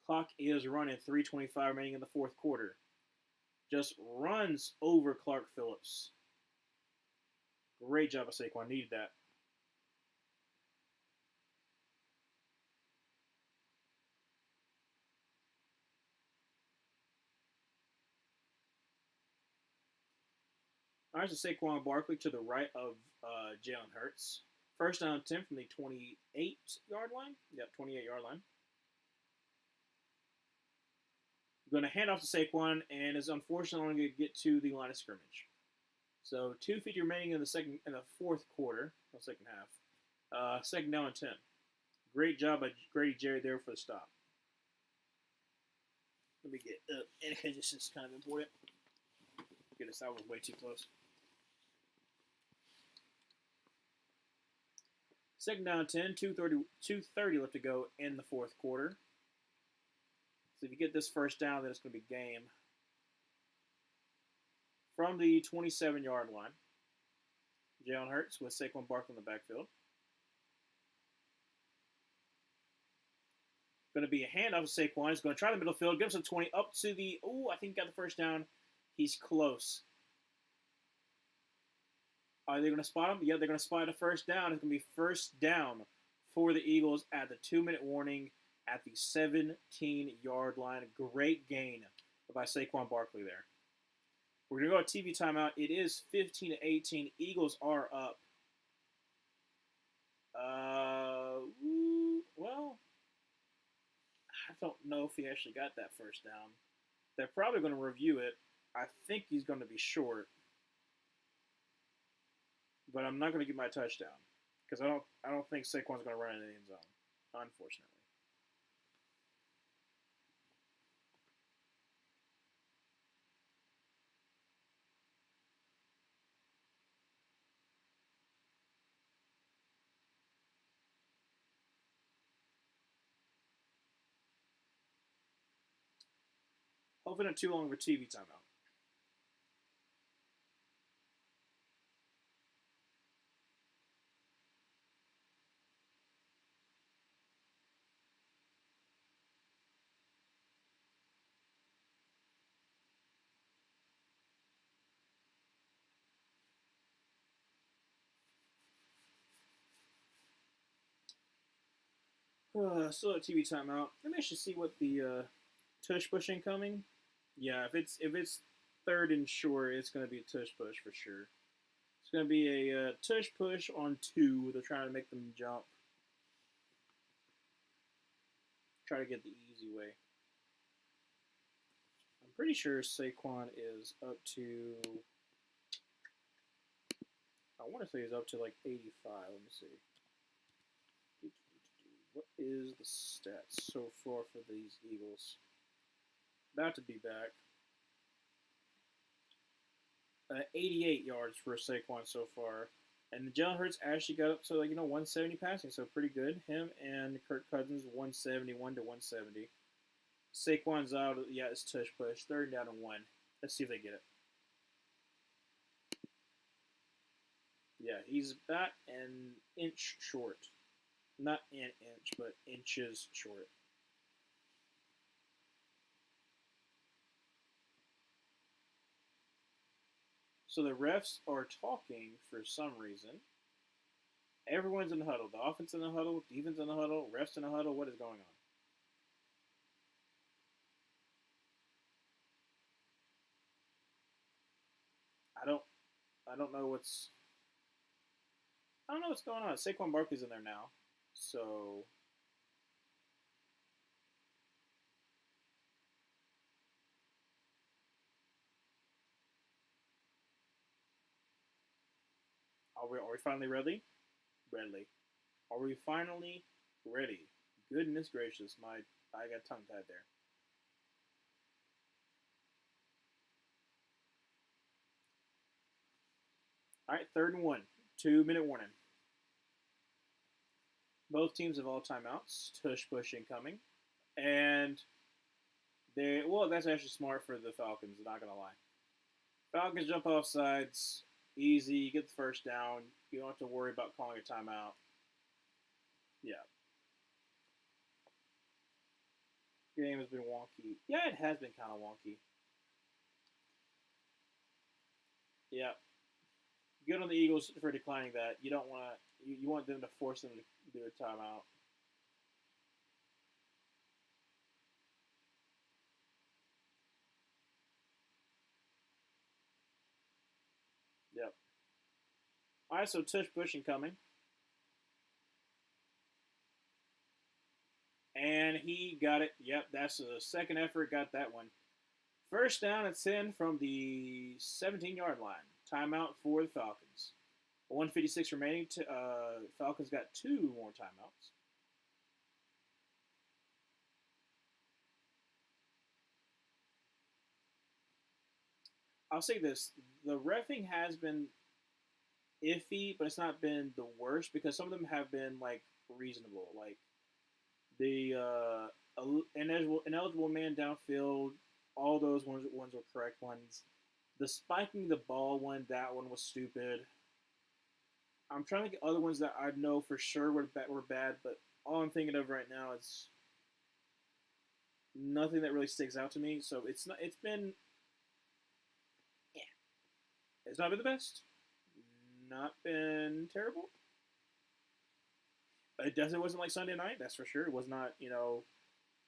Clock is running. 3:25 remaining in the fourth quarter. Just runs over Clark Phillips. Great job of Saquon. Needed that. All right, so Saquon Barkley to the right of Jalen Hurts. First down 10 from the 28-yard line. Yep, 28-yard line. Going to hand off to Saquon, and is unfortunately going to get to the line of scrimmage. So 2:50 remaining in the fourth quarter, or second half. Second down and 10. Great job by Grady Jarrett there for the stop. Let me get up, and this is kind of important. Goodness, that was way too close. Second down and 10, 2:30 left to go in the fourth quarter. So if you get this first down, then it's going to be game. From the 27-yard line, Jalen Hurts with Saquon Barkley in the backfield. Going to be a handoff to Saquon. He's going to try the middle field. Gives him 20 up to the. I think he got the first down. He's close. Are they going to spot him? Yeah, they're going to spot a first down. It's going to be first down for the Eagles at the 2-minute warning at the 17-yard line. Great gain by Saquon Barkley there. We're going to go to TV timeout. It is 15-18. Eagles are up. Well, I don't know if he actually got that first down. They're probably going to review it. I think he's going to be short. But I'm not going to get my touchdown because I don't think Saquon's going to run in the end zone, unfortunately. Hopefully not too long of a TV timeout. Still a TV timeout. Let me actually see what the tush push incoming. Yeah, if it's third and short, it's going to be a tush push for sure. It's going to be a tush push on 2. They're trying to make them jump. Try to get the easy way. I'm pretty sure Saquon is up to. I want to say he's up to like 85. Let me see. What is the stats so far for these Eagles? About to be back. 88 yards for Saquon so far. And Jalen Hurts actually got up to 170 passing, so pretty good. Him and Kirk Cousins 171 to 170. Saquon's out. Yeah, it's tush push. Third down and 1. Let's see if they get it. Yeah, he's about an inch short. Not an inch, but inches short. So the refs are talking for some reason. Everyone's in the huddle. The offense in the huddle, defense in the huddle, refs in the huddle. What is going on? I don't know what's going on. Saquon Barkley's in there now. So are we finally ready? Ready. Are we finally ready? Goodness gracious, I got tongue tied there. All right, third and 1. 2-minute warning. Both teams have all timeouts. Tush push incoming. And that's actually smart for the Falcons, not going to lie. Falcons jump off sides. Easy. You get the first down. You don't have to worry about calling a timeout. Yeah. Game has been wonky. Yeah, it has been kind of wonky. Yeah. Good on the Eagles for declining that. You don't want to. You want them to force them to do a timeout. All right, so tush pushing coming. And he got it. Yep, that's a second effort. Got that one. First down and 10 from the 17-yard line. Timeout for the Falcons. 1:56 remaining. Falcons got 2 more timeouts. I'll say this: the reffing has been iffy, but it's not been the worst because some of them have been like reasonable. Like the ineligible man downfield, all those ones were correct ones. The spiking the ball one, that one was stupid. I'm trying to get other ones that I know for sure were bad, but all I'm thinking of right now is nothing that really sticks out to me. So it's not. It's been yeah. It's not been the best. Not been terrible. It definitely wasn't like Sunday night. That's for sure. It was not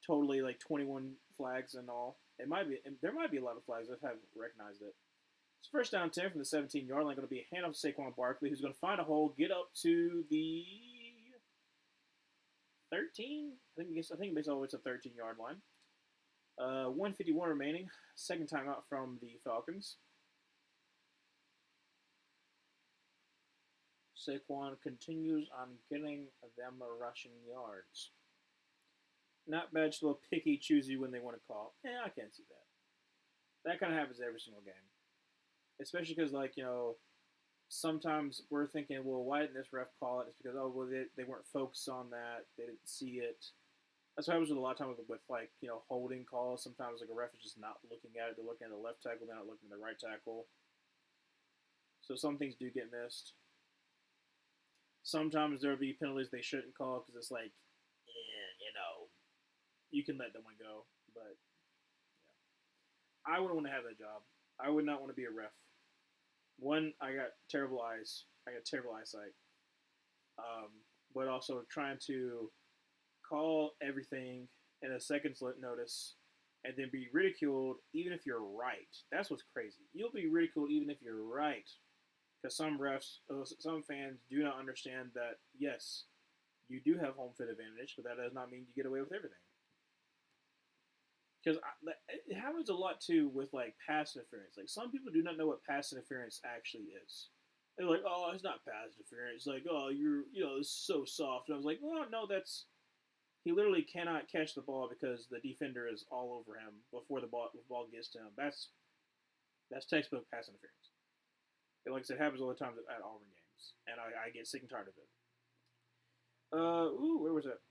totally like 21 flags and all. It might be. There might be a lot of flags. I haven't recognized it. It's first down 10 from the 17-yard line. Going to be a handoff to Saquon Barkley, who's going to find a hole, get up to the 13. I think it makes all the way to the 13-yard line. 1:51 remaining. Second timeout from the Falcons. Saquon continues on getting them rushing yards. Not bad, just a little picky, choosy when they want to call. Yeah, I can't see that. That kind of happens every single game. Especially because, sometimes we're thinking, well, why didn't this ref call it? It's because, they weren't focused on that. They didn't see it. That's what happens with a lot of times with holding calls. Sometimes, a ref is just not looking at it. They're looking at the left tackle. They're not looking at the right tackle. So some things do get missed. Sometimes there'll be penalties they shouldn't call because it's you can let that one go. But, yeah. I wouldn't want to have that job. I would not want to be a ref. One, I got terrible eyes. I got terrible eyesight. But also trying to call everything in a second's notice and then be ridiculed even if you're right. That's what's crazy. You'll be ridiculed even if you're right. Because some fans do not understand that, yes, you do have home field advantage, but that does not mean you get away with everything. Because it happens a lot, too, with, pass interference. Some people do not know what pass interference actually is. They're like, oh, it's not pass interference. Like, oh, it's so soft. And I was like, well, no, he literally cannot catch the ball because the defender is all over him before the ball gets to him. That's textbook pass interference. And like I said, it happens all the time at Auburn games. And I get sick and tired of it. Where was it?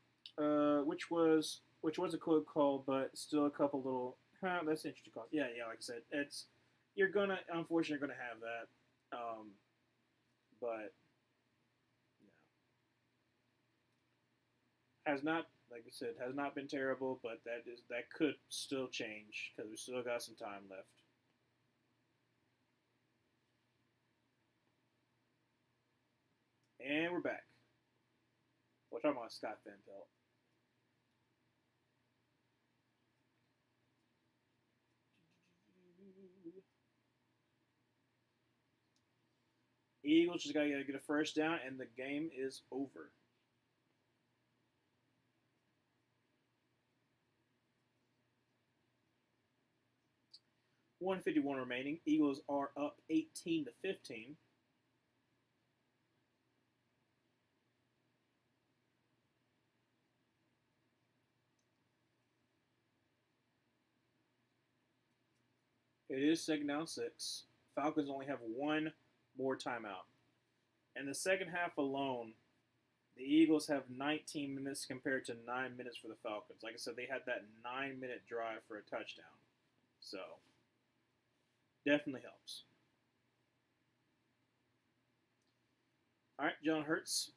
Which was a close call, but still a couple little. That's an interesting call. Yeah. Like I said, unfortunately, you're gonna have that. But has not, like I said, has not been terrible. But that could still change because we still got some time left. And we're back. We're talking about Scott Van Pelt. Eagles just got to get a first down, and the game is over. $1:51 remaining. Eagles are up 18-15. It is second down 6. Falcons only have one more timeout. In the second half alone, the Eagles have 19 minutes compared to 9 minutes for the Falcons. Like I said, they had that 9-minute drive for a touchdown. So, definitely helps. All right, John Hurts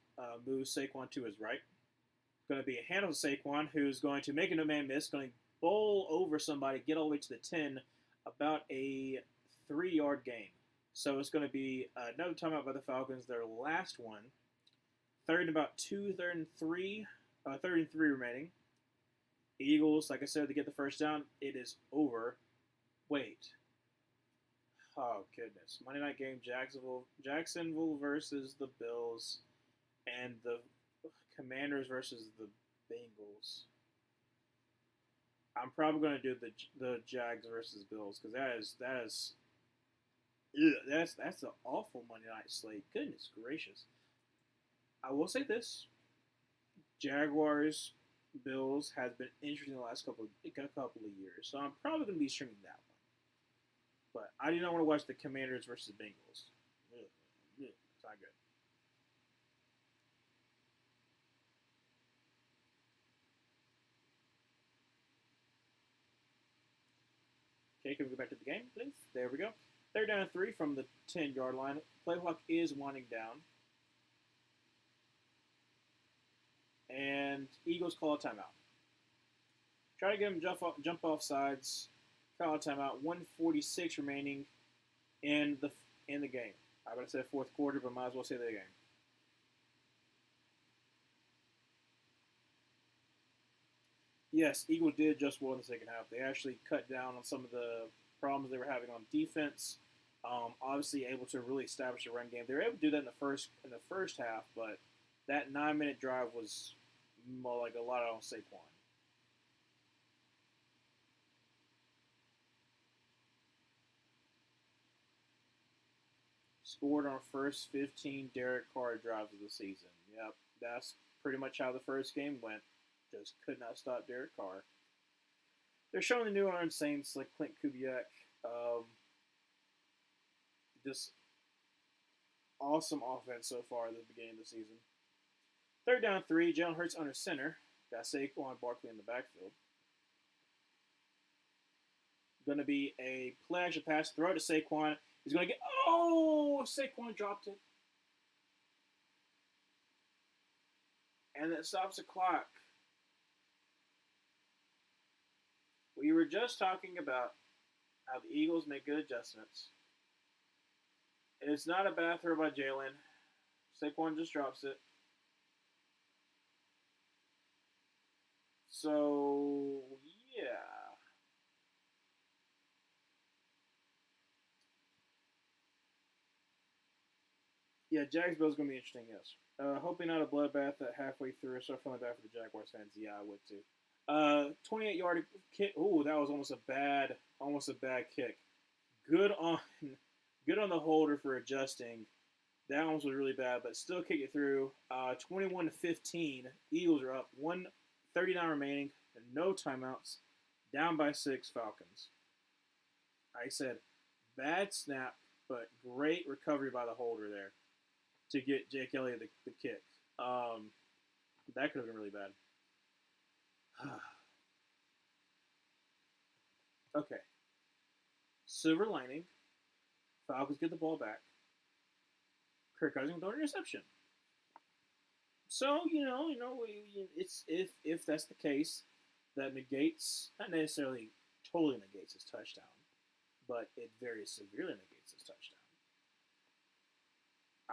moves Saquon to his right. Going to be a handoff to Saquon, who's going to make a no-man miss, going to bowl over somebody, get all the way to the 10, about a 3-yard gain. So it's going to be another timeout by the Falcons, their last one. Third and 3 remaining. Eagles, like I said, to get the first down. It is over. Wait. Oh goodness! Monday night game: Jacksonville versus the Bills, and the Commanders versus the Bengals. I'm probably going to do the Jags versus Bills because that is ugh, that's an awful Monday night slate. Goodness gracious! I will say this: Jaguars Bills has been interesting the last couple of years, so I'm probably going to be streaming that one. But I do not want to watch the Commanders versus Bengals. Ugh, ugh, it's not good. Okay, can we go back to the game, please? There we go. They're down 3 from the 10-yard line. Play clock is winding down, and Eagles call a timeout. Try to get him jump off sides. Call a timeout. 1:46 remaining in the game. I would have said fourth quarter, but might as well say the game. Yes, Eagles did just well in the second half. They actually cut down on some of the problems they were having on defense. Obviously, able to really establish a run game. They were able to do that in the first half, but that 9-minute drive was more like a lot on Saquan. Scored on first 15 Derek Carr drives of the season. Yep, that's pretty much how the first game went. Just could not stop Derek Carr. They're showing the New Orleans Saints like Clint Kubiak. Um, just awesome offense so far at the beginning of the season. Third down 3, Jalen Hurts under center. Got Saquon Barkley in the backfield. Going to be a play action pass. Throw to Saquon. He's going to get. Oh, Saquon dropped it. And it stops the clock. We were just talking about how the Eagles make good adjustments. It's not a bad throw by Jalen. Saquon just drops it. So, yeah. Yeah, Jags Bills going to be interesting, yes. Hoping not a bloodbath at halfway through. So feeling bad for the Jaguars fans. Yeah, I would too. 28-yard kick. Ooh, that was almost a bad kick. Good on, good on the holder for adjusting. That one was really bad, but still kick it through. 21-15. Eagles are up. 1:39 remaining. And no timeouts. Down by 6. Falcons. I said bad snap, but great recovery by the holder there to get Jake Elliott the kick. That could have been really bad. Okay. Silver lining. Falcons get the ball back. Kirk Cousins with an interception. So it's if that's the case, that negates not necessarily totally negates his touchdown, but it very severely negates his touchdown.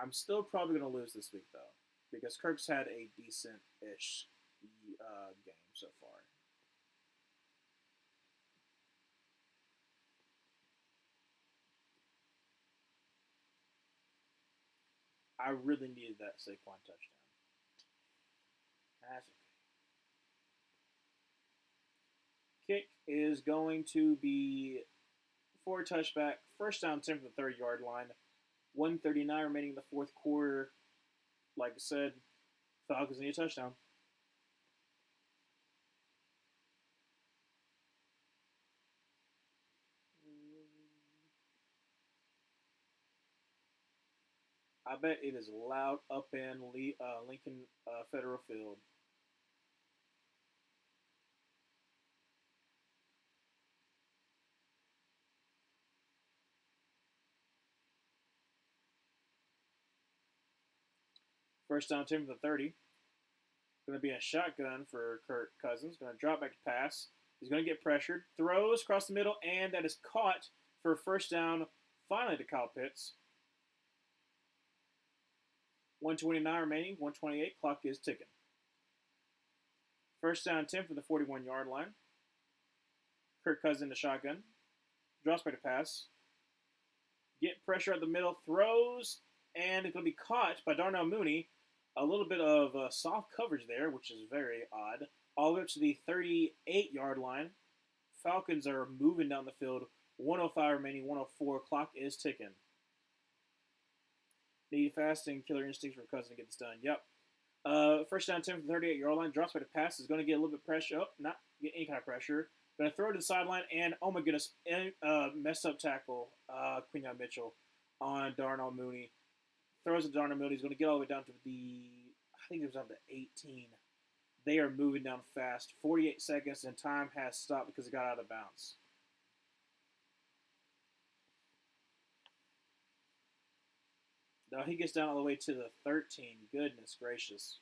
I'm still probably going to lose this week though, because Kirk's had a decent-ish game so far. I really needed that Saquon touchdown. That's okay. Kick is going to be for a touchback. First down 10 from the 30-yard line. 1:39 remaining in the fourth quarter. Like I said, Falcons need a touchdown. I bet it is loud up in Lincoln Federal Field. First down 10 from the 30. Going to be a shotgun for Kirk Cousins. Going to drop back to pass. He's going to get pressured. Throws across the middle, and that is caught for first down. Finally to Kyle Pitts. 1:29 remaining. 1:28. Clock is ticking. First down 10 from the 41-yard line. Kirk Cousins in the shotgun. Drops back to pass. Get pressure at the middle, throws, and it's going to be caught by Darnell Mooney. A little bit of soft coverage there, which is very odd. All the way up to the 38-yard line. Falcons are moving down the field. 105 remaining, 104. Clock is ticking. Need fast and killer instincts for Cousins to get this done. Yep. First down 10 from the 38-yard line. Drops back to pass. Is going to get a little bit of pressure. Oh, not get any kind of pressure. Going to throw it to the sideline. And, oh my goodness, messed up tackle. Quinyon Mitchell on Darnell Mooney. Throws it to Darnell Mooney. He's going to get all the way down to I think it was down to 18. They are moving down fast. 48 seconds, and time has stopped because it got out of bounds. Now he gets down all the way to the 13. Goodness gracious.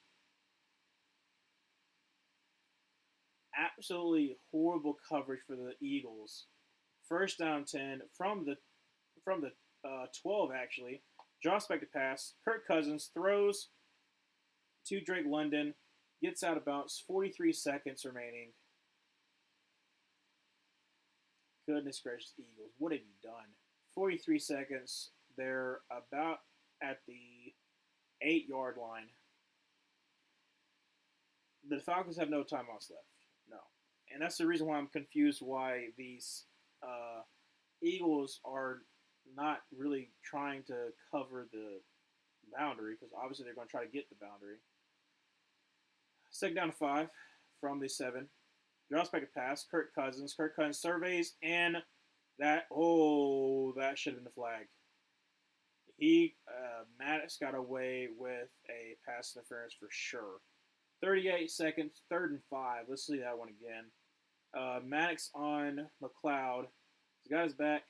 Absolutely horrible coverage for the Eagles. First down 10 from the 12 actually. Drops back to pass. Kirk Cousins throws to Drake London. Gets out of bounds. 43 seconds remaining. Goodness gracious, Eagles. What have you done? 43 seconds. They're about at the 8-yard line. The Falcons have no timeouts left. No. And that's the reason why I'm confused why these Eagles are not really trying to cover the boundary, because obviously they're going to try to get the boundary. Second down to 5 from the 7. Drops back to pass. Kirk Cousins. Kirk Cousins surveys, and that should have been the flag. Maddox got away with a pass interference for sure. 38 seconds, 3rd and 5. Let's see that one again. Maddox on McLeod. He's got his back.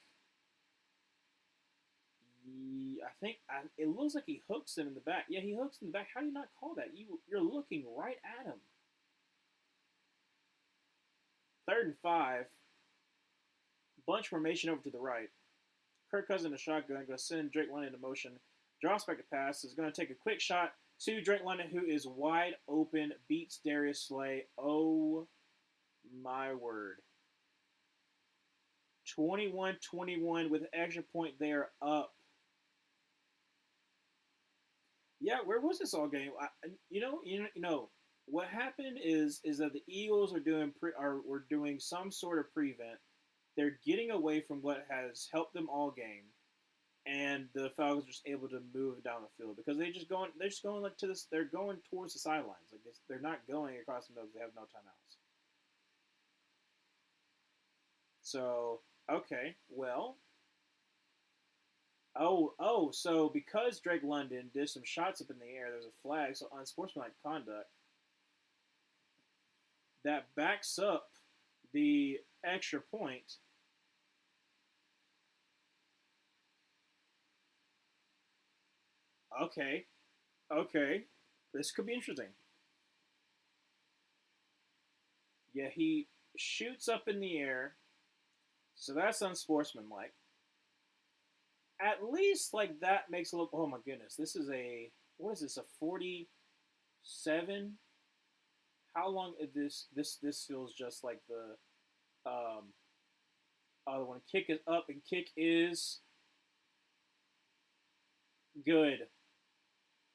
It looks like he hooks him in the back. Yeah, he hooks him in the back. How do you not call that? You're looking right at him. 3rd and 5. Bunch formation over to the right. Kirk Cousins in a shotgun. Going to send Drake London into motion. Drops back to pass. Is going to take a quick shot to Drake London, who is wide open. Beats Darius Slay. Oh, my word. 21-21 with an extra point there up. Yeah, where was this all game? What happened is that the Eagles were doing some sort of prevent. They're getting away from what has helped them all game, and the Falcons are just able to move down the field because they're just going like to this. They're going towards the sidelines. Like they're not going across the middle. They have no timeouts. So okay, well. So because Drake London did some shots up in the air, there's a flag, so unsportsmanlike conduct. That backs up the extra point. Okay. This could be interesting. Yeah, he shoots up in the air, so that's unsportsmanlike. At least, like, that makes a look. Oh my goodness, this is what is this? A 47? How long is this? This feels just like the other one. Kick is up, and kick is good.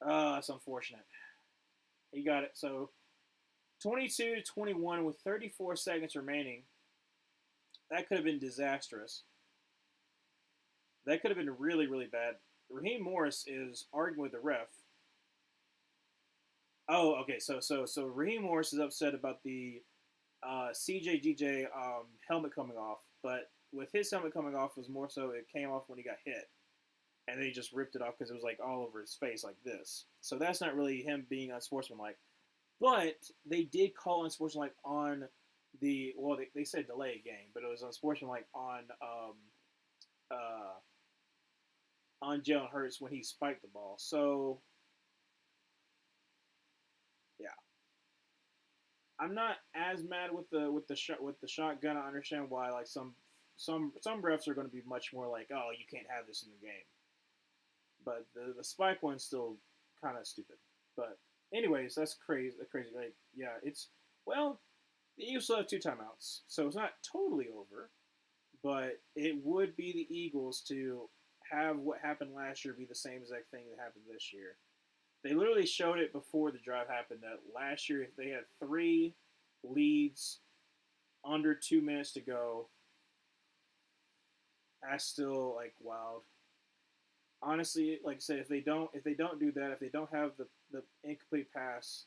It's unfortunate. He got it. So 22-21 with 34 seconds remaining. That could have been disastrous. That could have been really, really bad. Raheem Morris is arguing with the ref. Oh, okay. So Raheem Morris is upset about the CJGJ helmet coming off, but with his helmet coming off was more so it came off when he got hit, and they just ripped it off because it was like all over his face like this. So that's not really him being unsportsmanlike. But they did call unsportsmanlike on they said delay game, but it was unsportsmanlike on Jalen Hurts when he spiked the ball. So, yeah, I'm not as mad with the shotgun. I understand why. Like some refs are going to be much more like, oh, you can't have this in the game. But the spike one's still kind of stupid. But anyways, that's crazy. Like, yeah, the Eagles still have 2 timeouts, so it's not totally over. But it would be the Eagles to have what happened last year be the same exact thing that happened this year. They literally showed it before the drive happened that last year they had 3 leads under 2 minutes to go. That's still like wild. Honestly, like I said, if they don't do that, if they don't have the incomplete pass,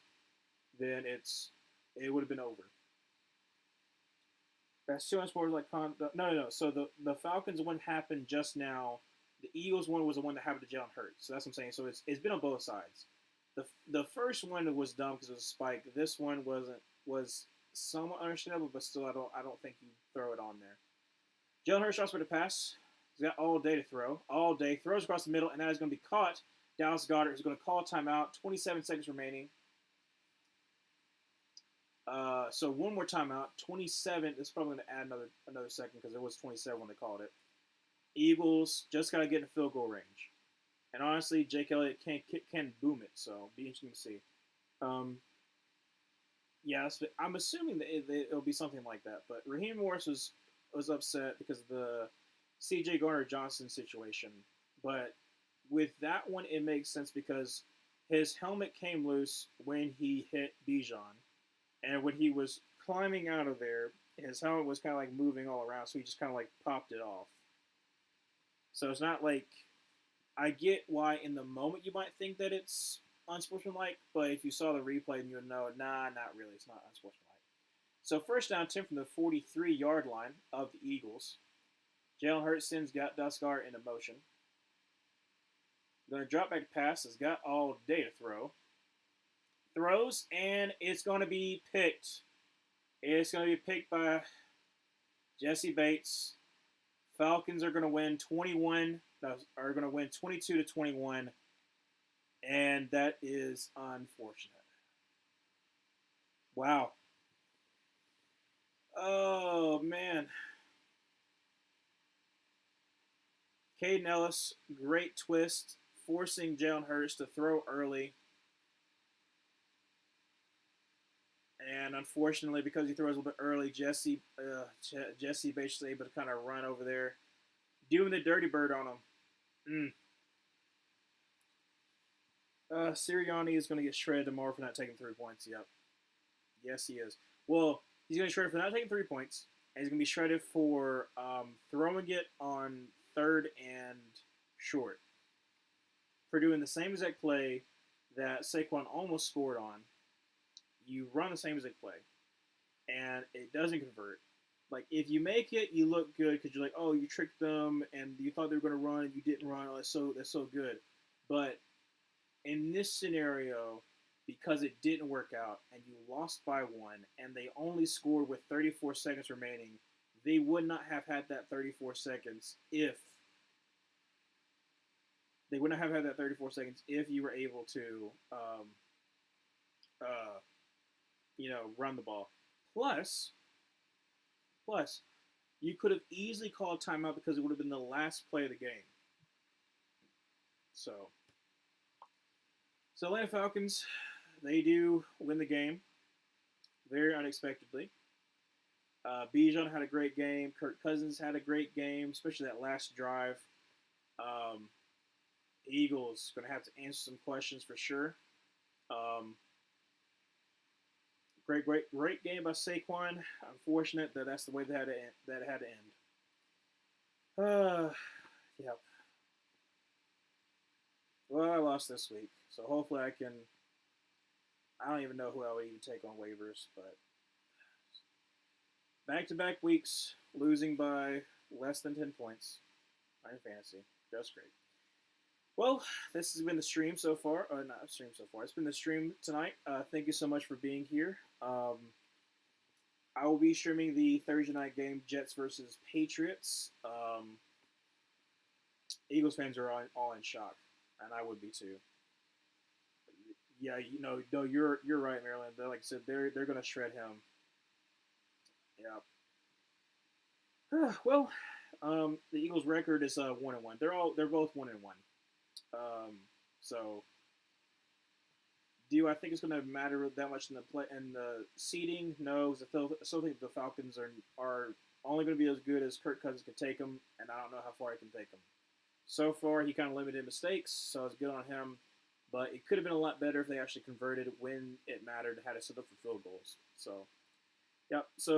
then it would have been over. That's too much more like no. So the Falcons one happened just now. The Eagles one was the one that happened to Jalen Hurts. So that's what I'm saying. So it's been on both sides. The first one was dumb because it was a spike. This one was somewhat understandable, but still I don't think you throw it on there. Jalen Hurts tries for the pass. He's got all day to throw. All day. Throws across the middle, and that is going to be caught. Dallas Goedert is going to call a timeout. 27 seconds remaining. So one more timeout. 27. It's probably going to add another second because it was 27 when they called it. Eagles just got to get in field goal range. And honestly, Jake Elliott can boom it, so be interesting to see. Yeah, I'm assuming that it'll be something like that. But Raheem Morris was upset because of the C.J. Gardner-Johnson situation. But with that one, it makes sense because his helmet came loose when he hit Bijan. And when he was climbing out of there, his helmet was kind of like moving all around, so he just kind of like popped it off. So it's not like, I get why in the moment you might think that it's unsportsmanlike, but if you saw the replay, then you would know, nah, not really, it's not unsportsmanlike. So first down 10 from the 43-yard line of the Eagles. Jalen Hurts sends Dallas Goedert into motion. Going to drop back to pass. Has got all day to throw. Throws, and it's going to be picked. It's going to be picked by Jesse Bates. Falcons are going to win 22-21, and that is unfortunate. Wow. Oh, man. Caden Ellis, great twist, forcing Jalen Hurts to throw early. And unfortunately, because he throws a little bit early, Jesse Bates is able to kind of run over there, doing the dirty bird on him. Sirianni is going to get shredded tomorrow for not taking 3 points. Yep. Yes, he is. Well, he's going to get shredded for not taking 3 points, and he's going to be shredded for throwing it on 3rd and short. For doing the same exact play that Saquon almost scored on. You run the same exact play, and it doesn't convert. Like, if you make it, you look good because you're like, oh, you tricked them, and you thought they were going to run, and you didn't run. Oh, that's so good. But in this scenario, because it didn't work out, and you lost by 1, and they only scored with 34 seconds remaining, they would not have had that 34 seconds if you were able to run the ball. Plus, you could have easily called timeout because it would have been the last play of the game. So Atlanta Falcons, they do win the game very unexpectedly. Bijan had a great game. Kirk Cousins had a great game, especially that last drive. Eagles going to have to answer some questions for sure. Great game by Saquon. Unfortunate that that's the way that it had to end. Yep. Well, I lost this week, so hopefully I don't even know who I would even take on waivers, but back-to-back weeks losing by less than 10 points. In fantasy, just great. Well, this has been the stream so far. Not stream so far. It's been the stream tonight. Thank you so much for being here. I will be streaming the Thursday night game, Jets versus Patriots. Eagles fans are all in shock, and I would be too. Yeah, no, you're right, Maryland. Like I said, they're going to shred him. Yeah. Well, the Eagles' record is 1-1. They're both 1-1. So, do I think it's going to matter that much in the seeding? No, because I still think the Falcons are only going to be as good as Kirk Cousins can take them, and I don't know how far I can take them. So far, he kind of limited mistakes, so it's good on him. But it could have been a lot better if they actually converted when it mattered, had to set up for field goals. So, yeah. So